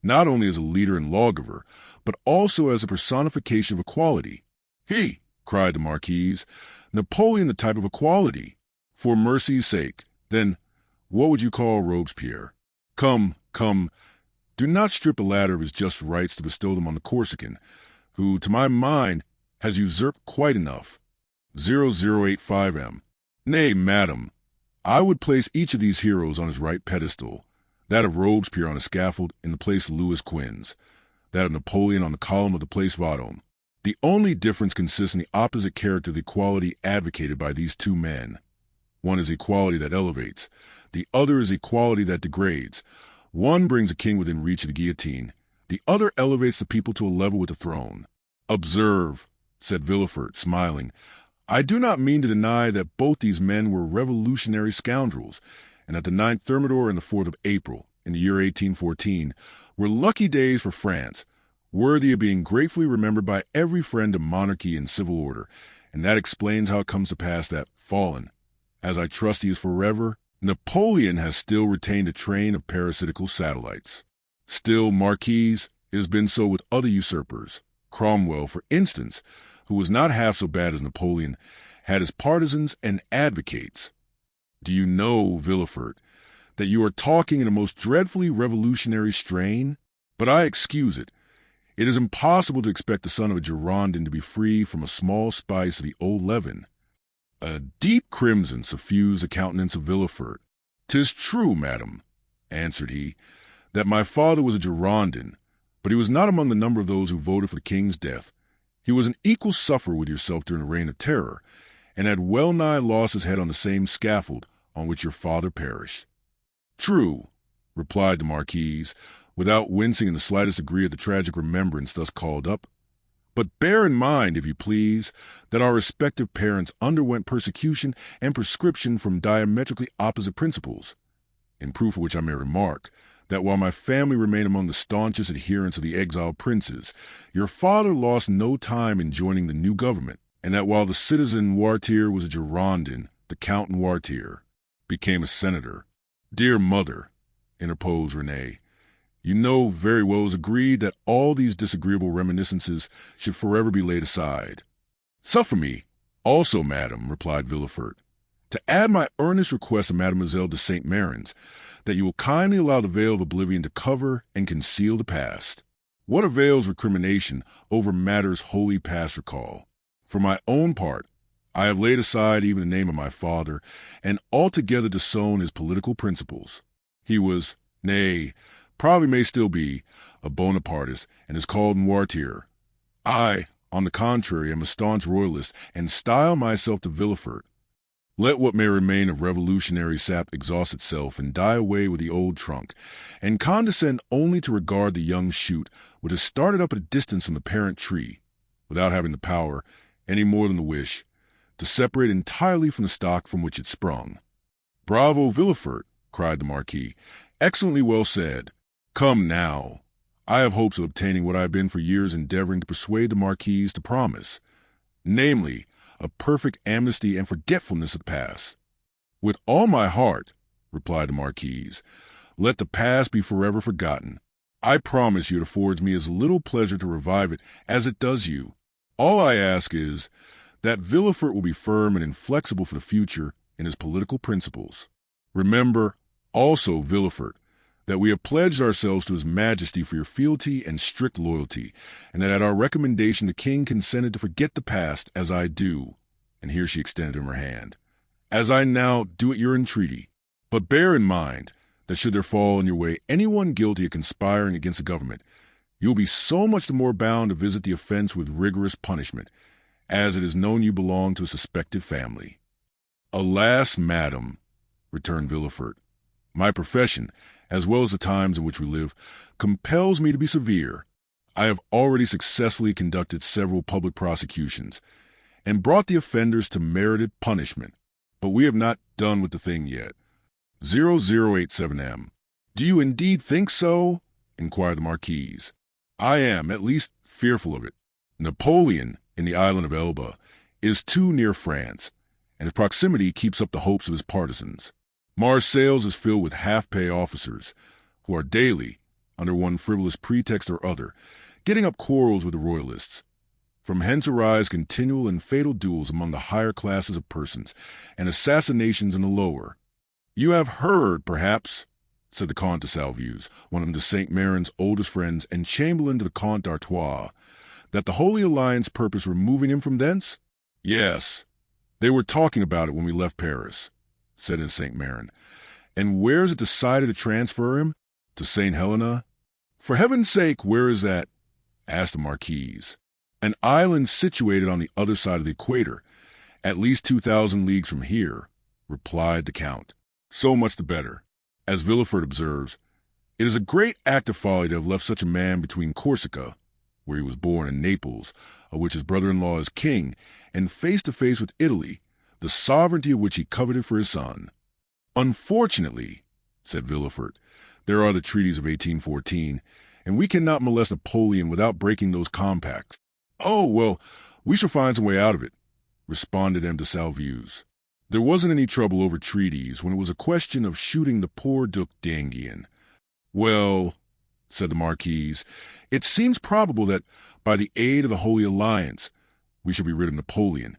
S1: not only as a leader and lawgiver, but also as a personification of equality. He, cried the Marquise, Napoleon the type of equality. For mercy's sake, then, what would you call Robespierre? Come, do not strip the latter of his just rights to bestow them on the Corsican, who, to my mind, has usurped quite enough. 0085M. Nay, madam, I would place each of these heroes on his right pedestal, that of Robespierre on a scaffold in the place of Louis Quinze, that of Napoleon on the column of the place Vendôme. The only difference consists in the opposite character of the equality advocated by these two men. One is equality that elevates, the other is equality that degrades. One brings a king within reach of the guillotine, the other elevates the people to a level with the throne. Observe, said Villefort, smiling, I do not mean to deny that both these men were revolutionary scoundrels, and that the 9th Thermidor and the 4th of April, in the year 1814, were lucky days for France, worthy of being gratefully remembered by every friend of monarchy and civil order, and that explains how it comes to pass that, fallen, as I trust he is forever, Napoleon has still retained a train of parasitical satellites. Still, Marquise, it has been so with other usurpers. Cromwell, for instance, who was not half so bad as Napoleon, had his partisans and advocates. Do you know, Villefort, that you are talking in a most dreadfully revolutionary strain? But I excuse it. It is impossible to expect the son of a Girondin to be free from a small spice of the old leaven. A deep crimson suffused the countenance of Villefort. "'Tis true, madam," answered he, "that my father was a Girondin, but he was not among the number of those who voted for the king's death. He was an equal sufferer with yourself during the Reign of Terror, and had well nigh lost his head on the same scaffold on which your father perished." "True," replied the Marquise, without wincing in the slightest degree at the tragic remembrance thus called up. "But bear in mind, if you please, that our respective parents underwent persecution and proscription from diametrically opposite principles, in proof of which I may remark, that while my family remained among the staunchest adherents of the exiled princes, your father lost no time in joining the new government, and that while the citizen Noirtier was a Girondin, the Count Noirtier became a senator." "Dear mother," interposed Renée, "you know very well it was agreed that all these disagreeable reminiscences should forever be laid aside." "Suffer me, also, madam," replied Villefort, "to add my earnest request to Mademoiselle de Saint Méran's, that you will kindly allow the veil of oblivion to cover and conceal the past. What avails recrimination over matters wholly past recall? For my own part, I have laid aside even the name of my father, and altogether disown his political principles. He was, nay, probably may still be, a Bonapartist and is called Noirtier. I, on the contrary, am a staunch royalist and style myself de Villefort. Let what may remain of revolutionary sap exhaust itself and die away with the old trunk, and condescend only to regard the young shoot which has started up at a distance from the parent tree, without having the power, any more than the wish, to separate entirely from the stock from which it sprung. Bravo, Villefort, cried the Marquis. Excellently well said. Come now. I have hopes of obtaining what I have been for years endeavoring to persuade the Marquise to promise, namely, a perfect amnesty and forgetfulness of the past. With all my heart, replied the Marquise. Let the past be forever forgotten. I promise you it affords me as little pleasure to revive it as it does you. All I ask is that Villefort will be firm and inflexible for the future in his political principles. Remember, also, Villefort, that we have pledged ourselves to His Majesty for your fealty and strict loyalty, and that at our recommendation the King consented to forget the past as I do, and here she extended him her hand, as I now do at your entreaty. But bear in mind that should there fall in your way anyone guilty of conspiring against the government, you will be so much the more bound to visit the offense with rigorous punishment, as it is known you belong to a suspected family. Alas, madam, returned Villefort, my profession, as well as the times in which we live, compels me to be severe. I have already successfully conducted several public prosecutions, and brought the offenders to merited punishment, but we have not done with the thing yet. 0087M. Do you indeed think so? Inquired the Marquise. I am, at least, fearful of it. Napoleon, in the island of Elba, is too near France, and his proximity keeps up the hopes of his partisans. Marseilles is filled with half-pay officers, who are daily, under one frivolous pretext or other, getting up quarrels with the royalists. From hence arise continual and fatal duels among the higher classes of persons, and assassinations in the lower. You have heard, perhaps, said the Count de Salvieux, one of de Saint-Méran's oldest friends and chamberlain to the Count d'Artois, that the Holy Alliance purpose removing him from thence? Yes, they were talking about it when we left Paris, said de Saint-Méran. And where is it decided to transfer him? To St. Helena? For heaven's sake, where is that? Asked the Marquise. An island situated on the other side of the equator, at least 2,000 leagues from here, replied the Count. So much the better. As Villefort observes, it is a great act of folly to have left such a man between Corsica, where he was born, and Naples, of which his brother-in-law is king, and face to face with Italy, the sovereignty of which he coveted for his son. Unfortunately, said Villefort, there are the treaties of 1814, and we cannot molest Napoleon without breaking those compacts. Oh, well, we shall find some way out of it, responded M. de Salvieux. There wasn't any trouble over treaties when it was a question of shooting the poor Duc d'Enghien. Well, said the Marquise, it seems probable that, by the aid of the Holy Alliance, we shall be rid of Napoleon,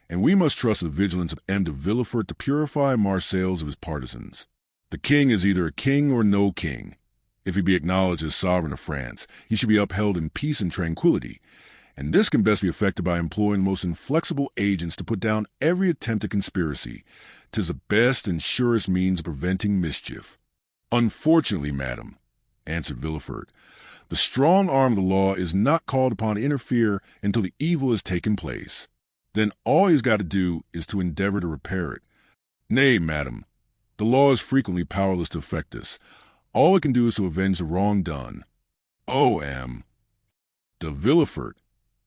S1: and we must trust the vigilance of M. de Villefort to purify Marseilles of his partisans. The king is either a king or no king. If he be acknowledged as sovereign of France, he should be upheld in peace and tranquillity, and this can best be effected by employing the most inflexible agents to put down every attempt at conspiracy. 'Tis the best and surest means of preventing mischief. Unfortunately, madam, answered Villefort, the strong arm of the law is not called upon to interfere until the evil has taken place. Then all he has got to do is to endeavor to repair it. Nay, madam, the law is frequently powerless to effect this. All it can do is to avenge the wrong done. Oh, M. de Villefort,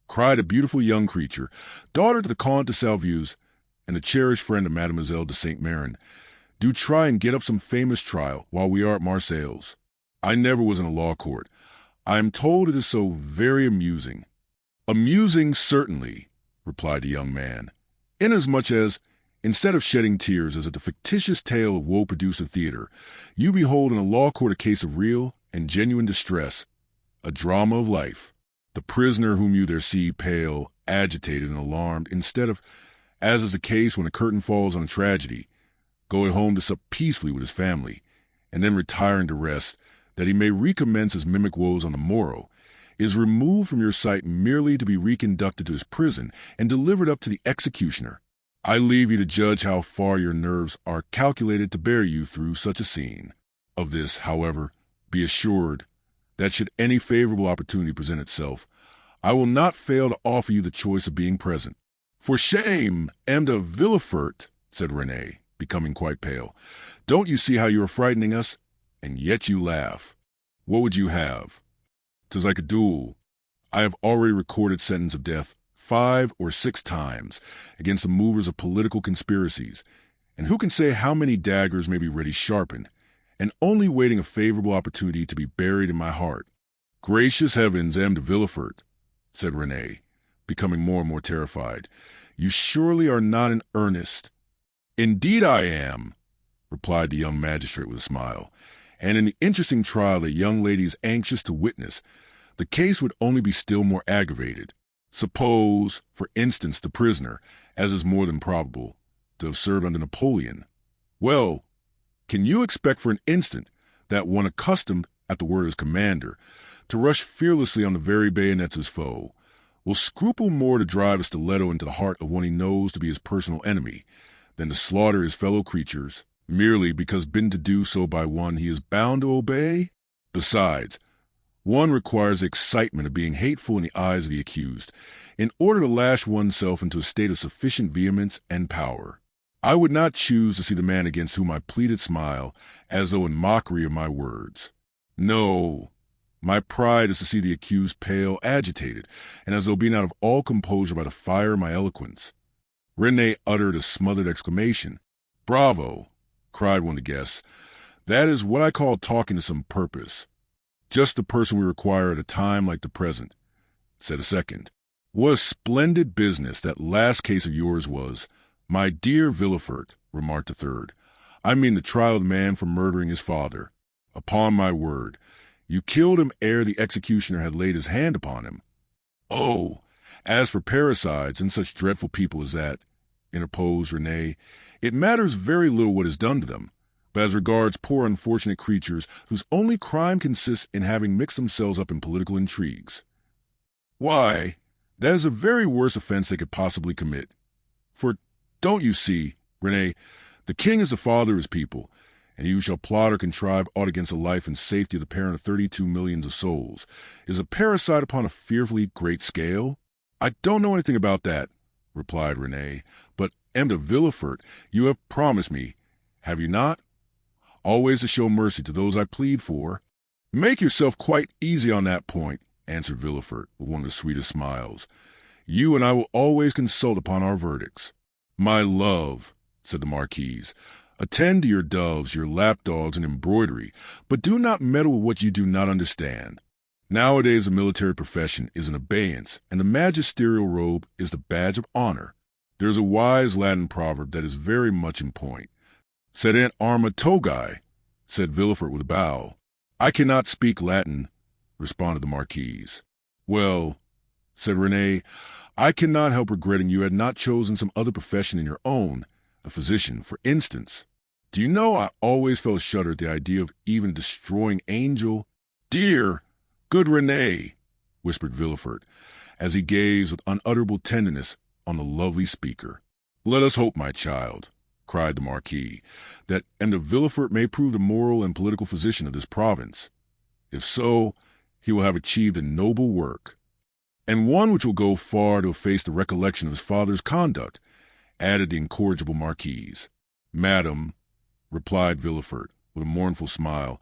S1: cried a beautiful young creature, daughter to the Count de Salvieux, and a cherished friend of Mademoiselle de Saint-Méran, do try and get up some famous trial while we are at Marseilles. I never was in a law court. I am told it is so very amusing. Amusing, certainly, replied the young man, inasmuch as, instead of shedding tears as at the fictitious tale of woe-produced theater, you behold in a law court a case of real and genuine distress, a drama of life. The prisoner whom you there see pale, agitated, and alarmed, instead of, as is the case when a curtain falls on a tragedy, going home to sup peacefully with his family, and then retiring to rest, that he may recommence his mimic woes on the morrow, is removed from your sight merely to be reconducted to his prison and delivered up to the executioner. I leave you to judge how far your nerves are calculated to bear you through such a scene. Of this, however, Be assured that should any favorable opportunity present itself, I will not fail to offer you the choice of being present." "For shame, M. de Villefort," said Renée, becoming quite pale. "Don't you see how you are frightening us? And yet you laugh. What would you have? 'Tis like a duel. I have already recorded sentence of death 5 or 6 times against the movers of political conspiracies, and who can say how many daggers may be ready sharpened, and only waiting a favorable opportunity to be buried in my heart." "Gracious heavens, M. de Villefort," said Renée, becoming more and more terrified. "You surely are not in earnest." "Indeed I am," replied the young magistrate with a smile. "And in the interesting trial a young lady is anxious to witness, the case would only be still more aggravated. Suppose, for instance, the prisoner, as is more than probable, to have served under Napoleon. Well, can you expect for an instant that one accustomed, at the word of his commander, to rush fearlessly on the very bayonets of his foe, will scruple more to drive a stiletto into the heart of one he knows to be his personal enemy than to slaughter his fellow creatures, merely because bidden to do so by one he is bound to obey? Besides, one requires the excitement of being hateful in the eyes of the accused, in order to lash oneself into a state of sufficient vehemence and power. I would not choose to see the man against whom I pleaded smile, as though in mockery of my words. No, my pride is to see the accused pale, agitated, and as though being out of all composure by the fire of my eloquence." Renée uttered a smothered exclamation. "Bravo!" cried one of the guests. "That is what I call talking to some purpose. Just the person we require at a time like the present," said a second. "What a splendid business that last case of yours was, my dear Villefort," remarked a third. "I mean the trial of the man for murdering his father. Upon my word, you killed him ere the executioner had laid his hand upon him." "Oh, as for parricides and such dreadful people as that," interposed Renée, "it matters very little what is done to them. But as regards poor unfortunate creatures whose only crime consists in having mixed themselves up in political intrigues, why, that is the very worst offense they could possibly commit. For, don't you see, Renée, the king is the father of his people, and he who shall plot or contrive aught against the life and safety of the parent of 32 millions of souls is a parricide upon a fearfully great scale?" "I don't know anything about that," replied Renée, "but, M. de Villefort, you have promised me, have you not, always to show mercy to those I plead for?" "Make yourself quite easy on that point," answered Villefort with one of the sweetest smiles. "You and I will always consult upon our verdicts." "My love," said the Marquise, "attend to your doves, your lapdogs, and embroidery, but do not meddle with what you do not understand. Nowadays the military profession is in abeyance, and the magisterial robe is the badge of honor. There is a wise Latin proverb that is very much in point. Sed in arma togae, said Villefort with a bow. "I cannot speak Latin," responded the Marquise. "Well," said Renée, "I cannot help regretting you had not chosen some other profession than your own, a physician, for instance. Do you know, I always felt a shudder at the idea of even destroying angel—" "Dear, good Renée," whispered Villefort, as he gazed with unutterable tenderness on the lovely speaker. "Let us hope, my child," cried the Marquis, "that M. de Villefort may prove the moral and political physician of this province. If so, he will have achieved a noble work, and one which will go far to efface the recollection of his father's conduct," added the incorrigible Marquise. "Madam," replied Villefort, with a mournful smile,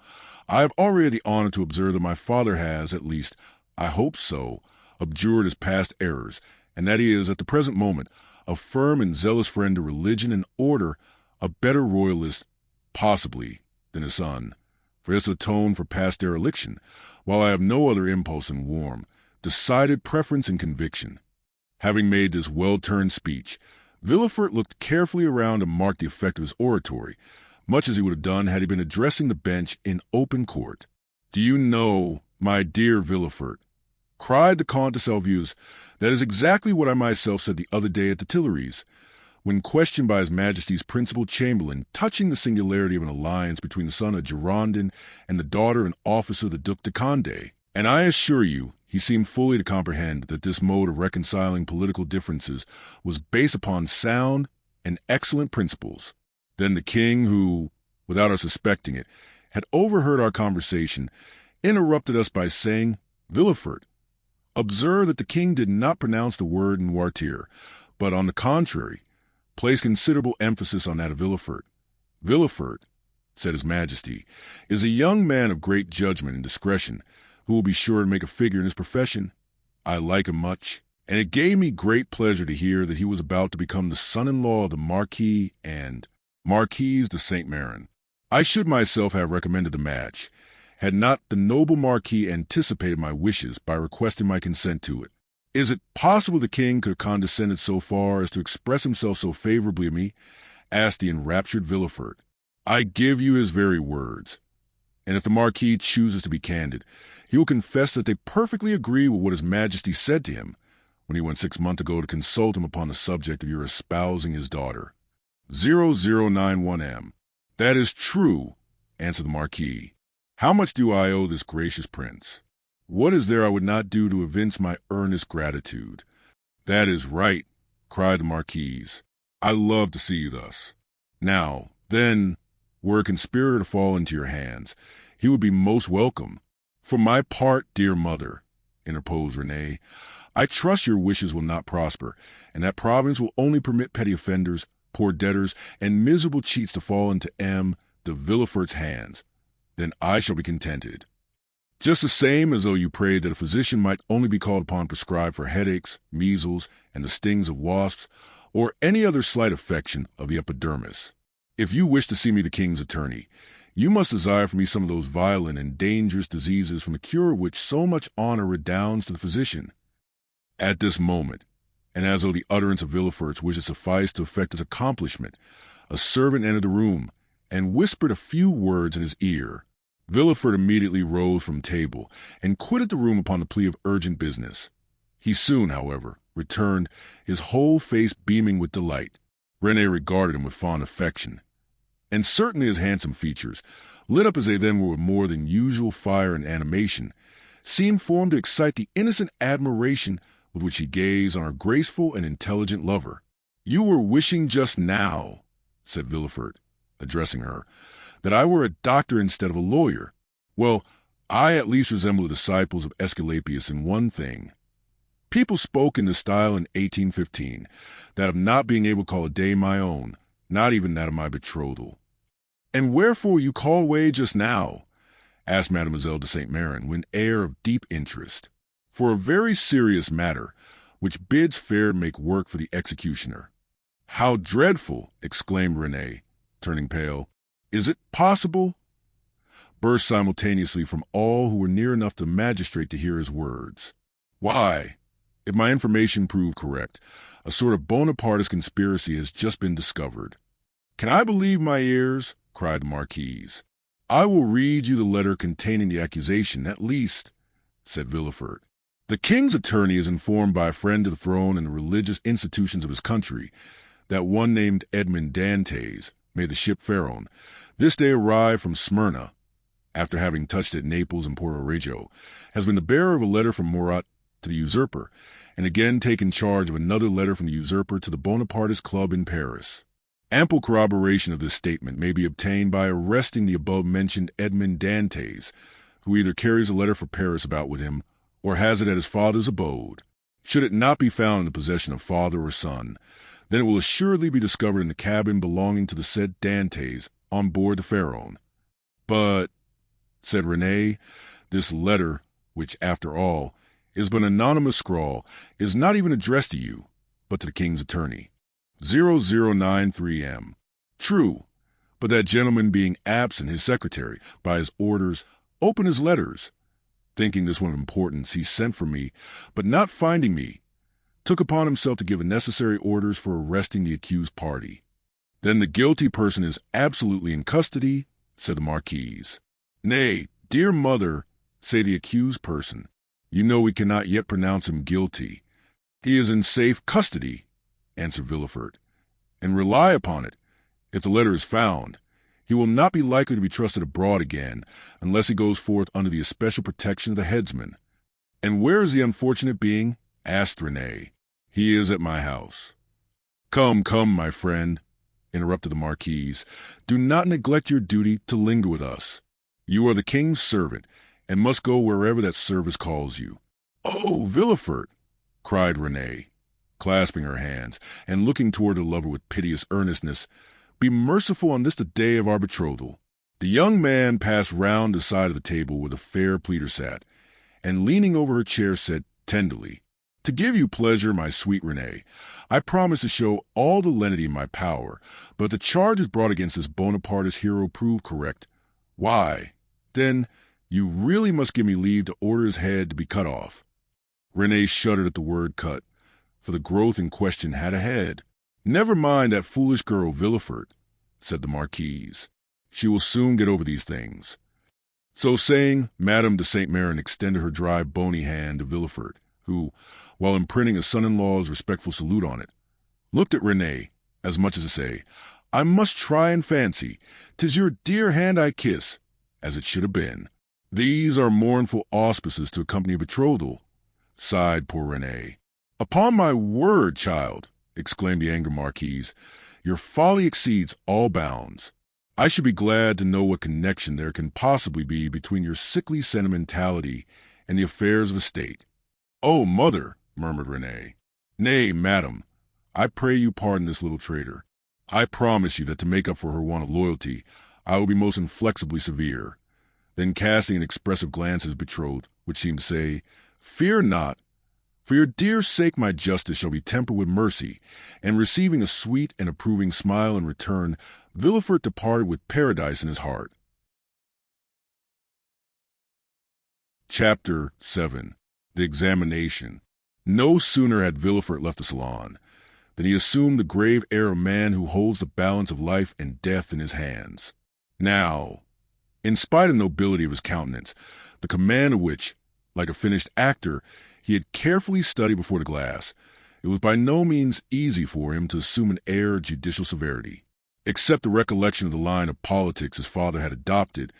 S1: "I have already the honor to observe that my father has, at least, I hope so, abjured his past errors, and that he is, at the present moment, a firm and zealous friend to religion and order, a better royalist, possibly, than his son, for he has atoned for past dereliction, while I have no other impulse than warm, decided preference and conviction." Having made this well-turned speech, Villefort looked carefully around to mark the effect of his oratory, much as he would have done had he been addressing the bench in open court. "Do you know, my dear Villefort," cried the Comte de Salvius, "that is exactly what I myself said the other day at the Tuileries, when questioned by His Majesty's principal chamberlain touching the singularity of an alliance between the son of Girondin and the daughter and officer of the Duc de Condé. And I assure you, he seemed fully to comprehend that this mode of reconciling political differences was based upon sound and excellent principles. Then the king, who, without our suspecting it, had overheard our conversation, interrupted us by saying, "Villefort, observe that the king did not pronounce the word noirtier, but on the contrary, placed considerable emphasis on that of Villefort. Villefort, said His Majesty, is a young man of great judgment and discretion, who will be sure to make a figure in his profession. I like him much, and it gave me great pleasure to hear that he was about to become the son-in-law of the Marquis and Marquise de Saint-Méran. I should myself have recommended the match, had not the noble Marquis anticipated my wishes by requesting my consent to it. Is it possible the king could have condescended so far as to express himself so favorably of me?" asked the enraptured Villefort. "I give you his very words, and if the Marquis chooses to be candid, he will confess that they perfectly agree with what His Majesty said to him when he went 6 months ago to consult him upon the subject of your espousing his daughter. 0091M. That is true," answered the Marquis. "How much do I owe this gracious prince? What is there I would not do to evince my earnest gratitude?" "That is right," cried the Marquise. "I love to see you thus. Now, then, were a conspirator to fall into your hands, he would be most welcome." "For my part, dear mother," interposed Renée, "I trust your wishes will not prosper, and that Providence will only permit petty offenders, poor debtors, and miserable cheats to fall into M. de Villefort's hands. Then I shall be contented. Just the same as though you prayed that a physician might only be called upon to prescribe for headaches, measles, and the stings of wasps, or any other slight affection of the epidermis. If you wish to see me the king's attorney, you must desire for me some of those violent and dangerous diseases from the cure of which so much honor redounds to the physician." At this moment, and as though the utterance of Villefort's wishes sufficed to effect his accomplishment, a servant entered the room and whispered a few words in his ear. Villefort immediately rose from table and quitted the room upon the plea of urgent business. He soon, however, returned, his whole face beaming with delight. Renée regarded him with fond affection, and certainly his handsome features, lit up as they then were with more than usual fire and animation, seemed formed to excite the innocent admiration with which he gazed on her graceful and intelligent lover. "You were wishing just now," said Villefort, addressing her, "that I were a doctor instead of a lawyer. Well, I at least resemble the disciples of Aesculapius in one thing. People spoke in the style in 1815, that of not being able to call a day my own, not even that of my betrothal." "And wherefore you called away just now?" asked Mademoiselle de Saint-Méran with an air of deep interest. "For a very serious matter, which bids fair make work for the executioner." "How dreadful!" exclaimed Renée, turning pale. "Is it possible?" burst simultaneously from all who were near enough to the magistrate to hear his words. "Why, if my information prove correct, a sort of Bonapartist conspiracy has just been discovered." "Can I believe my ears?" cried the Marquise. "I will read you the letter containing the accusation, at least," said Villefort. "The king's attorney is informed by a friend of the throne and the religious institutions of his country that one named Edmond Dantès, may the ship Pharaon, this day arrived from Smyrna, after having touched at Naples and Porto Reggio, has been the bearer of a letter from Murat to the usurper, and again taken charge of another letter from the usurper to the Bonapartist club in Paris. Ample corroboration of this statement may be obtained by arresting the above-mentioned Edmond Dantès, who either carries a letter for Paris about with him or has it at his father's abode. Should it not be found in the possession of father or son, then it will assuredly be discovered in the cabin belonging to the said Dantès on board the Pharaon. But," said Renée, "this letter, which, after all, is but an anonymous scrawl, is not even addressed to you, but to the king's attorney. 0093M. True, but that gentleman being absent, his secretary, by his orders, opened his letters. Thinking this one of importance, he sent for me, but not finding me, took upon himself to give the necessary orders for arresting the accused party." "Then the guilty person is absolutely in custody?" said the Marquise. "Nay, dear mother, say the accused person. You know we cannot yet pronounce him guilty. He is in safe custody," answered Villefort, "and rely upon it, if the letter is found, he will not be likely to be trusted abroad again, unless he goes forth under the especial protection of the headsman." "And where is the unfortunate being?" asked Renée. "He is at my house." "Come, come, my friend," interrupted the Marquise, "do not neglect your duty to linger with us. You are the king's servant, and must go wherever that service calls you." "Oh, Villefort!" cried Renée, clasping her hands, and looking toward her lover with piteous earnestness. "Be merciful on this the day of our betrothal." The young man passed round the side of the table where the fair pleader sat, and leaning over her chair said tenderly, "To give you pleasure, my sweet Renée, I promise to show all the lenity in my power, but if the charges brought against this Bonapartist hero prove correct, why, then, you really must give me leave to order his head to be cut off." Renée shuddered at the word cut, for the growth in question had a head. "Never mind that foolish girl Villefort," said the Marquise. "She will soon get over these things." So saying, Madame de Saint Méran extended her dry, bony hand to Villefort, who, while imprinting a son-in-law's respectful salute on it, looked at Renée, as much as to say, "I must try and fancy 'tis your dear hand I kiss, as it should have been." "These are mournful auspices to accompany a betrothal," sighed poor Renée. "Upon my word, child," exclaimed the angry Marquise, "your folly exceeds all bounds. I should be glad to know what connection there can possibly be between your sickly sentimentality and the affairs of the state." "Oh, mother!" murmured Renée. "Nay, madam, I pray you pardon this little traitor. I promise you that to make up for her want of loyalty, I will be most inflexibly severe." Then casting an expressive glance at his betrothed, which seemed to say, "Fear not. For your dear sake my justice shall be tempered with mercy," and receiving a sweet and approving smile in return, Villefort departed with paradise in his heart. Chapter 7. The Examination. No sooner had Villefort left the salon than he assumed the grave air of a man who holds the balance of life and death in his hands. Now, in spite of the nobility of his countenance, the command of which, like a finished actor, he had carefully studied before the glass, it was by no means easy for him to assume an air of judicial severity, except the recollection of the line of politics his father had adopted,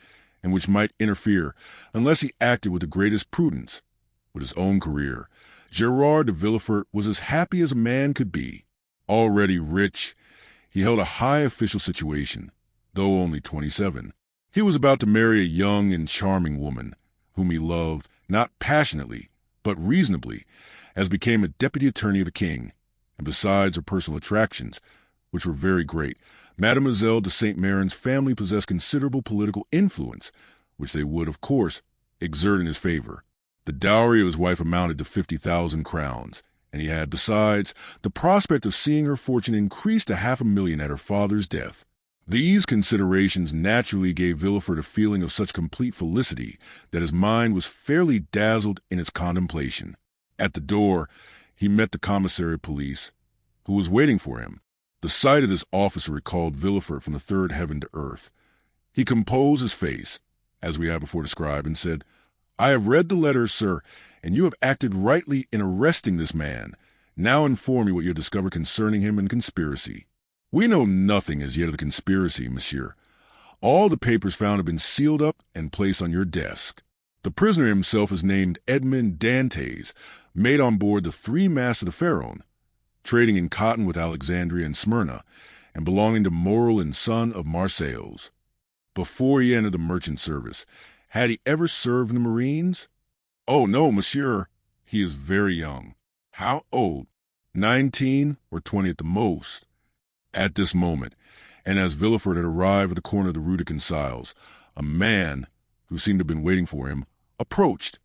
S1: and which might interfere, unless he acted with the greatest prudence, with his own career. Gerard de Villefort was as happy as a man could be. Already rich, he held a high official situation, though only 27. He was about to marry a young and charming woman, whom he loved, not passionately, but reasonably, as became a deputy attorney of the king, and besides her personal attractions, which were very great, Mademoiselle de Saint Méran's family possessed considerable political influence, which they would, of course, exert in his favor. The dowry of his wife amounted to 50,000 crowns, and he had, besides, the prospect of seeing her fortune increase to 500,000 at her father's death. These considerations naturally gave Villefort a feeling of such complete felicity that his mind was fairly dazzled in its contemplation. At the door, he met the commissary of police, who was waiting for him. The sight of this officer recalled Villefort from the third heaven to earth. He composed his face, as we have before described, and said, "I have read the letters, sir, and you have acted rightly in arresting this man. Now inform me what you have discovered concerning him and conspiracy." "We know nothing as yet of the conspiracy, monsieur. All the papers found have been sealed up and placed on your desk. The prisoner himself is named Edmond Dantès, mate on board the three masts of the Pharaon, trading in cotton with Alexandria and Smyrna, and belonging to Morel and son of Marseilles. Before he entered the merchant service, had he ever served in the marines?" "Oh, no, monsieur. He is very young." "How old?" 19 or 20 at the most." At this moment, and as Villefort had arrived at the corner of the Rue de Consiles, a man, who seemed to have been waiting for him, approached.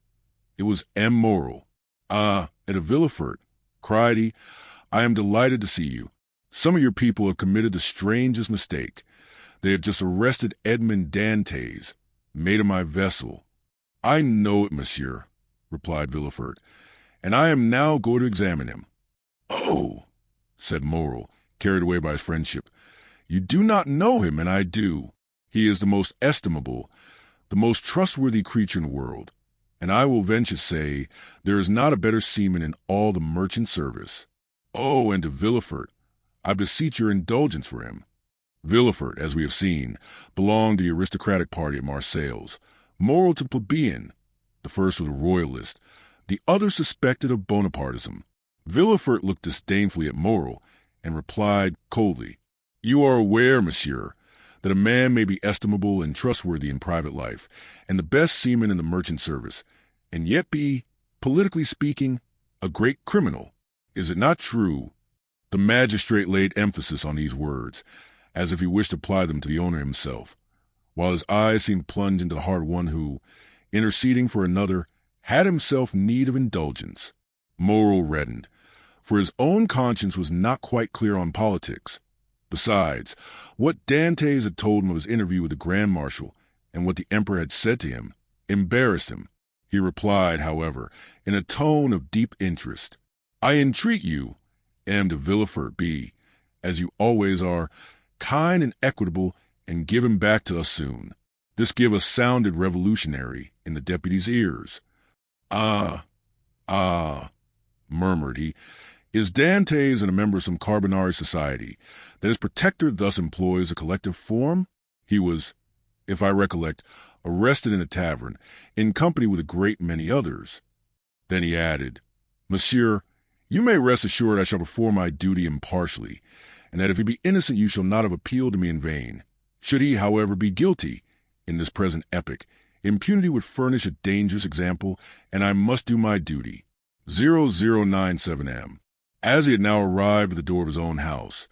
S1: It was M. Morel. "Ah, Eda Villefort," cried he, "I am delighted to see you. Some of your people have committed the strangest mistake. They have just arrested Edmond Dantès, mate of my vessel." "I know it, monsieur," replied Villefort, "and I am now going to examine him." "Oh," said Morel, carried away by his friendship, "you do not know him, and I do. He is the most estimable, the most trustworthy creature in the world, and I will venture to say there is not a better seaman in all the merchant service. Oh, and to Villefort, I beseech your indulgence for him." Villefort, as we have seen, belonged to the aristocratic party at Marseilles, Morel to plebeian. The first was a royalist, the other suspected of Bonapartism. Villefort looked disdainfully at Morel, and replied coldly, "You are aware, monsieur, that a man may be estimable and trustworthy in private life, and the best seaman in the merchant service, and yet be, politically speaking, a great criminal. Is it not true?" The magistrate laid emphasis on these words, as if he wished to apply them to the owner himself, while his eyes seemed plunged into the heart of one who, interceding for another, had himself need of indulgence. Morrel reddened, for his own conscience was not quite clear on politics. Besides, what Dantès had told him of his interview with the Grand Marshal and what the Emperor had said to him embarrassed him. He replied, however, in a tone of deep interest, "I entreat you, M. de Villefort, be, as you always are, kind and equitable, and give him back to us soon." This gift sounded revolutionary in the deputy's ears. Ah, murmured he, "is Dantès a member of some Carbonari society, that his protector thus employs a collective form? He was, if I recollect, arrested in a tavern, in company with a great many others." Then he added, "Monsieur, you may rest assured I shall perform my duty impartially, and that if he be innocent you shall not have appealed to me in vain. Should he, however, be guilty, in this present epoch, impunity would furnish a dangerous example, and I must do my duty." 0097 M. As he had now arrived at the door of his own house,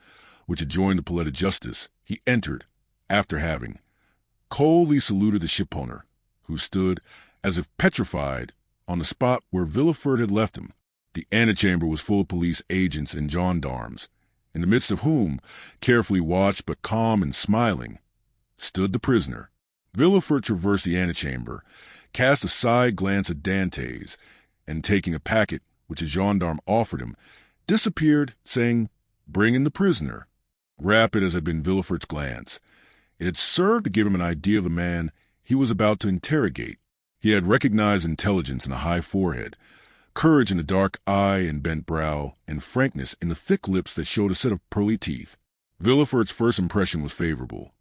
S1: which adjoined the Palais de Justice, he entered, after having coldly saluted the shipowner, who stood, as if petrified, on the spot where Villefort had left him. The antechamber was full of police agents and gendarmes, in the midst of whom, carefully watched but calm and smiling, stood the prisoner. Villefort traversed the antechamber, cast a side glance at Dantès, and taking a packet which a gendarme offered him, disappeared, saying, "Bring in the prisoner." Rapid as had been Villefort's glance, it had served to give him an idea of the man he was about to interrogate. He had recognized intelligence in a high forehead, courage in the dark eye and bent brow, and frankness in the thick lips that showed a set of pearly teeth. Villefort's first impression was favorable,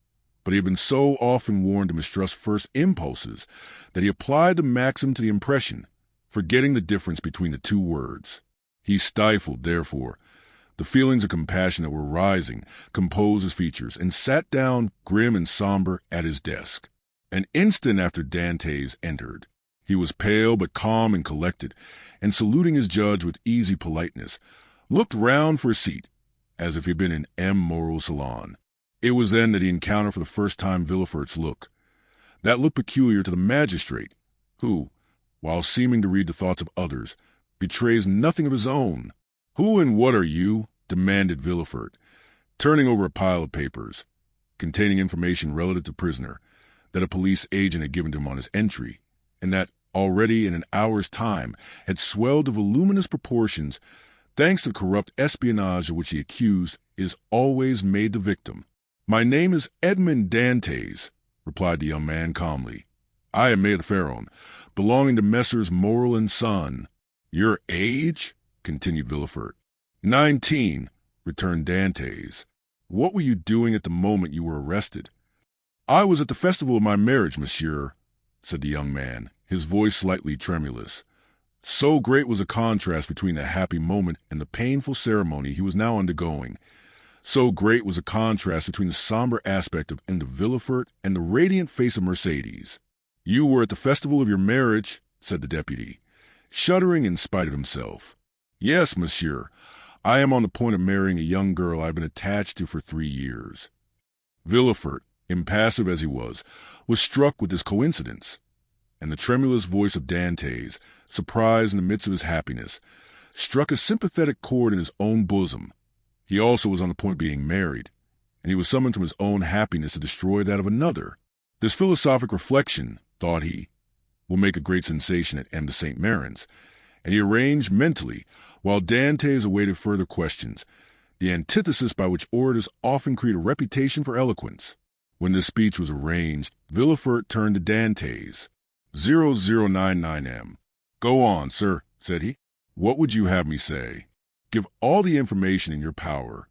S1: but he had been so often warned to mistrust first impulses that he applied the maxim to the impression, forgetting the difference between the two words. He stifled, therefore, the feelings of compassion that were rising, composed his features, and sat down, grim and somber, at his desk. An instant after Dantès entered. He was pale but calm and collected, and saluting his judge with easy politeness, looked round for a seat, as if he had been in M. Morrel's salon. It was then that he encountered for the first time Villefort's look, that look peculiar to the magistrate, who, while seeming to read the thoughts of others, betrays nothing of his own. "Who and what are you?" demanded Villefort, turning over a pile of papers, containing information relative to the prisoner, that a police agent had given to him on his entry, and that, already in an hour's time, had swelled to voluminous proportions, thanks to the corrupt espionage of which the accused is always made the victim. "My name is Edmond Dantès," replied the young man calmly. "I am maid of Pharaon, belonging to Messrs. Morrel and Son." "Your age?" continued Villefort. 19, returned Dantès. "What were you doing at the moment you were arrested?" "I was at the festival of my marriage, monsieur," said the young man, his voice slightly tremulous. So great was the contrast between the happy moment and the painful ceremony he was now undergoing. So great was the contrast between the somber aspect of M. de Villefort and the radiant face of Mercédès. "You were at the festival of your marriage," said the deputy, shuddering in spite of himself. "Yes, monsieur. I am on the point of marrying a young girl I have been attached to for 3 years." Villefort, impassive as he was struck with this coincidence, and the tremulous voice of Dantès, surprised in the midst of his happiness, struck a sympathetic chord in his own bosom. He also was on the point of being married, and he was summoned from his own happiness to destroy that of another. This philosophic reflection, thought he, will make a great sensation at M. de Saint Méran's, and he arranged mentally, while Dantès awaited further questions, the antithesis by which orators often create a reputation for eloquence. When this speech was arranged, Villefort turned to Dantès. 0099 M. "Go on, sir," said he. "What would you have me say? Give all the information in your power.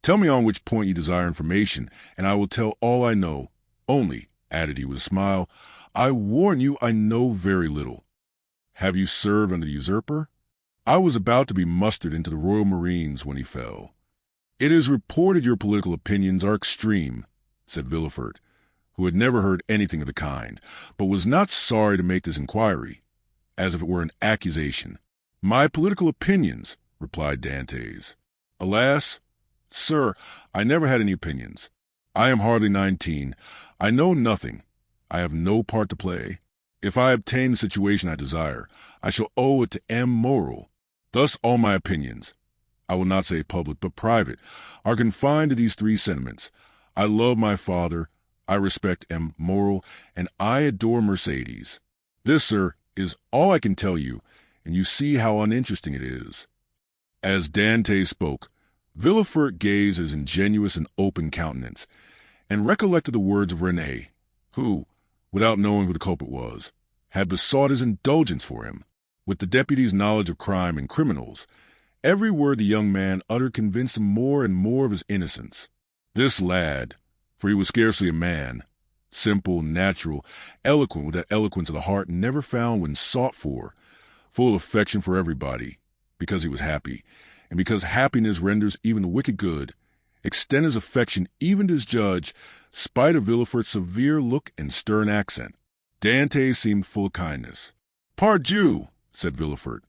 S1: Tell me on which point you desire information, and I will tell all I know. Only," added he with a smile, "I warn you I know very little." "Have you served under the usurper?" "I was about to be mustered into the Royal Marines when he fell." "It is reported your political opinions are extreme." said Villefort, who had never heard anything of the kind, but was not sorry to make this inquiry, as if it were an accusation. "My political opinions," replied Dantès. "Alas, sir, I never had any opinions. I am hardly 19. I know nothing. I have no part to play. If I obtain the situation I desire, I shall owe it to M. Moral. Thus all my opinions, I will not say public but private, are confined to these three sentiments. I love my father, I respect M. Moral, and I adore Mercedes. This, sir, is all I can tell you, and you see how uninteresting it is." As Dantès spoke, Villefort gazed at his ingenuous and open countenance, and recollected the words of Renée, who, without knowing who the culprit was, had besought his indulgence for him. With the deputy's knowledge of crime and criminals, every word the young man uttered convinced him more and more of his innocence. This lad, for he was scarcely a man, simple, natural, eloquent with that eloquence of the heart never found when sought for, full of affection for everybody, because he was happy, and because happiness renders even the wicked good, extend his affection even to his judge, spite of Villefort's severe look and stern accent. Dantès seemed full of kindness. "Pardieu," said Villefort,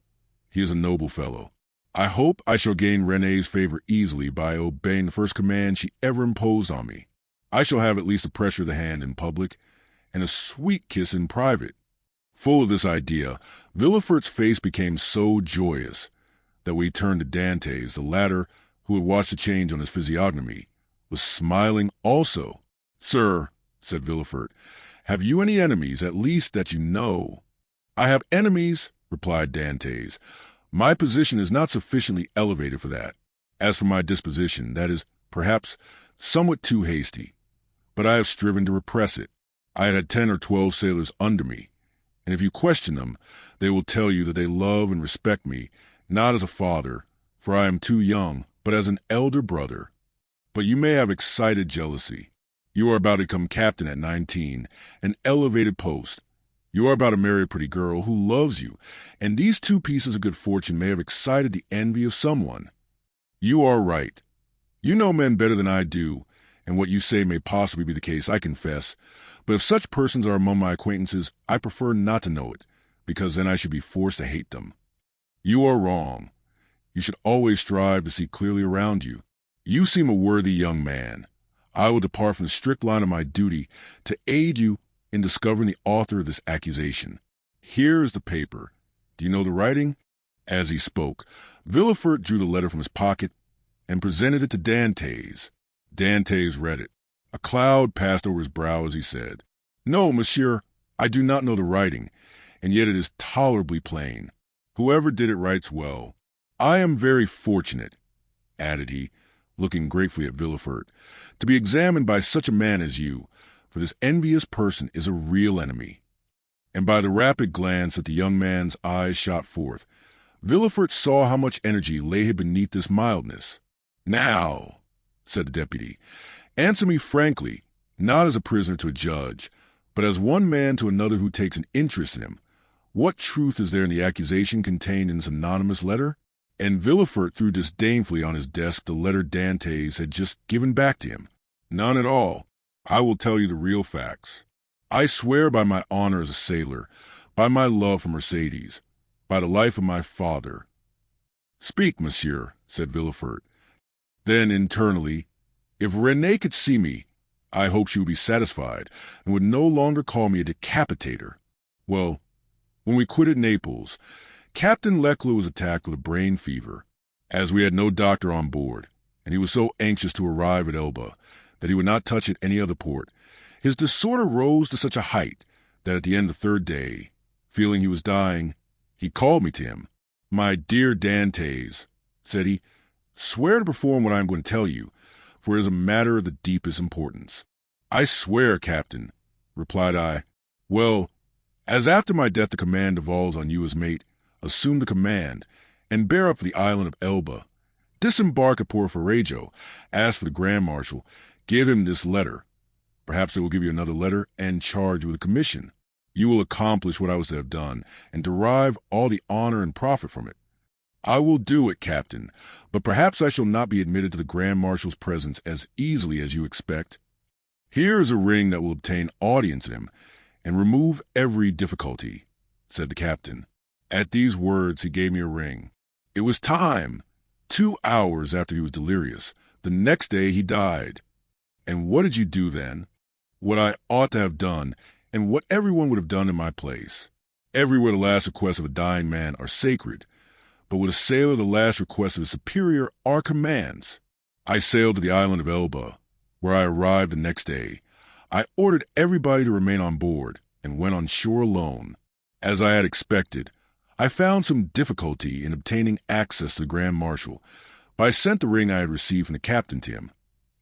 S1: "he is a noble fellow. I hope I shall gain Renée's favor easily by obeying the first command she ever imposed on me. I shall have at least a pressure of the hand in public, and a sweet kiss in private." Full of this idea, Villefort's face became so joyous that when he turned to Dantès, the latter, who had watched the change on his physiognomy, was smiling also. "Sir," said Villefort, "have you any enemies, at least that you know?" "I have enemies," replied Dantès. "My position is not sufficiently elevated for that. As for my disposition, that is, perhaps, somewhat too hasty. But I have striven to repress it. I had 10 or 12 sailors under me, and if you question them, they will tell you that they love and respect me, not as a father, for I am too young, but as an elder brother. But you may have excited jealousy. You are about to become captain at 19, an elevated post. You are about to marry a pretty girl who loves you, and these two pieces of good fortune may have excited the envy of someone. You are right. You know men better than I do, and what you say may possibly be the case, I confess. But if such persons are among my acquaintances, I prefer not to know it, because then I should be forced to hate them. You are wrong. You should always strive to see clearly around you. You seem a worthy young man. I will depart from the strict line of my duty to aid you in discovering the author of this accusation. Here is the paper. Do you know the writing?" As he spoke, Villefort drew the letter from his pocket and presented it to Dantès. Dantès read it. A cloud passed over his brow as he said, "No, monsieur, I do not know the writing, and yet it is tolerably plain. Whoever did it writes well. I am very fortunate," added he, looking gratefully at Villefort, "to be examined by such a man as you, for this envious person is a real enemy." And by the rapid glance that the young man's eyes shot forth, Villefort saw how much energy lay beneath this mildness. "Now," said the deputy, "answer me frankly, not as a prisoner to a judge, but as one man to another who takes an interest in him. What truth is there in the accusation contained in this anonymous letter?" And Villefort threw disdainfully on his desk the letter Dantès had just given back to him. "None at all. I will tell you the real facts. I swear by my honor as a sailor, by my love for Mercedes, by the life of my father." "Speak, monsieur," said Villefort. Then, internally, "If Renée could see me, I hope she would be satisfied, and would no longer call me a decapitator. Well, when we quitted Naples, Captain Leclerc was attacked with a brain fever. As we had no doctor on board, and he was so anxious to arrive at Elba that he would not touch at any other port, his disorder rose to such a height that at the end of the third day, feeling he was dying, he called me to him. 'My dear Dantès,' said he, 'swear to perform what I am going to tell you, for it is a matter of the deepest importance.' 'I swear, Captain,' replied I. 'Well, as after my death the command devolves on you as mate, assume the command, and bear up for the island of Elba. Disembark at Porto-Ferrajo, ask for the Grand Marshal, give him this letter. Perhaps they will give you another letter and charge you with a commission. You will accomplish what I was to have done, and derive all the honor and profit from it. I will do it, Captain, but perhaps I shall not be admitted to the Grand Marshal's presence as easily as you expect.' "Here is a ring that will obtain audience in him and remove every difficulty," said the captain. At these words he gave me a ring. It was time. 2 hours after he was delirious, the next day he died. And what did you do then? What I ought to have done, and what everyone would have done in my place. Everywhere the last requests of a dying man are sacred, but with a sailor the last requests of his superior are commands. I sailed to the island of Elba, where I arrived the next day. I ordered everybody to remain on board, and went on shore alone. As I had expected, I found some difficulty in obtaining access to the Grand Marshal, but I sent the ring I had received from the captain to him,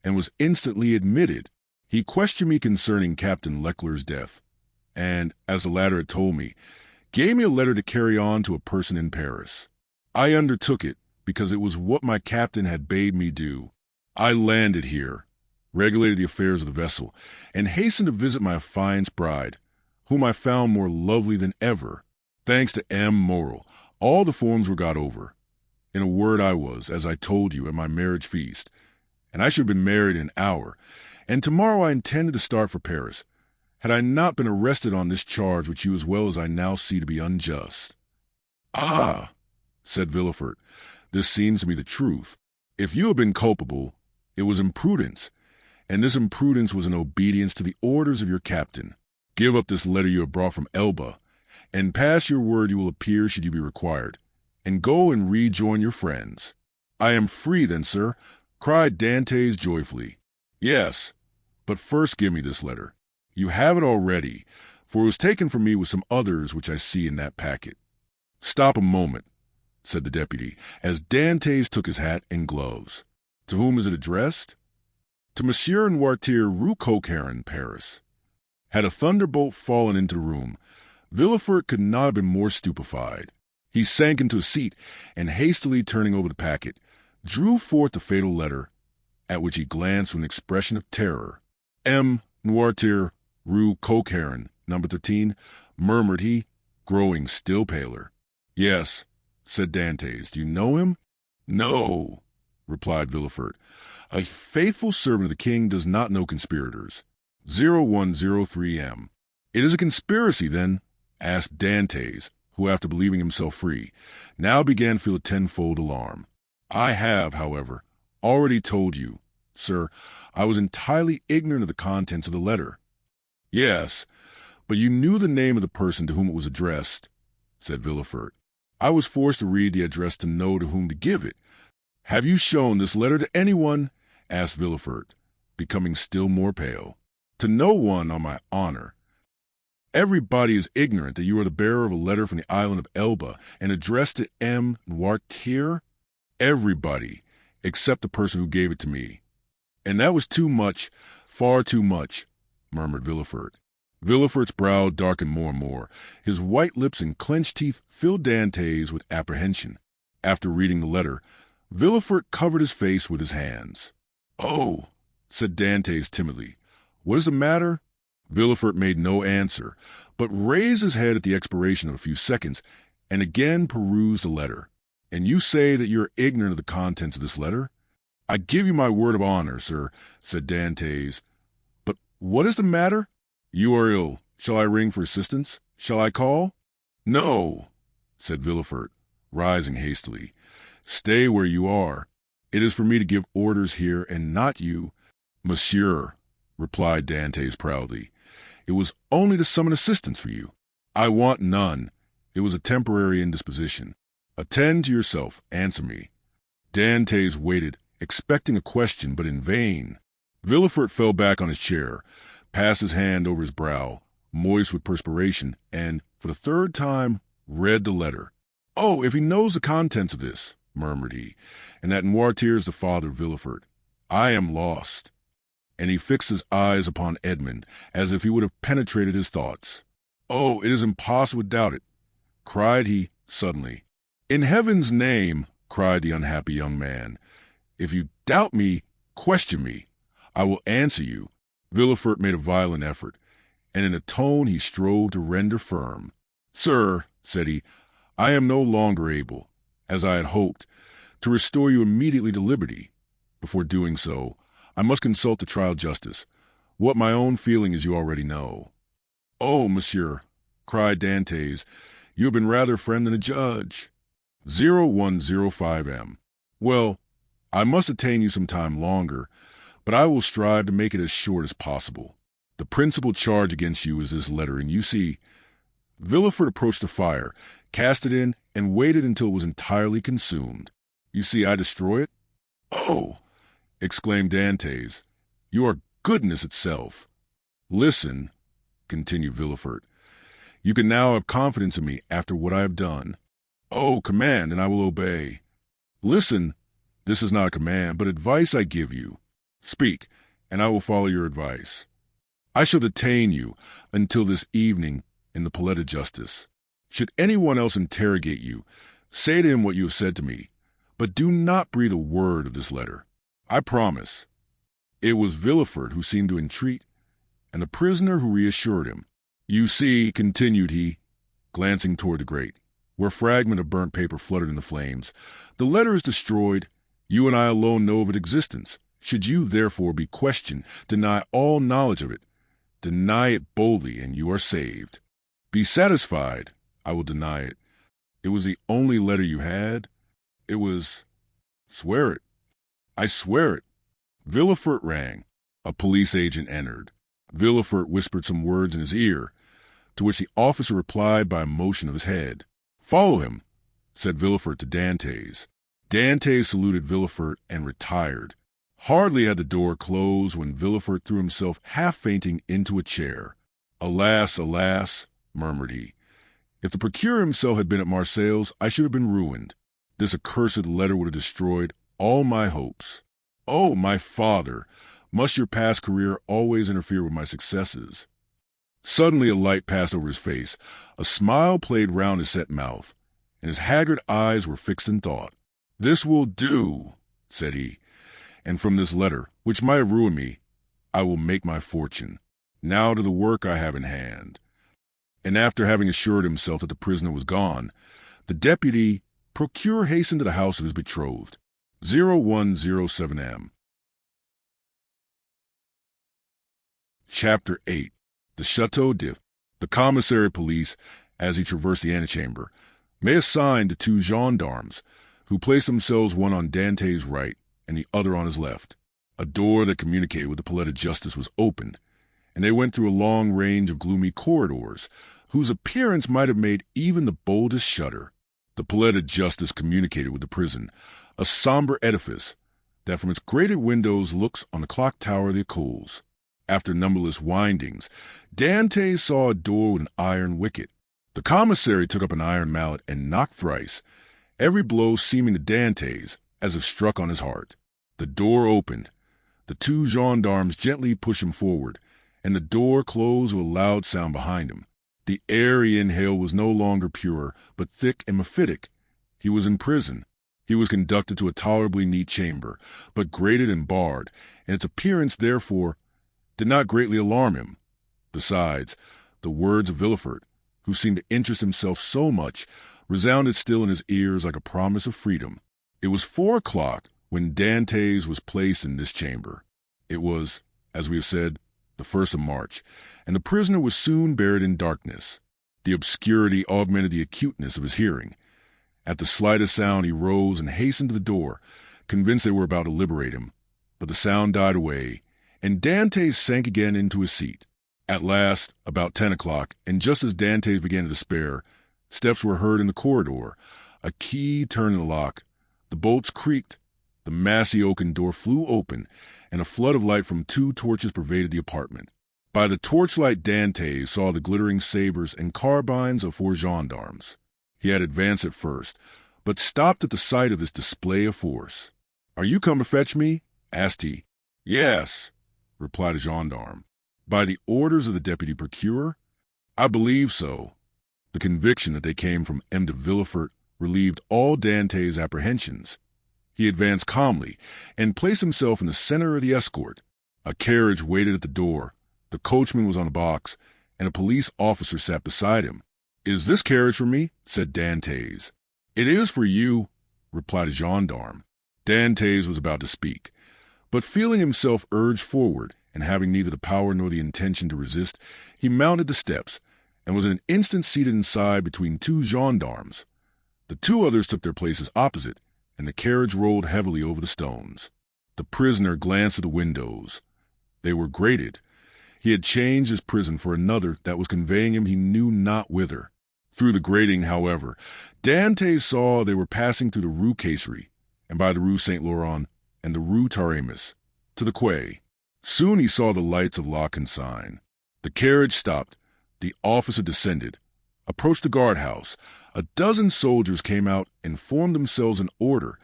S1: and was instantly admitted. He questioned me concerning Captain Leckler's death, and, as the latter had told me, gave me a letter to carry on to a person in Paris. I undertook it because it was what my captain had bade me do. I landed here, regulated the affairs of the vessel, and hastened to visit my affianced bride, whom I found more lovely than ever. Thanks to M. Morel, all the forms were got over. In a word, I was, as I told you, at my marriage feast, and I should have been married in an hour, and tomorrow I intended to start for Paris, had I not been arrested on this charge which you as well as I now see to be unjust. "Ah," said Villefort, "this seems to me the truth. If you have been culpable, it was imprudence, and this imprudence was in obedience to the orders of your captain. Give up this letter you have brought from Elba, and pass your word you will appear should you be required, and go and rejoin your friends." "I am free then, sir," cried Dantès joyfully. "Yes, but first give me this letter. You have it already, for it was taken from me with some others which I see in that packet." "Stop a moment," said the deputy, as Dantès took his hat and gloves. "To whom is it addressed?" "To Monsieur Noirtier, Rue Coquerin, Paris." Had a thunderbolt fallen into the room, Villefort could not have been more stupefied. He sank into a seat, and hastily turning over the packet, drew forth the fatal letter, at which he glanced with an expression of terror. "M. Noirtier, Rue Coquerin, No. 13, murmured he, growing still paler. "Yes," said Dantès. "Do you know him?" "No," replied Villefort. "A faithful servant of the king does not know conspirators. 0103M. "It is a conspiracy, then?" asked Dantès, who, after believing himself free, now began to feel a tenfold alarm. "I have, however, already told you, sir, I was entirely ignorant of the contents of the letter." "Yes, but you knew the name of the person to whom it was addressed," said Villefort. "I was forced to read the address to know to whom to give it." "Have you shown this letter to anyone?" asked Villefort, becoming still more pale. "To no one, on my honor. Everybody is ignorant that you are the bearer of a letter from the island of Elba and addressed to M. Noirtier. Everybody, except the person who gave it to me." "And that was too much, far too much," murmured Villefort. Villefort's brow darkened more and more. His white lips and clenched teeth filled Dantès with apprehension. After reading the letter, Villefort covered his face with his hands. "Oh," said Dantès timidly, "what is the matter?" Villefort made no answer, but raised his head at the expiration of a few seconds, and again perused the letter. "And you say that you are ignorant of the contents of this letter?" "I give you my word of honor, sir," said Dantès. "But what is the matter?" "You are ill. Shall I ring for assistance? Shall I call?" "No," said Villefort, rising hastily. "Stay where you are. It is for me to give orders here, and not you." "Monsieur," replied Dantès proudly, "it was only to summon assistance for you." "I want none. It was a temporary indisposition. Attend to yourself. Answer me." Dantès waited, expecting a question, but in vain. Villefort fell back on his chair, passed his hand over his brow, moist with perspiration, and, for the third time, read the letter. "Oh, if he knows the contents of this," murmured he, "and that Noirtier is the father of Villefort, I am lost." And he fixed his eyes upon Edmond, as if he would have penetrated his thoughts. "Oh, it is impossible to doubt it," cried he suddenly. "In heaven's name," cried the unhappy young man, "if you doubt me, question me. I will answer you." Villefort made a violent effort, and in a tone he strove to render firm. "Sir," said he, "I am no longer able, as I had hoped, to restore you immediately to liberty. Before doing so, I must consult the trial justice, What my own feeling is you already know. Oh, monsieur, cried Dantès, you have been rather friend than a judge. 0105M. Well, I must detain you some time longer, but I will strive to make it as short as possible. The principal charge against you is this letter, and you see, Villefort approached the fire, cast it in, and waited until it was entirely consumed. You see, I destroy it? Oh, exclaimed Dantès, you are goodness itself. Listen, continued Villefort, you can now have confidence in me after what I have done. Oh, command, and I will obey. Listen, this is not a command, but advice I give you. Speak, and I will follow your advice. I shall detain you until this evening in the Palais de Justice. Should anyone else interrogate you, say to him what you have said to me, but do not breathe a word of this letter. I promise. It was Villefort who seemed to entreat, and the prisoner who reassured him. You see, continued he, glancing toward the grate, where a fragment of burnt paper fluttered in the flames, the letter is destroyed. You and I alone know of its existence. Should you, therefore, be questioned, deny all knowledge of it. Deny it boldly, and you are saved. Be satisfied. I will deny it. It was the only letter you had. It was... Swear it. I swear it. Villefort rang. A police agent entered. Villefort whispered some words in his ear, to which the officer replied by a motion of his head. Follow him, said Villefort to Dantès. Dantès saluted Villefort and retired. Hardly had the door closed when Villefort threw himself half-fainting into a chair. Alas, alas, murmured he. If the procureur himself had been at Marseilles, I should have been ruined. This accursed letter would have destroyed all my hopes. Oh, my father, must your past career always interfere with my successes? Suddenly a light passed over his face, a smile played round his set mouth, and his haggard eyes were fixed in thought. This will do, said he, and from this letter, which might have ruined me, I will make my fortune. Now to the work I have in hand. And after having assured himself that the prisoner was gone, the deputy procureur hastened to the house of his betrothed. 0107M. Chapter 8. The Chateau d'If. The commissary of police, as he traversed the antechamber, may assign to two gendarmes, who placed themselves one on Dantès' right and the other on his left. A door that communicated with the Palais de Justice was opened, and they went through a long range of gloomy corridors, whose appearance might have made even the boldest shudder. The Palais de Justice communicated with the prison, a somber edifice that from its grated windows looks on the clock tower of the Écoles. After numberless windings, Dantès saw a door with an iron wicket. The commissary took up an iron mallet and knocked thrice, every blow seeming to Dantès as if struck on his heart. The door opened. The two gendarmes gently pushed him forward, and the door closed with a loud sound behind him. The air he inhaled was no longer pure, but thick and mephitic. He was in prison. He was conducted to a tolerably neat chamber, but grated and barred, and its appearance, therefore, did not greatly alarm him. Besides, the words of Villefort, who seemed to interest himself so much, resounded still in his ears like a promise of freedom. It was 4 o'clock when Dantès was placed in this chamber. It was, as we have said, the 1st of March, and the prisoner was soon buried in darkness. The obscurity augmented the acuteness of his hearing. At the slightest sound he rose and hastened to the door, convinced they were about to liberate him. But the sound died away, and Dantès sank again into his seat. At last, about 10 o'clock, and just as Dantès began to despair, steps were heard in the corridor, a key turned in the lock, the bolts creaked, the massy oaken door flew open, and a flood of light from 2 torches pervaded the apartment. By the torchlight Dantès saw the glittering sabers and carbines of 4 gendarmes. He had advanced at first, but stopped at the sight of this display of force. "Are you come to fetch me?" asked he. "Yes," replied a gendarme. "By the orders of the deputy procureur?" "I believe so." The conviction that they came from M. de Villefort relieved all Dantès' apprehensions. He advanced calmly and placed himself in the center of the escort. A carriage waited at the door. The coachman was on a box, and a police officer sat beside him. "Is this carriage for me?" said Dantès. "It is for you," replied a gendarme. Dantès was about to speak, but feeling himself urged forward and having neither the power nor the intention to resist, he mounted the steps and was in an instant seated inside between two gendarmes. The two others took their places opposite, and the carriage rolled heavily over the stones. The prisoner glanced at the windows. They were grated. He had changed his prison for another that was conveying him he knew not whither. Through the grating, however, Dantès saw they were passing through the Rue Caisserie, and by the Rue Saint-Laurent and the Rue Taramis, to the quay. Soon he saw the lights of La Consigne. The carriage stopped. The officer descended, approached the guardhouse. A dozen soldiers came out and formed themselves in order.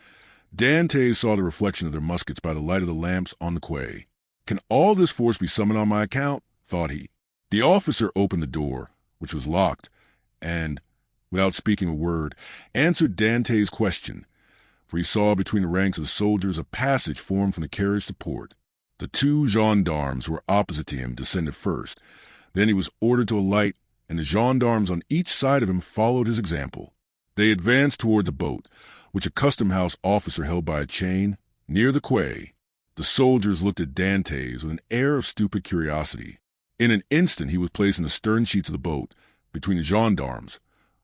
S1: Dantès saw the reflection of their muskets by the light of the lamps on the quay. "Can all this force be summoned on my account?" thought he. The officer opened the door, which was locked, and, without speaking a word, answered Dantès' question, for he saw between the ranks of the soldiers a passage formed from the carriage to port. The two gendarmes who were opposite to him descended first. Then he was ordered to alight, and the gendarmes on each side of him followed his example. They advanced towards a boat, which a custom-house officer held by a chain, near the quay. The soldiers looked at Dantès with an air of stupid curiosity. In an instant he was placed in the stern sheets of the boat, between the gendarmes,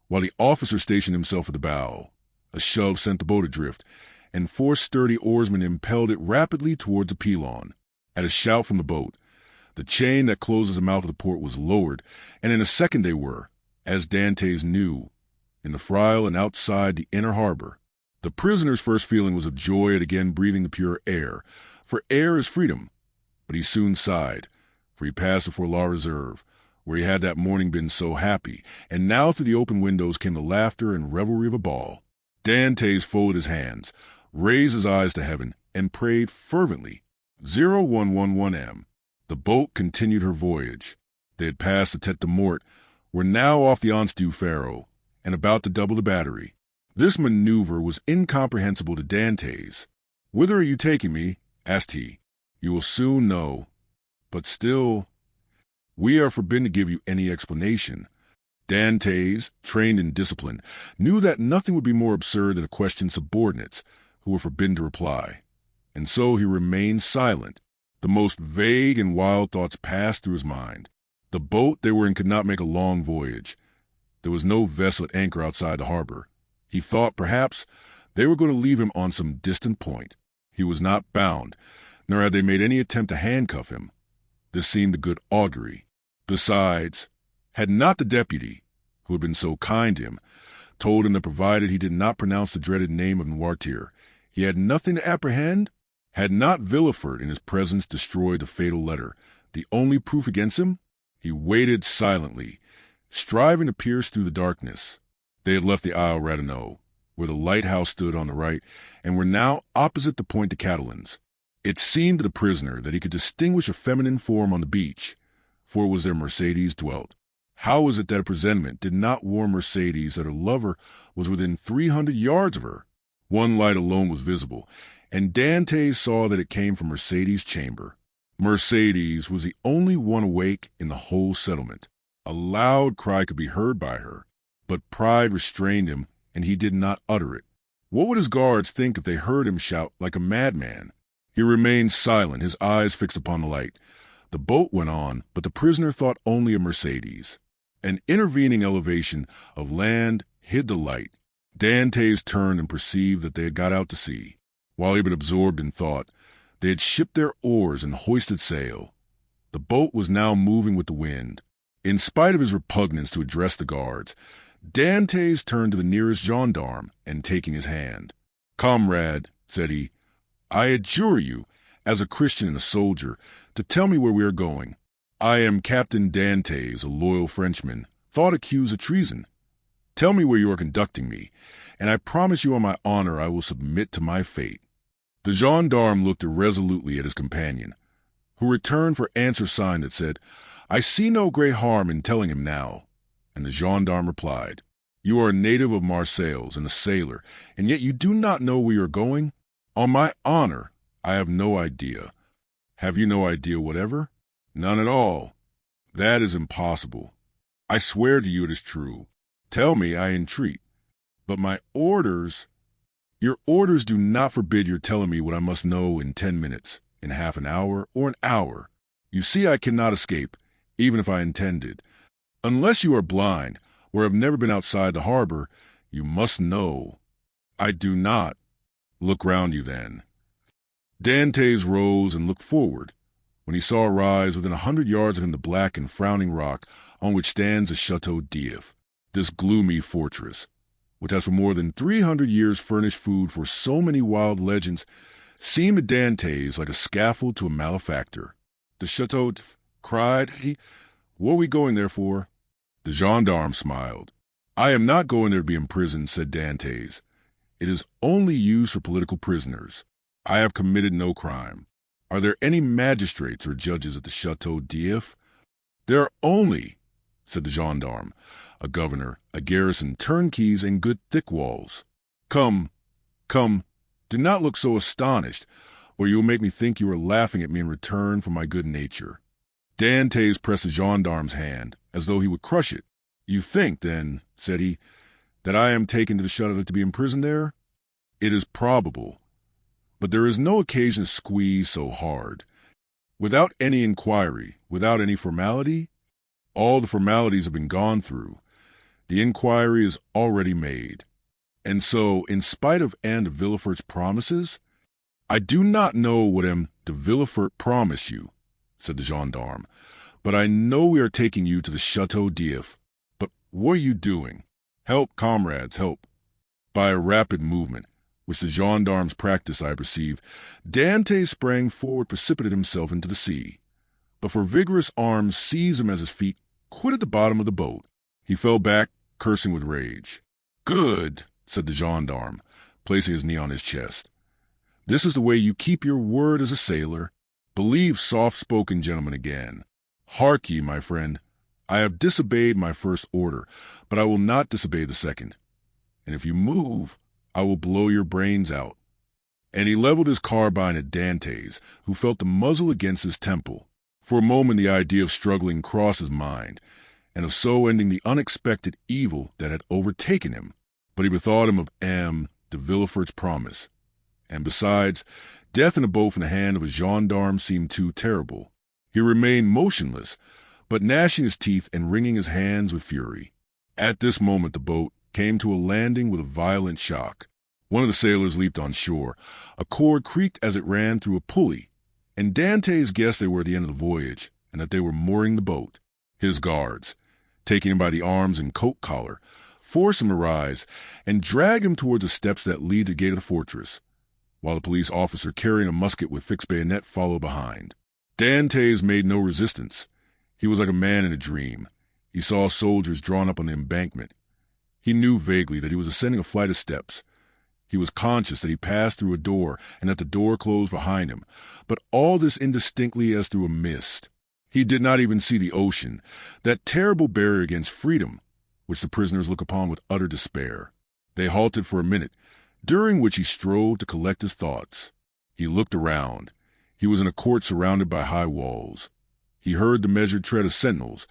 S1: while the officer stationed himself at the bow. A shove sent the boat adrift, and 4 sturdy oarsmen impelled it rapidly towards the Pilon. At a shout from the boat, the chain that closes the mouth of the port was lowered, and in a second they were, as Dantès knew, in the Fraile and outside the inner harbor. The prisoner's first feeling was of joy at again breathing the pure air, for air is freedom. But he soon sighed, for he passed before La Reserve, where he had that morning been so happy, and now through the open windows came the laughter and revelry of a ball. Dantès folded his hands, raised his eyes to heaven, and prayed fervently. 0111 M. The boat continued her voyage. They had passed the Tête de Mort, were now off the Anse du Pharo, and about to double the battery. This maneuver was incomprehensible to Dantès. "Whither are you taking me?" asked he. "You will soon know. But still, we are forbidden to give you any explanation." Dantès, trained in discipline, knew that nothing would be more absurd than to question subordinates who were forbidden to reply, and so he remained silent. The most vague and wild thoughts passed through his mind. The boat they were in could not make a long voyage. There was no vessel at anchor outside the harbor. He thought, perhaps, they were going to leave him on some distant point. He was not bound, nor had they made any attempt to handcuff him. This seemed a good augury. Besides, had not the deputy, who had been so kind to him, told him that provided he did not pronounce the dreaded name of Noirtier, he had nothing to apprehend? Had not Villefort in his presence destroyed the fatal letter, the only proof against him? He waited silently, striving to pierce through the darkness. They had left the Isle Ratonneau, where the lighthouse stood on the right, and were now opposite the Point de Catalans. It seemed to the prisoner that he could distinguish a feminine form on the beach, for it was there Mercédès dwelt. How was it that a presentiment did not warn Mercédès that her lover was within 300 yards of her? One light alone was visible, and Dantès saw that it came from Mercédès' chamber. Mercédès was the only one awake in the whole settlement. A loud cry could be heard by her, but pride restrained him, and he did not utter it. What would his guards think if they heard him shout like a madman? He remained silent, his eyes fixed upon the light. The boat went on, but the prisoner thought only of Mercédès. An intervening elevation of land hid the light. Dantès turned and perceived that they had got out to sea. While he had been absorbed in thought, they had shipped their oars and hoisted sail. The boat was now moving with the wind. In spite of his repugnance to address the guards, Dantès turned to the nearest gendarme, and taking his hand, "Comrade," said he, "I adjure you, as a Christian and a soldier, to tell me where we are going. I am Captain Dantès, a loyal Frenchman, thought accused of treason. Tell me where you are conducting me, and I promise you on my honor I will submit to my fate." The gendarme looked irresolutely at his companion, who returned for answer sign that said, "I see no great harm in telling him now." And the gendarme replied, "You are a native of Marseilles and a sailor, and yet you do not know where you are going? On my honor, I have no idea." "Have you no idea whatever?" "None at all." "That is impossible. I swear to you it is true. Tell me, I entreat." "But my orders—" "Your orders do not forbid your telling me what I must know in 10 minutes, in half an hour, or an hour. You see, I cannot escape, even if I intended. Unless you are blind, or have never been outside the harbor, you must know. I do not. Look round you, then. Dantès rose and looked forward. When he saw rise within 100 yards of him the black and frowning rock on which stands the Chateau d'If, this gloomy fortress, which has for more than 300 years furnished food for so many wild legends, seemed to Dantès like a scaffold to a malefactor. The Chateau d'If, cried he. What are we going there for? The gendarme smiled. I am not going there to be imprisoned, said Dantès. It is only used for political prisoners. I have committed no crime. Are there any magistrates or judges at the Chateau d'If? There are only, said the gendarme, a governor, a garrison, turnkeys, and good thick walls. Come, do not look so astonished, or you will make me think you are laughing at me in return for my good nature. Dantès pressed the gendarme's hand, as though he would crush it. You think, then, said he, that I am taken to the Chateau to be imprisoned there? It is probable, but there is no occasion to squeeze so hard. Without any inquiry, without any formality, all the formalities have been gone through. The inquiry is already made. And so, in spite of Anne de Villefort's promises, I do not know what M. de Villefort promised you, said the gendarme, but I know we are taking you to the Chateau d'If. But what are you doing? Help, comrades, help. By a rapid movement, which the gendarme's practice I perceive, Dantès sprang forward, precipitated himself into the sea. But for vigorous arms seized him as his feet quitted the bottom of the boat. He fell back, cursing with rage. Good, said the gendarme, placing his knee on his chest. This is the way you keep your word as a sailor. Believe soft-spoken gentlemen again. Hark ye, my friend, I have disobeyed my first order, but I will not disobey the second. And if you move, I will blow your brains out. And he leveled his carbine at Dantès, who felt the muzzle against his temple. For a moment the idea of struggling crossed his mind, and of so ending the unexpected evil that had overtaken him. But he bethought him of M. de Villefort's promise. And besides, death in a boat from the hand of a gendarme seemed too terrible. He remained motionless, but gnashing his teeth and wringing his hands with fury. At this moment the boat came to a landing with a violent shock. One of the sailors leaped on shore. A cord creaked as it ran through a pulley, and Dantès guessed they were at the end of the voyage, and that they were mooring the boat. His guards, taking him by the arms and coat collar, forced him to rise, and dragged him towards the steps that lead to the gate of the fortress, while the police officer carrying a musket with fixed bayonet followed behind. Dantès made no resistance. He was like a man in a dream. He saw soldiers drawn up on the embankment. He knew vaguely that he was ascending a flight of steps. He was conscious that he passed through a door and that the door closed behind him, but all this indistinctly as through a mist. He did not even see the ocean, that terrible barrier against freedom, which the prisoners look upon with utter despair. They halted for a minute, during which he strove to collect his thoughts. He looked around. He was in a court surrounded by high walls. He heard the measured tread of sentinels,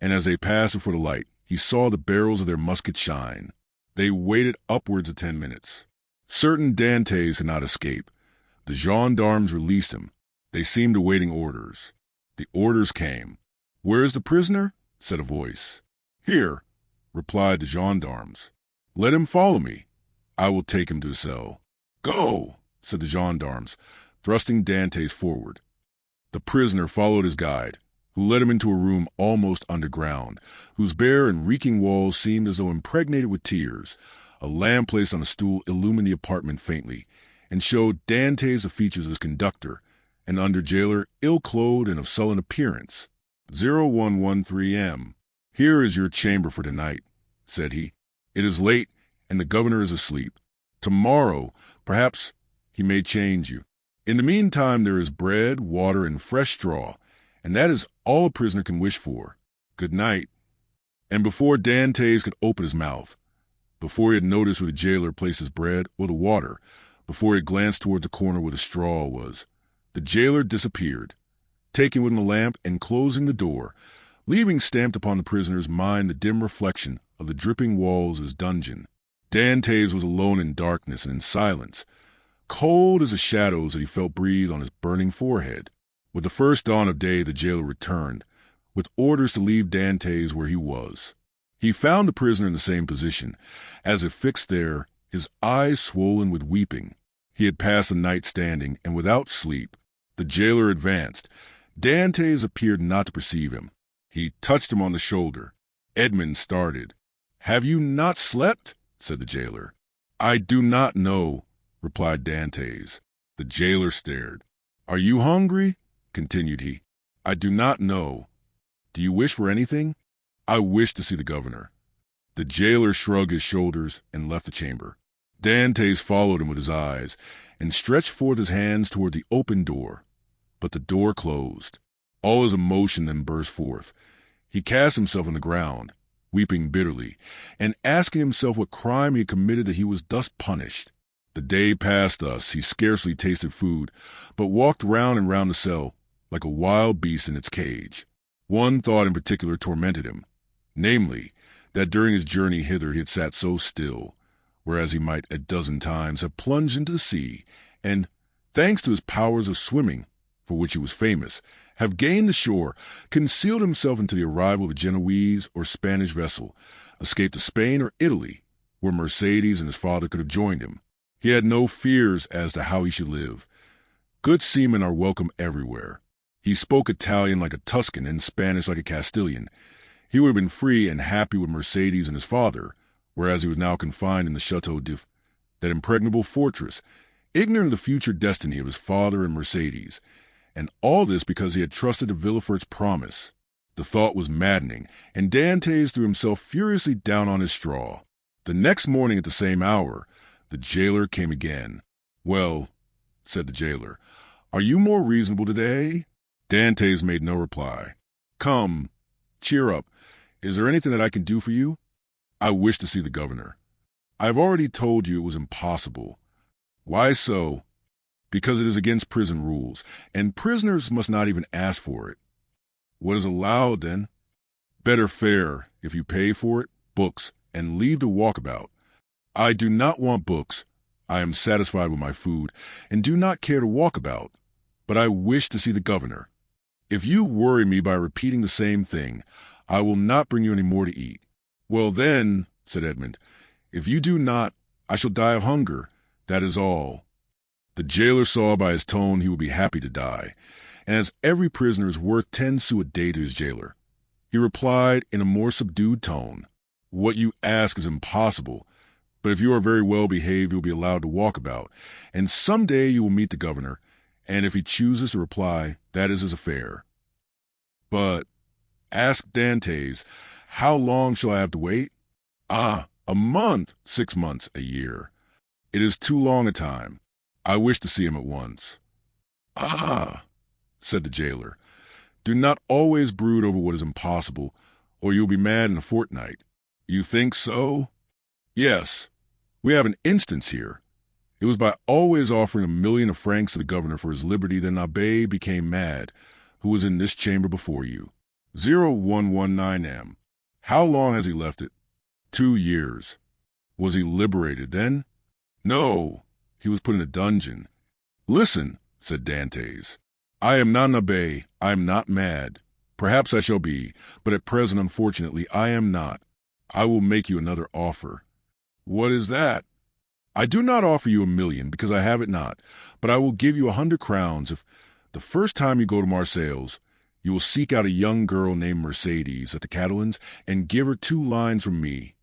S1: and as they passed before the light, he saw the barrels of their muskets shine. They waited upwards of 10 minutes. Certain Dantès had not escaped. The gendarmes released him. They seemed awaiting orders. The orders came. "Where is the prisoner?" said a voice. "Here," replied the gendarmes. "Let him follow me. I will take him to his cell." "Go," said the gendarmes, thrusting Dantès forward. The prisoner followed his guide, who led him into a room almost underground, whose bare and reeking walls seemed as though impregnated with tears. A lamp placed on a stool illumined the apartment faintly, and showed Dantès the features of his conductor, an under-jailer, ill-clothed and of sullen appearance. 0113M. "Here is your chamber for tonight," said he. "It is late, and the governor is asleep. Tomorrow, perhaps, he may change you. In the meantime, there is bread, water, and fresh straw, and that is all a prisoner can wish for. Good night." And before Dantès could open his mouth, before he had noticed where the jailer placed his bread or the water, before he had glanced toward the corner where the straw was, the jailer disappeared, taking with him the lamp and closing the door, leaving stamped upon the prisoner's mind the dim reflection of the dripping walls of his dungeon. Dantès was alone in darkness and in silence, cold as the shadows that he felt breathe on his burning forehead. With the first dawn of day, the jailer returned, with orders to leave Dantès where he was. He found the prisoner in the same position, as if fixed there, his eyes swollen with weeping. He had passed the night standing, and without sleep. The jailer advanced. Dantès appeared not to perceive him. He touched him on the shoulder. Edmond started. "Have you not slept?" said the jailer. "I do not know," replied Dantès. The jailer stared. "Are you hungry?" continued he. "I do not know. Do you wish for anything?" "I wish to see the governor." The jailer shrugged his shoulders and left the chamber. Dantès followed him with his eyes and stretched forth his hands toward the open door. But the door closed. All his emotion then burst forth. He cast himself on the ground, weeping bitterly, and asking himself what crime he had committed that he was thus punished. The day passed thus. He scarcely tasted food, but walked round and round the cell like a wild beast in its cage. One thought in particular tormented him, namely, that during his journey hither he had sat so still, whereas he might a dozen times have plunged into the sea, and, thanks to his powers of swimming, for which he was famous, have gained the shore, concealed himself until the arrival of a Genoese or Spanish vessel, escaped to Spain or Italy, where Mercedes and his father could have joined him. He had no fears as to how he should live. Good seamen are welcome everywhere. He spoke Italian like a Tuscan and Spanish like a Castilian. He would have been free and happy with Mercedes and his father, whereas he was now confined in the Chateau d'If, that impregnable fortress, ignorant of the future destiny of his father and Mercedes, and all this because he had trusted to Villefort's promise. The thought was maddening, and Dantès threw himself furiously down on his straw. The next morning at the same hour, the jailer came again. "Well," said the jailer, "are you more reasonable today?" Dantès made no reply. "Come, cheer up. Is there anything that I can do for you?" "I wish to see the governor." "I have already told you it was impossible." "Why so?" "Because it is against prison rules, and prisoners must not even ask for it." "What is allowed, then?" "Better fare, if you pay for it, books, and leave to walk about." "I do not want books. I am satisfied with my food, and do not care to walk about. But I wish to see the governor. If you worry me by repeating the same thing, I will not bring you any more to eat." "Well, then," said Edmond, "if you do not, I shall die of hunger. That is all." The jailer saw by his tone he would be happy to die, and as every prisoner is worth 10 sous a day to his jailer, he replied in a more subdued tone, "What you ask is impossible, but if you are very well behaved, you will be allowed to walk about, and some day you will meet the governor, and if he chooses to reply, that is his affair." "But," asked Dantès, "how long shall I have to wait?" "Ah, a month, 6 months, a year. It is too long a time. I wish to see him at once." "Ah," said the jailer, "do not always brood over what is impossible, or you will be mad in a fortnight." "You think so?" "Yes. We have an instance here. It was by always offering 1,000,000 of francs to the governor for his liberty that an abbé became mad, who was in this chamber before you. 0119M. How long has he left it?" 2 years. "Was he liberated then?" "No. He was put in a dungeon." "Listen," said Dantès. "I am not an abbé. I am not mad. Perhaps I shall be, but at present, unfortunately, I am not. I will make you another offer." "What is that?" "I do not offer you 1,000,000, because I have it not, but I will give you 100 crowns if, the first time you go to Marseilles, you will seek out a young girl named Mercedes at the Catalans and give her 2 lines from me.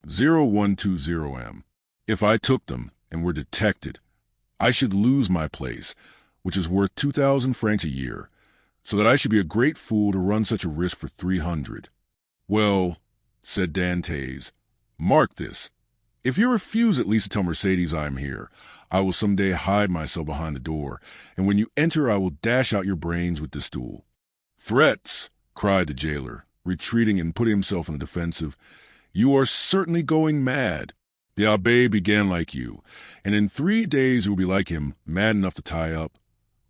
S1: 0120M. If I took them and were detected, I should lose my place, which is worth 2,000 francs a year, so that I should be a great fool to run such a risk for 300. "Well," said Dantès, "mark this. If you refuse at least to tell Mercedes I am here, I will some day hide myself behind the door, and when you enter I will dash out your brains with this stool." "Threats!" cried the jailer, retreating and putting himself on the defensive. "You are certainly going mad. The abbé began like you, and in 3 days you will be like him, mad enough to tie up.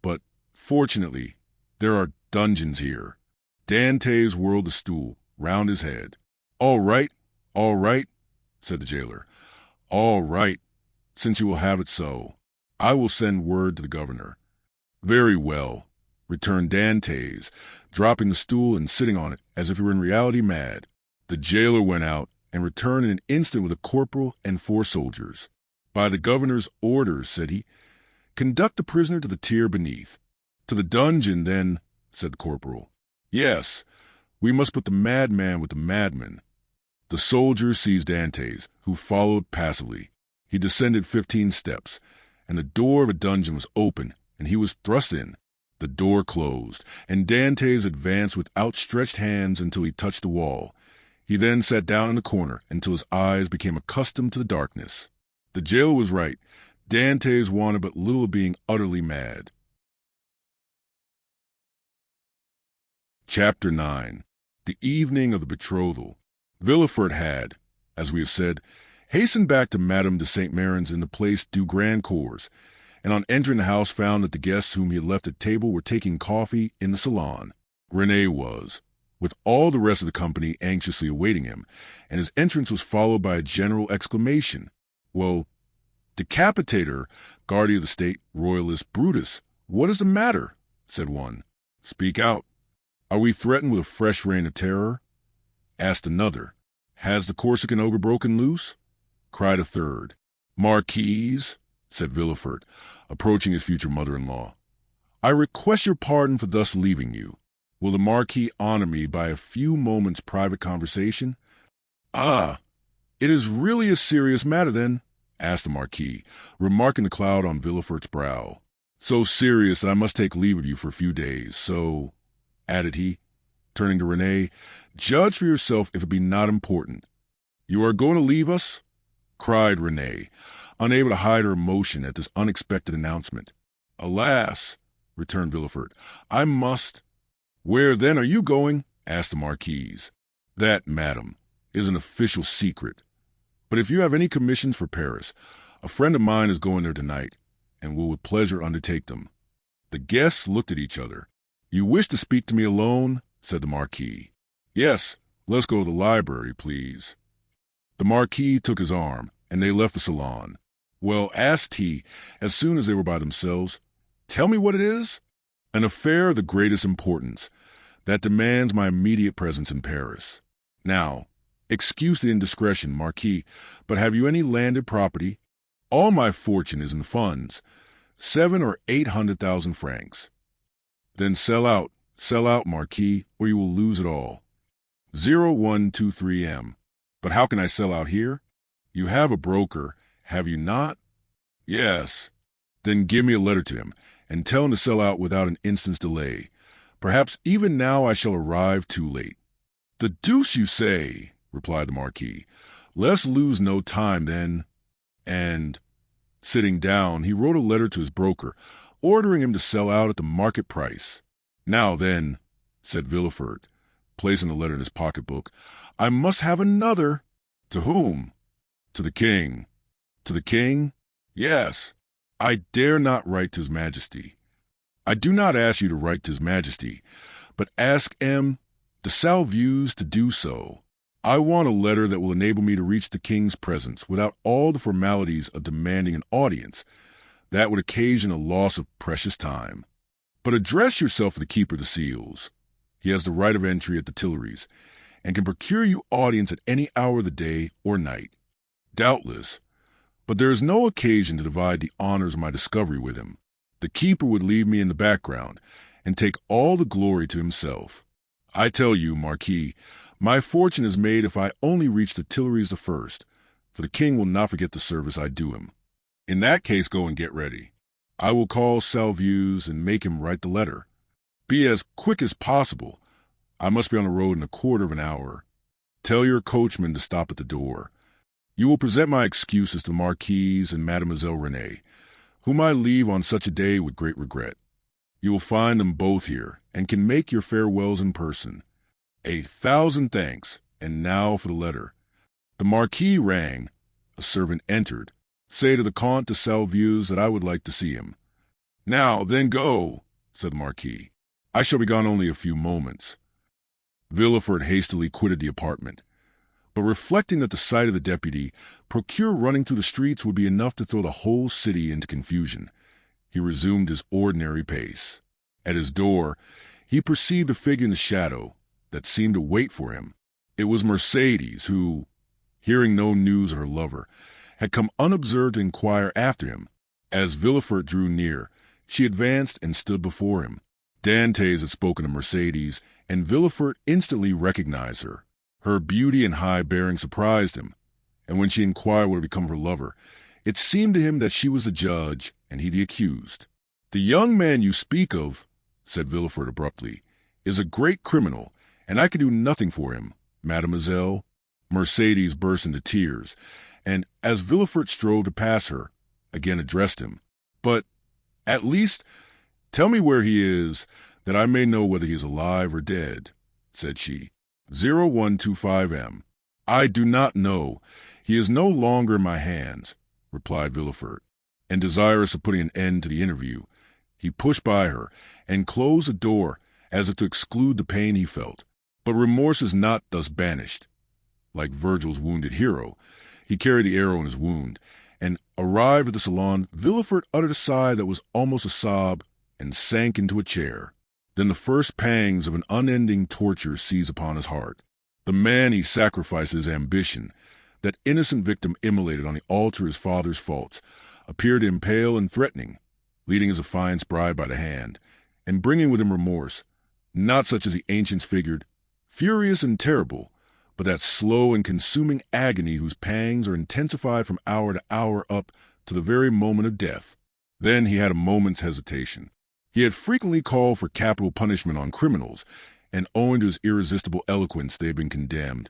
S1: But, fortunately, there are dungeons here." Dantès whirled the stool round his head. All right," said the jailer. "All right, since you will have it so. I will send word to the governor." "Very well. returned Dantès, dropping the stool and sitting on it as if he were in reality mad. The jailer went out and returned in an instant with a corporal and 4 soldiers. "By the governor's orders," said he, "conduct the prisoner to the tier beneath." "To the dungeon, then," said the corporal. "Yes, we must put the madman with the madman." The soldiers seized Dantès, who followed passively. He descended 15 steps, and the door of a dungeon was open, and he was thrust in. The door closed, and Dantès advanced with outstretched hands until he touched the wall. He then sat down in the corner until his eyes became accustomed to the darkness. The jailer was right. Dantès wanted but little of being utterly mad. Chapter 9. The evening of the betrothal. Villefort had, as we have said, hastened back to Madame de Saint Méran's in the Place du Grand Cours, and on entering the house found that the guests whom he had left at table were taking coffee in the salon. René was, with all the rest of the company anxiously awaiting him, and his entrance was followed by a general exclamation. "Well, Decapitator, guardian of the state, royalist Brutus, what is the matter?" said one. "Speak out. Are we threatened with a fresh reign of terror?" asked another. "Has the Corsican ogre broken loose?" cried a third. "Marquise," said Villefort, approaching his future mother-in-law, "I request your pardon for thus leaving you. Will the Marquis honor me by a few moments' private conversation?" "Ah, it is really a serious matter, then?" asked the Marquis, remarking the cloud on Villefort's brow. "So serious that I must take leave of you for a few days. So," added he, turning to René, "judge for yourself if it be not important." "You are going to leave us?" cried René, unable to hide her emotion at this unexpected announcement. "Alas," returned Villefort, "I must." "Where, then, are you going?" asked the Marquise. "That, madam, is an official secret. But if you have any commissions for Paris, a friend of mine is going there tonight, and will with pleasure undertake them." The guests looked at each other. "You wish to speak to me alone?" said the Marquis. "Yes, let's go to the library, please." The Marquis took his arm, and they left the salon. "Well," asked he, as soon as they were by themselves, "tell me what it is." "An affair of the greatest importance, that demands my immediate presence in Paris. Now, excuse the indiscretion, Marquis, but have you any landed property?" "All my fortune is in funds, 700,000 or 800,000 francs." "Then sell out, Marquis, or you will lose it all." 0123M. "But how can I sell out here?" "You have a broker, have you not?" "Yes." "Then give me a letter to him, and tell him to sell out without an instant's delay. Perhaps even now I shall arrive too late." "The deuce you say!" replied the Marquis. "Let's lose no time, then." And, sitting down, he wrote a letter to his broker, ordering him to sell out at the market price. "Now, then," said Villefort, placing the letter in his pocketbook, "I must have another." "To whom?" "To the king." "To the king?" "Yes." "I dare not write to his majesty." "I do not ask you to write to his majesty, but ask M. de Salvieux to do so. I want a letter that will enable me to reach the king's presence without all the formalities of demanding an audience. That would occasion a loss of precious time. But address yourself to the keeper of the seals. He has the right of entry at the Tuileries, and can procure you audience at any hour of the day or night." "Doubtless, but there is no occasion to divide the honors of my discovery with him. The keeper would leave me in the background, and take all the glory to himself. I tell you, Marquis, my fortune is made if I only reach the Tuileries the first, for the king will not forget the service I do him." "In that case, go and get ready. I will call Salvieux and make him write the letter. Be as quick as possible. I must be on the road in a quarter of an hour. Tell your coachman to stop at the door. You will present my excuses to the Marquise and Mademoiselle René, whom I leave on such a day with great regret. You will find them both here, and can make your farewells in person. 1,000 thanks, and now for the letter." The Marquis rang. A servant entered. "Say to the Count de Salvieux that I would like to see him." "Now, then, go," said the Marquis. "I shall be gone only a few moments." Villefort hastily quitted the apartment, but reflecting that the sight of the deputy procured running through the streets would be enough to throw the whole city into confusion, he resumed his ordinary pace. At his door, he perceived a figure in the shadow that seemed to wait for him. It was Mercedes, who, hearing no news of her lover, had come unobserved to inquire after him. As Villefort drew near, she advanced and stood before him. Dantès had spoken to Mercedes, and Villefort instantly recognized her. Her beauty and high bearing surprised him, and when she inquired what had become of her lover, it seemed to him that she was the judge and he the accused. "The young man you speak of," said Villefort abruptly, "is a great criminal, and I can do nothing for him, mademoiselle." Mercedes burst into tears, and as Villefort strove to pass her, again addressed him. "But, at least, tell me where he is, that I may know whether he is alive or dead," said she. 0125M. "I do not know. He is no longer in my hands," replied Villefort, and desirous of putting an end to the interview, he pushed by her and closed the door as if to exclude the pain he felt. But remorse is not thus banished. Like Virgil's wounded hero, he carried the arrow in his wound, and arrived at the salon, Villefort uttered a sigh that was almost a sob and sank into a chair. Then the first pangs of an unending torture seized upon his heart. The man he sacrificed his ambition, that innocent victim immolated on the altar of his father's faults, appeared to him pale and threatening, leading his affianced bride by the hand, and bringing with him remorse, not such as the ancients figured, furious and terrible, but that slow and consuming agony whose pangs are intensified from hour to hour up to the very moment of death. Then he had a moment's hesitation. He had frequently called for capital punishment on criminals, and owing to his irresistible eloquence they had been condemned,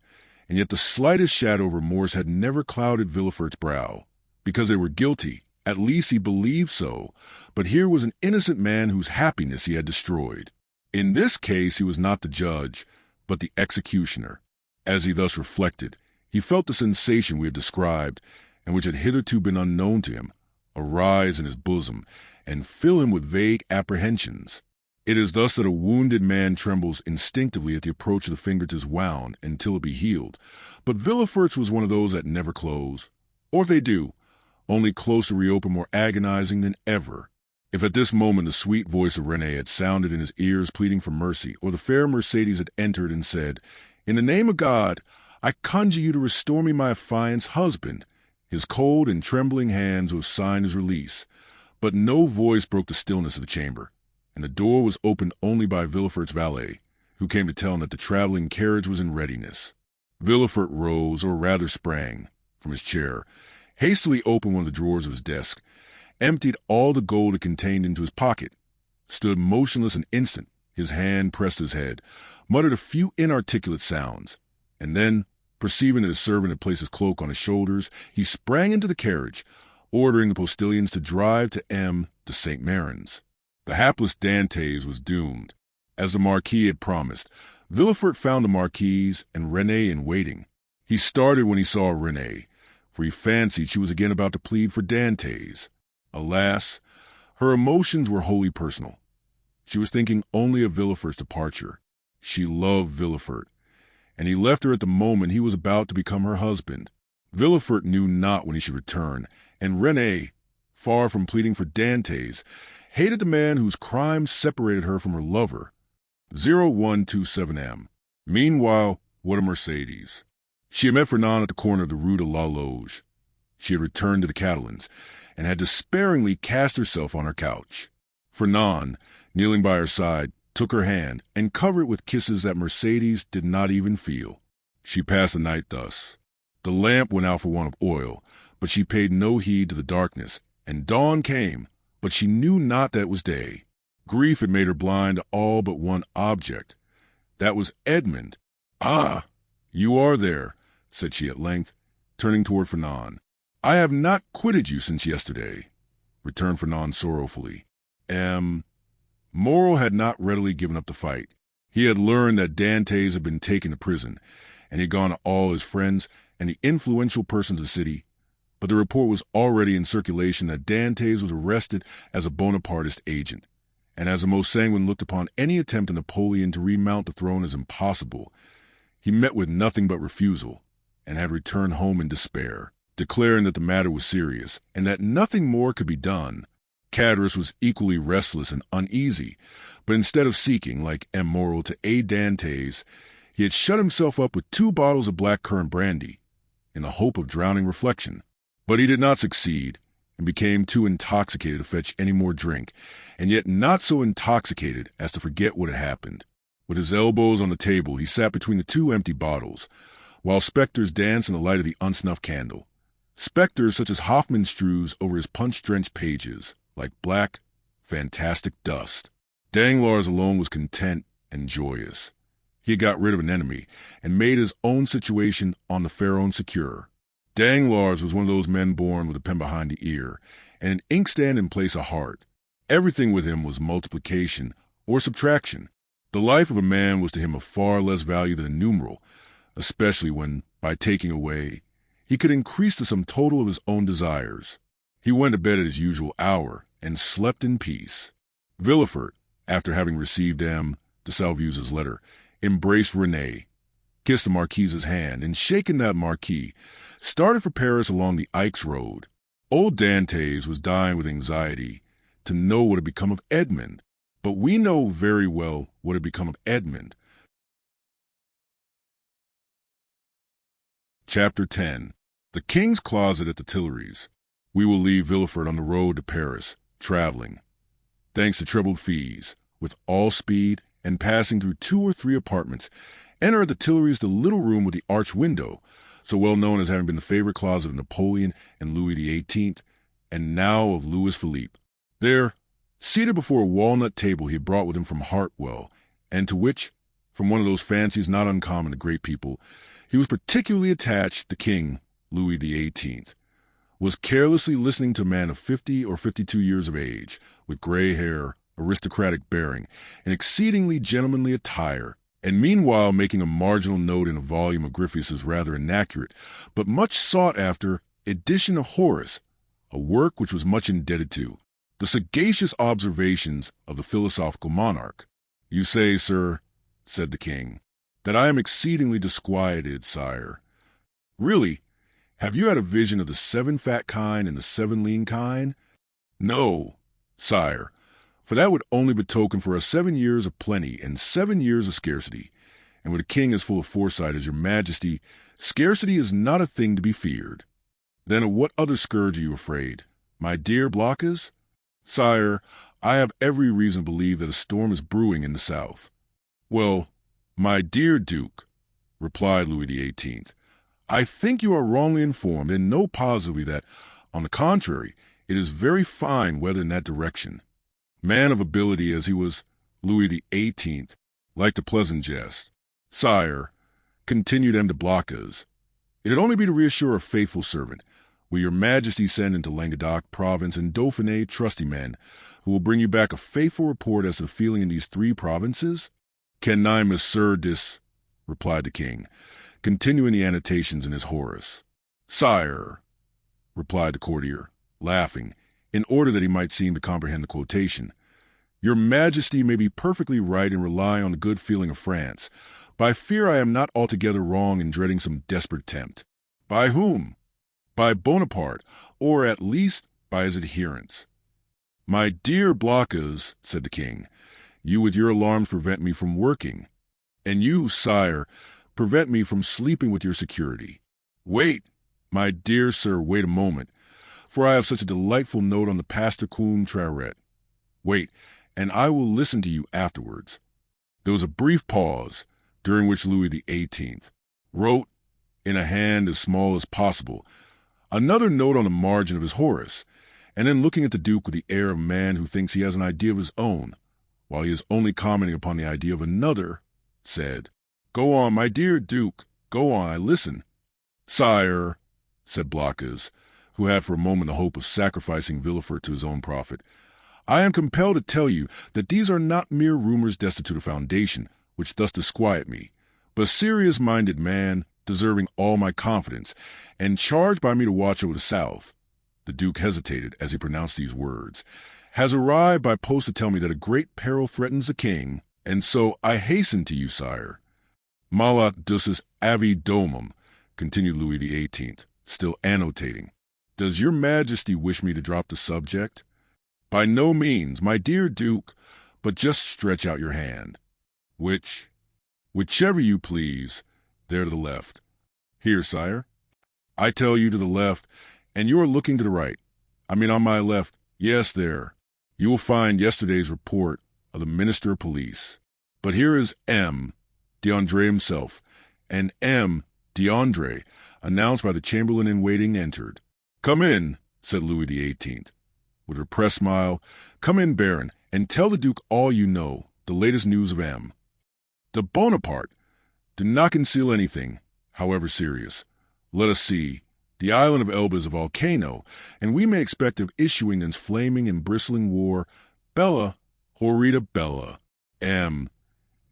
S1: and yet the slightest shadow of remorse had never clouded Villefort's brow. Because they were guilty, at least he believed so, but here was an innocent man whose happiness he had destroyed. In this case he was not the judge, but the executioner. As he thus reflected, he felt the sensation we have described, and which had hitherto been unknown to him, arise in his bosom, and fill him with vague apprehensions. It is thus that a wounded man trembles instinctively at the approach of the finger to his wound until it be healed, but Villefort's was one of those that never close, or if they do, only close to reopen more agonizing than ever. If at this moment the sweet voice of Renée had sounded in his ears pleading for mercy, or the fair Mercedes had entered and said, "In the name of God, I conjure you to restore me my affianced husband," his cold and trembling hands would have signed his release. But no voice broke the stillness of the chamber, and the door was opened only by Villefort's valet, who came to tell him that the traveling carriage was in readiness. Villefort rose, or rather sprang, from his chair, hastily opened one of the drawers of his desk, emptied all the gold it contained into his pocket, stood motionless an instant, his hand pressed to his head, muttered a few inarticulate sounds, and then, perceiving that his servant had placed his cloak on his shoulders, he sprang into the carriage, ordering the postilions to drive to M. de St. Mérin's. The hapless Dantès was doomed. As the Marquis had promised, Villefort found the Marquise and Renée in waiting. He started when he saw Renée, for he fancied she was again about to plead for Dantès. Alas, her emotions were wholly personal. She was thinking only of Villefort's departure. She loved Villefort, and he left her at the moment he was about to become her husband. Villefort knew not when he should return, and Renée, far from pleading for Dantès, hated the man whose crime separated her from her lover. 0127M. Meanwhile, what a Mercedes. She had met Fernand at the corner of the Rue de la Loge. She had returned to the Catalans, and had despairingly cast herself on her couch. Fernand, kneeling by her side, took her hand, and covered it with kisses that Mercedes did not even feel. She passed the night thus. The lamp went out for want of oil, but she paid no heed to the darkness, and dawn came, but she knew not that it was day. Grief had made her blind to all but one object. That was Edmond. "Ah, you are there," said she at length, turning toward Fernand. "I have not quitted you since yesterday," returned Fernand sorrowfully. Moreau had not readily given up the fight. He had learned that Dantès had been taken to prison, and he had gone to all his friends and the influential persons of the city, but the report was already in circulation that Dantès was arrested as a Bonapartist agent, and as the most sanguine looked upon any attempt of Napoleon to remount the throne as impossible, he met with nothing but refusal, and had returned home in despair, declaring that the matter was serious, and that nothing more could be done. Cadorus was equally restless and uneasy, but instead of seeking, like M. Morel, to aid Dantès, he had shut himself up with 2 bottles of black-currant brandy, in the hope of drowning reflection. But he did not succeed, and became too intoxicated to fetch any more drink, and yet not so intoxicated as to forget what had happened. With his elbows on the table, he sat between the 2 empty bottles, while spectres danced in the light of the unsnuffed candle. Spectres such as Hoffman strews over his punch-drenched pages, like black, fantastic dust. Danglars alone was content and joyous. He had got rid of an enemy, and made his own situation on the Pharaon secure. Danglars was one of those men born with a pen behind the ear, and an inkstand in place of heart. Everything with him was multiplication or subtraction. The life of a man was to him of far less value than a numeral, especially when, by taking away, he could increase the sum total of his own desires. He went to bed at his usual hour, and slept in peace. Villefort, after having received M. de Salvieux's letter, embraced Renée, kissed the Marquise's hand, and shaking that Marquis, started for Paris along the Aix road. Old Dantès was dying with anxiety to know what had become of Edmond, but we know very well what had become of Edmond. Chapter 10. The King's Closet at the Tuileries. We will leave Villefort on the road to Paris, traveling, thanks to trebled fees, with all speed, and passing through 2 or 3 apartments, enter at the Tuileries the little room with the arched window, so well known as having been the favorite closet of Napoleon and Louis XVIII, and now of Louis Philippe. There, seated before a walnut table he had brought with him from Hartwell, and to which, from one of those fancies not uncommon to great people, he was particularly attached, the king, Louis XVIII, was carelessly listening to a man of 50 or 52 years of age, with gray hair, aristocratic bearing, and exceedingly gentlemanly attire, and meanwhile making a marginal note in a volume of Gryphius's rather inaccurate, but much sought-after, edition of Horace, a work which was much indebted to the sagacious observations of the philosophical monarch. "You say, sir," said the king, "that I am exceedingly disquieted, sire. Really, have you had a vision of the 7 fat kine and the 7 lean kine?" "No, sire, for that would only betoken for us 7 years of plenty and 7 years of scarcity, and with a king as full of foresight as your majesty, scarcity is not a thing to be feared." "Then of what other scourge are you afraid, my dear Blocas?" "Sire, I have every reason to believe that a storm is brewing in the south." "Well, my dear Duke," replied Louis XVIII, "I think you are wrongly informed, and know positively that, on the contrary, it is very fine weather in that direction." Man of ability as he was, Louis XVIII liked a pleasant jest. "Sire," continued M. de Blocas, "it'd only be to reassure a faithful servant. Will your majesty send into Languedoc province and Dauphiné trusty men, who will bring you back a faithful report as to the feeling in these 3 provinces?" "Can I, monsieur, dis," replied the king, continuing the annotations in his Horace. "Sire," replied the courtier, laughing, in order that he might seem to comprehend the quotation, "your majesty may be perfectly right in relying on the good feeling of France, but I fear I am not altogether wrong in dreading some desperate attempt." "By whom?" "By Bonaparte, or at least by his adherents." "My dear Blocas," said the king, "you with your alarms prevent me from working, and you, sire, prevent me from sleeping with your security. Wait, my dear sir, wait a moment, for I have such a delightful note on the Pastor Quum Traret. Wait, and I will listen to you afterwards." There was a brief pause, during which Louis XVIII wrote, in a hand as small as possible, another note on the margin of his Horace, and then, looking at the Duke with the air of a man who thinks he has an idea of his own, while he is only commenting upon the idea of another, said, "Go on, my dear Duke, go on, I listen." "Sire," said Blocas, who had for a moment the hope of sacrificing Villefort to his own profit, "I am compelled to tell you that these are not mere rumors destitute of foundation, which thus disquiet me, but a serious-minded man, deserving all my confidence, and charged by me to watch over the south," the Duke hesitated as he pronounced these words, "has arrived by post to tell me that a great peril threatens the king, and so I hasten to you, sire." "Malat ducis avi domum," continued Louis XVIII, still annotating. "Does your majesty wish me to drop the subject?" By no means, my dear Duke, but just stretch out your hand. Whichever you please, there to the left. Here, sire. I tell you to the left, and you are looking to the right. I mean on my left. Yes, there. You will find yesterday's report of the Minister of Police. But here is M. D'Andre himself, and M. D'Andre, announced by the Chamberlain-in-Waiting, entered. Come in, said Louis XVIII, with a repressed smile. Come in, Baron, and tell the Duke all you know, the latest news of M. The Bonaparte. Do not conceal anything, however serious. Let us see. The island of Elba is a volcano, and we may expect of issuing in flaming and bristling war. Bella, horrida bella. M.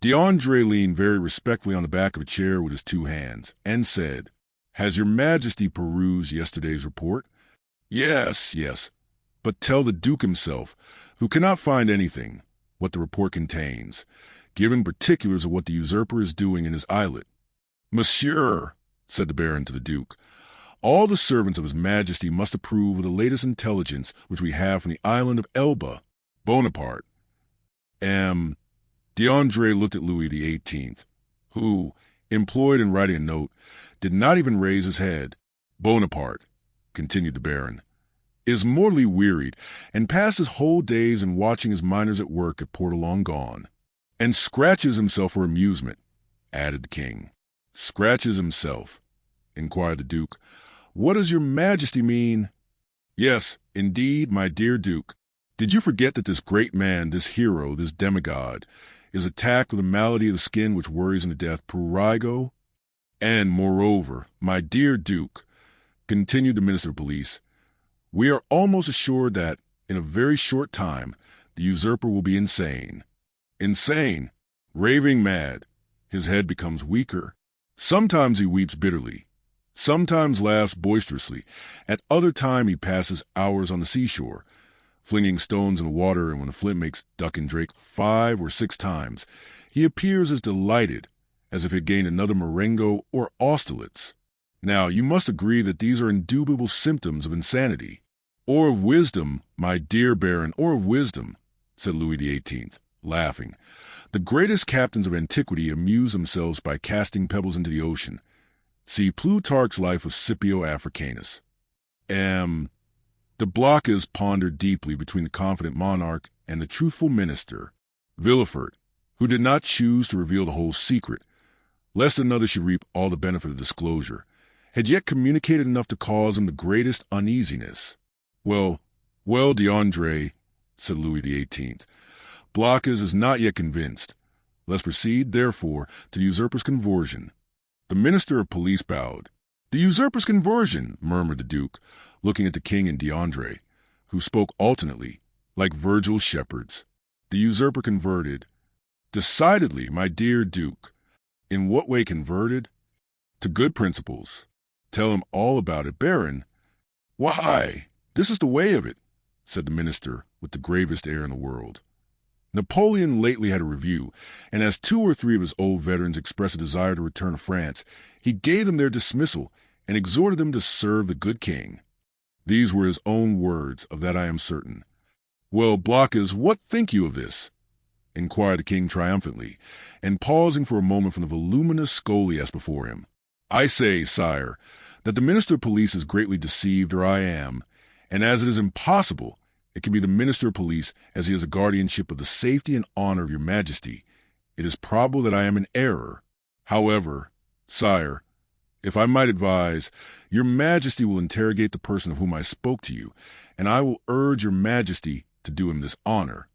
S1: D'Andre leaned very respectfully on the back of a chair with his two hands, and said, Has your Majesty perused yesterday's report? Yes, but tell the Duke himself, who cannot find anything, what the report contains, giving particulars of what the usurper is doing in his islet. Monsieur, said the Baron to the Duke, all the servants of his Majesty must approve of the latest intelligence which we have from the island of Elba. Bonaparte. M. D'Andre looked at Louis XVIII, who, employed in writing a note, did not even raise his head. Bonaparte, continued the Baron, is mortally wearied, and passes whole days in watching his miners at work at Port Long Gone, and scratches himself for amusement, added the King. Scratches himself, inquired the Duke. What does your Majesty mean? Yes, indeed, my dear Duke. Did you forget that this great man, this hero, this demigod, is attacked with a malady of the skin which worries him to death, prurigo? And, moreover, my dear Duke, continued the Minister of Police, we are almost assured that, in a very short time, the usurper will be insane. Insane, raving mad. His head becomes weaker. Sometimes he weeps bitterly. Sometimes laughs boisterously. At other time he passes hours on the seashore, flinging stones in the water, and when the flint makes duck and drake 5 or 6 times, he appears as delighted as if he had gained another Marengo or Austerlitz. Now, you must agree that these are indubitable symptoms of insanity. Or of wisdom, my dear Baron, or of wisdom, said Louis XVIII, laughing. The greatest captains of antiquity amuse themselves by casting pebbles into the ocean. See Plutarch's Life of Scipio Africanus. De Blocas pondered deeply between the confident monarch and the truthful minister. Villefort, who did not choose to reveal the whole secret, lest another should reap all the benefit of disclosure, had yet communicated enough to cause him the greatest uneasiness. Well, D'Andre, said Louis XVIII, Blocas is not yet convinced. Let's proceed, therefore, to the usurper's conversion. The Minister of Police bowed. The usurper's conversion, murmured the Duke, looking at the King and D'Andre, who spoke alternately, like Virgil's shepherds. The usurper converted. Decidedly, my dear Duke. In what way converted? To good principles. Tell him all about it, Baron. Why, this is the way of it, said the minister with the gravest air in the world. Napoleon lately had a review, and as 2 or 3 of his old veterans expressed a desire to return to France, he gave them their dismissal and exhorted them to serve the good king. These were his own words, of that I am certain. Well, Blocas, what think you of this? Inquired the king triumphantly, and pausing for a moment from the voluminous scholiast before him. I say, sire, that the Minister of Police is greatly deceived, or I am, and as it is impossible it can be the Minister of Police, as he has a guardianship of the safety and honor of your Majesty, it is probable that I am in error. However, sire, if I might advise, your Majesty will interrogate the person of whom I spoke to you, and I will urge your Majesty to do him this honor.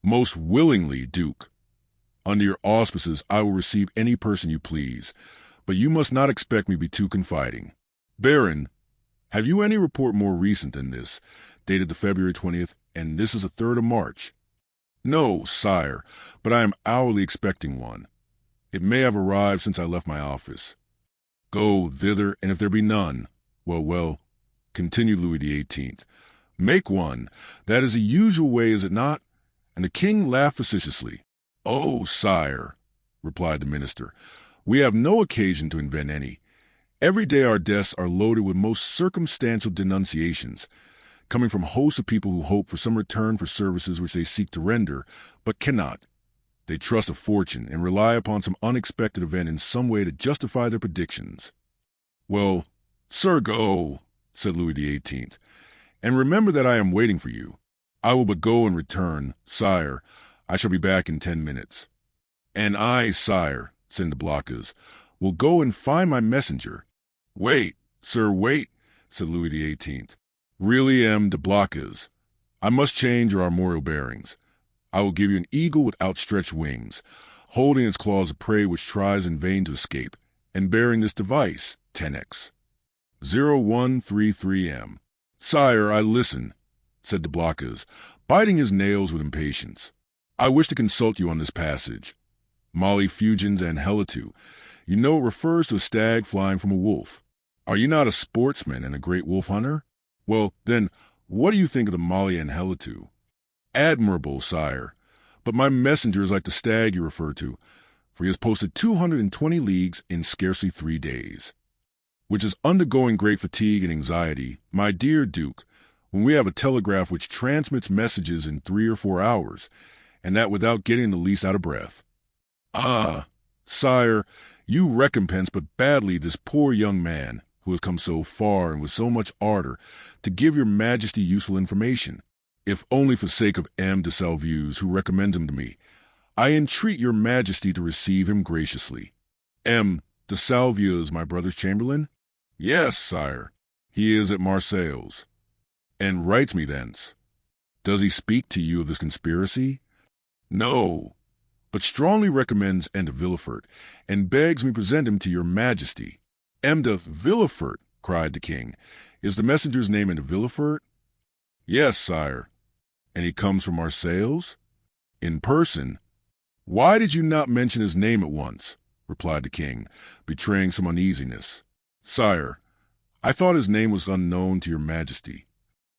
S1: Most willingly, Duke. Under your auspices I will receive any person you please, but you must not expect me to be too confiding. Baron, have you any report more recent than this, dated the February 20th, and this is the 3rd of March? No, sire, but I am hourly expecting one. It may have arrived since I left my office. Go thither, and if there be none, well, continued Louis XVIII, make one. That is the usual way, is it not? And the king laughed facetiously. Oh, sire, replied the minister, we have no occasion to invent any. Every day our desks are loaded with most circumstantial denunciations. coming from hosts of people who hope for some return for services which they seek to render, but cannot. They trust a fortune and rely upon some unexpected event in some way to justify their predictions. "Well, sir, go," said Louis XVIII, "and remember that I am waiting for you. I will but go and return, sire. I shall be back in 10 minutes. "And I, sire," said de Blocas, "will go and find my messenger." "Wait, sir, wait," said Louis XVIII. "Really am de Blocas. I must change your armorial bearings. I will give you an eagle with outstretched wings, holding its claws a prey which tries in vain to escape, and bearing this device, 10x. 0133M. "Sire, I listen," said de Blocas, biting his nails with impatience. "I wish to consult you on this passage. Molly Fugens and Helitu. You know it refers to a stag flying from a wolf. Are you not a sportsman and a great wolf hunter? Well, then, what do you think of the Molly and Helitu?" "Admirable, sire. But my messenger is like the stag you refer to, for he has posted 220 leagues in scarcely 3 days, which is undergoing great fatigue and anxiety, my dear Duke, when we have a telegraph which transmits messages in 3 or 4 hours, and that without getting the least out of breath. Ah, sire, you recompense but badly this poor young man, who has come so far and with so much ardor to give your majesty useful information, if only for sake of M. de Salvieux, who recommends him to me. I entreat your majesty to receive him graciously." "M. de Salvieux, my brother's chamberlain?" "Yes, sire. He is at Marseilles." "And writes me thence. Does he speak to you of this conspiracy?" "No, but strongly recommends M. de Villefort, and begs me present him to your majesty." "M. de Villefort!" cried the king. "Is the messenger's name M. de Villefort?" "Yes, sire." "And he comes from Marseilles?" "In person." "Why did you not mention his name at once?" replied the king, betraying some uneasiness. "Sire, I thought his name was unknown to your majesty."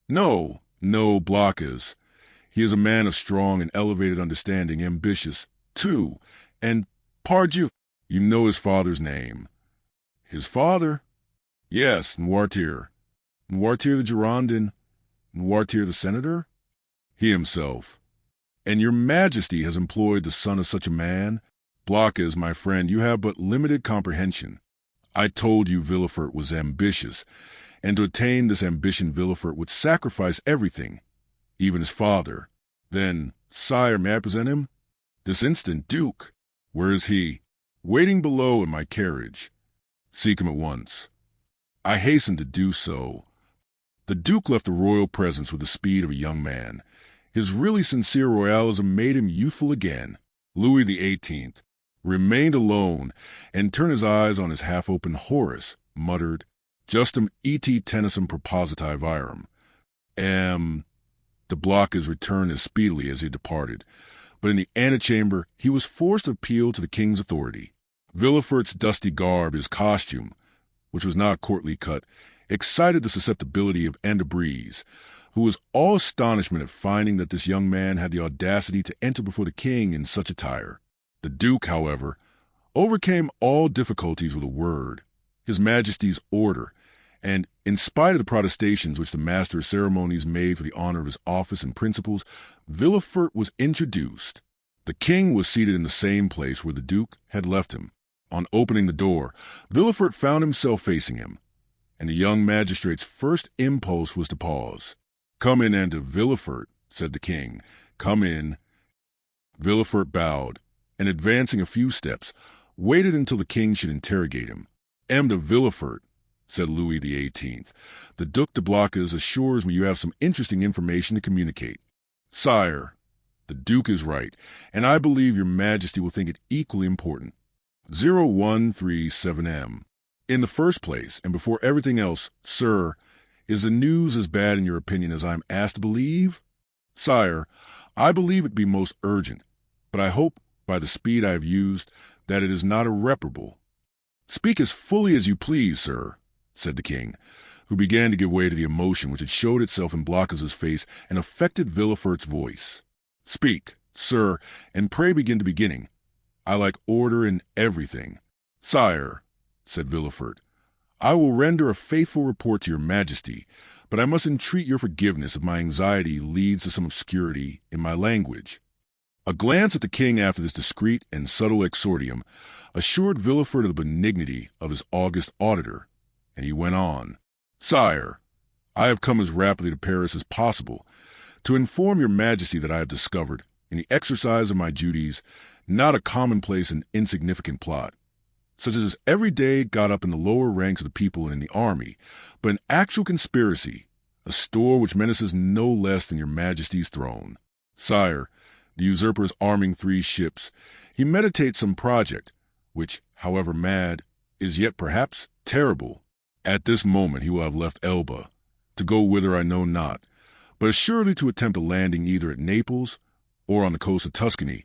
S1: No, Blocas. He is a man of strong and elevated understanding, ambitious, too, and, pardieu, you know his father's name." "His father?" "Yes, Noirtier." "Noirtier the Girondin? Noirtier the senator?" "He himself." "And your majesty has employed the son of such a man? Blocas, my friend, you have but limited comprehension. I told you Villefort was ambitious, and to attain this ambition Villefort would sacrifice everything, even his father. Then, sire, may I present him?" "This instant, Duke." "Where is he?" "Waiting below in my carriage." "Seek him at once." I hastened to do so. The Duke left the royal presence with the speed of a young man. His really sincere royalism made him youthful again. Louis XVIII remained alone and turned his eyes on his half-open Horace, muttered, "Justum et tenacem propositi virum." De Blocas returned as speedily as he departed, but in the antechamber he was forced to appeal to the king's authority. Villefort's dusty garb, his costume, which was not courtly cut, excited the susceptibility of M. de Brézé, who was all astonishment at finding that this young man had the audacity to enter before the king in such attire. The Duke, however, overcame all difficulties with a word, His Majesty's order, and, in spite of the protestations which the master of ceremonies made for the honor of his office and principles, Villefort was introduced. The king was seated in the same place where the Duke had left him. On opening the door, Villefort found himself facing him, and the young magistrate's first impulse was to pause. "Come in, M. de Villefort," said the king. "Come in." Villefort bowed, and advancing a few steps, waited until the king should interrogate him. "M. de Villefort," said Louis XVIII, "the Duc de Blocas assures me you have some interesting information to communicate." "Sire, the Duke is right, and I believe your Majesty will think it equally important. 0137M. In the first place, and before everything else, sir, is the news as bad in your opinion as I am asked to believe? Sire, I believe it to be most urgent, but I hope, by the speed I have used, that it is not irreparable." "Speak as fully as you please, sir," said the king, who began to give way to the emotion which had showed itself in Blocas's face and affected Villefort's voice. "Speak, sir, and pray begin to beginning. I like order in everything." "Sire," said Villefort, I will render a faithful report to your majesty, but I must entreat your forgiveness if my anxiety leads to some obscurity in my language. A glance at the king after this discreet and subtle exordium assured Villefort of the benignity of his august auditor, and he went on. Sire, I have come as rapidly to Paris as possible to inform your majesty that I have discovered, in the exercise of my duties, not a commonplace and insignificant plot, such as is every day got up in the lower ranks of the people and in the army, but an actual conspiracy, a store which menaces no less than your majesty's throne. Sire, the usurper is arming 3 ships. He meditates some project, which, however mad, is yet perhaps terrible. At this moment he will have left Elba, to go whither I know not, but assuredly to attempt a landing either at Naples, or on the coast of Tuscany,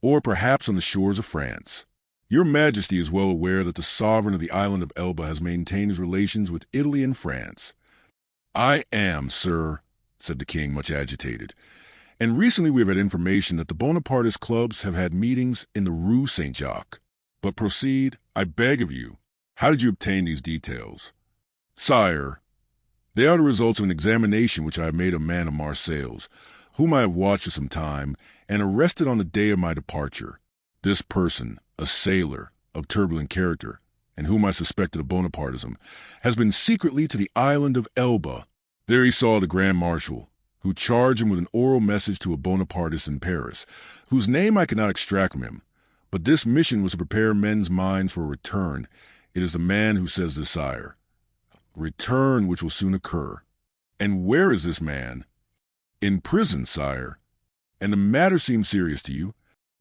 S1: or perhaps on the shores of France. Your majesty is well aware that the sovereign of the island of Elba has maintained his relations with Italy and France. I am, sir, said the king, much agitated, and recently we have had information that the Bonapartist clubs have had meetings in the Rue Saint-Jacques. But proceed, I beg of you. How did you obtain these details? Sire, they are the results of an examination which I have made of a man of Marseilles, whom I have watched for some time, and arrested on the day of my departure. This person, a sailor of turbulent character, and whom I suspected of Bonapartism, has been secretly to the island of Elba. There he saw the Grand Marshal, who charged him with an oral message to a Bonapartist in Paris, whose name I cannot extract from him. But this mission was to prepare men's minds for a return. It is the man who says this, sire. Return which will soon occur. And where is this man? In prison, sire. And the matter seems serious to you?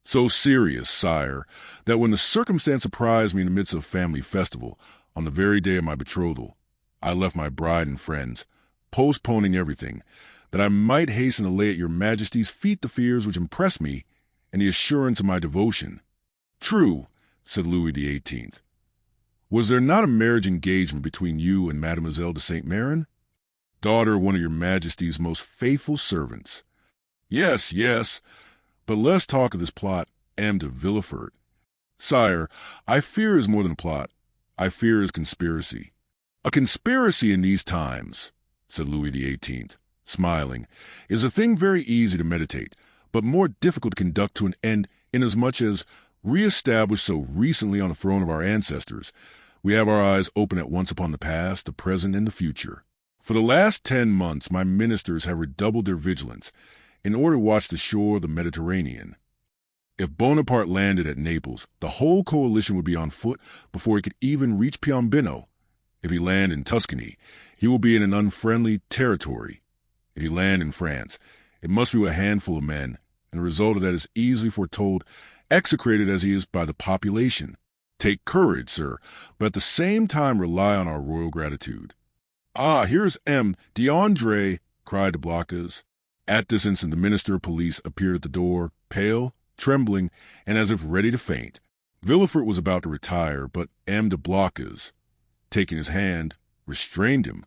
S1: So serious, sire, that when the circumstance surprised me in the midst of a family festival, on the very day of my betrothal, I left my bride and friends, postponing everything, that I might hasten to lay at your majesty's feet the fears which impress me and the assurance of my devotion. True, said Louis XVIII. Was there not a marriage engagement between you and Mademoiselle de Saint-Méran, daughter of one of your majesty's most faithful servants? Yes, yes, but let us talk of this plot, M. de Villefort. Sire, I fear it is more than a plot. I fear it is conspiracy. A conspiracy in these times, said Louis XVIII, smiling, is a thing very easy to meditate, but more difficult to conduct to an end, inasmuch as, re-established so recently on the throne of our ancestors, we have our eyes open at once upon the past, the present, and the future. For the last 10 months my ministers have redoubled their vigilance, in order to watch the shore of the Mediterranean. If Bonaparte landed at Naples, the whole coalition would be on foot before he could even reach Piombino. If he land in Tuscany, he will be in an unfriendly territory. If he land in France, it must be with a handful of men, and the result of that is easily foretold, execrated as he is by the population. Take courage, sir, but at the same time rely on our royal gratitude. Ah, here's M. d'André, cried the Blocas. At this instant the minister of police appeared at the door, pale, trembling, and as if ready to faint. Villefort was about to retire, but M. de Blocas, taking his hand, restrained him,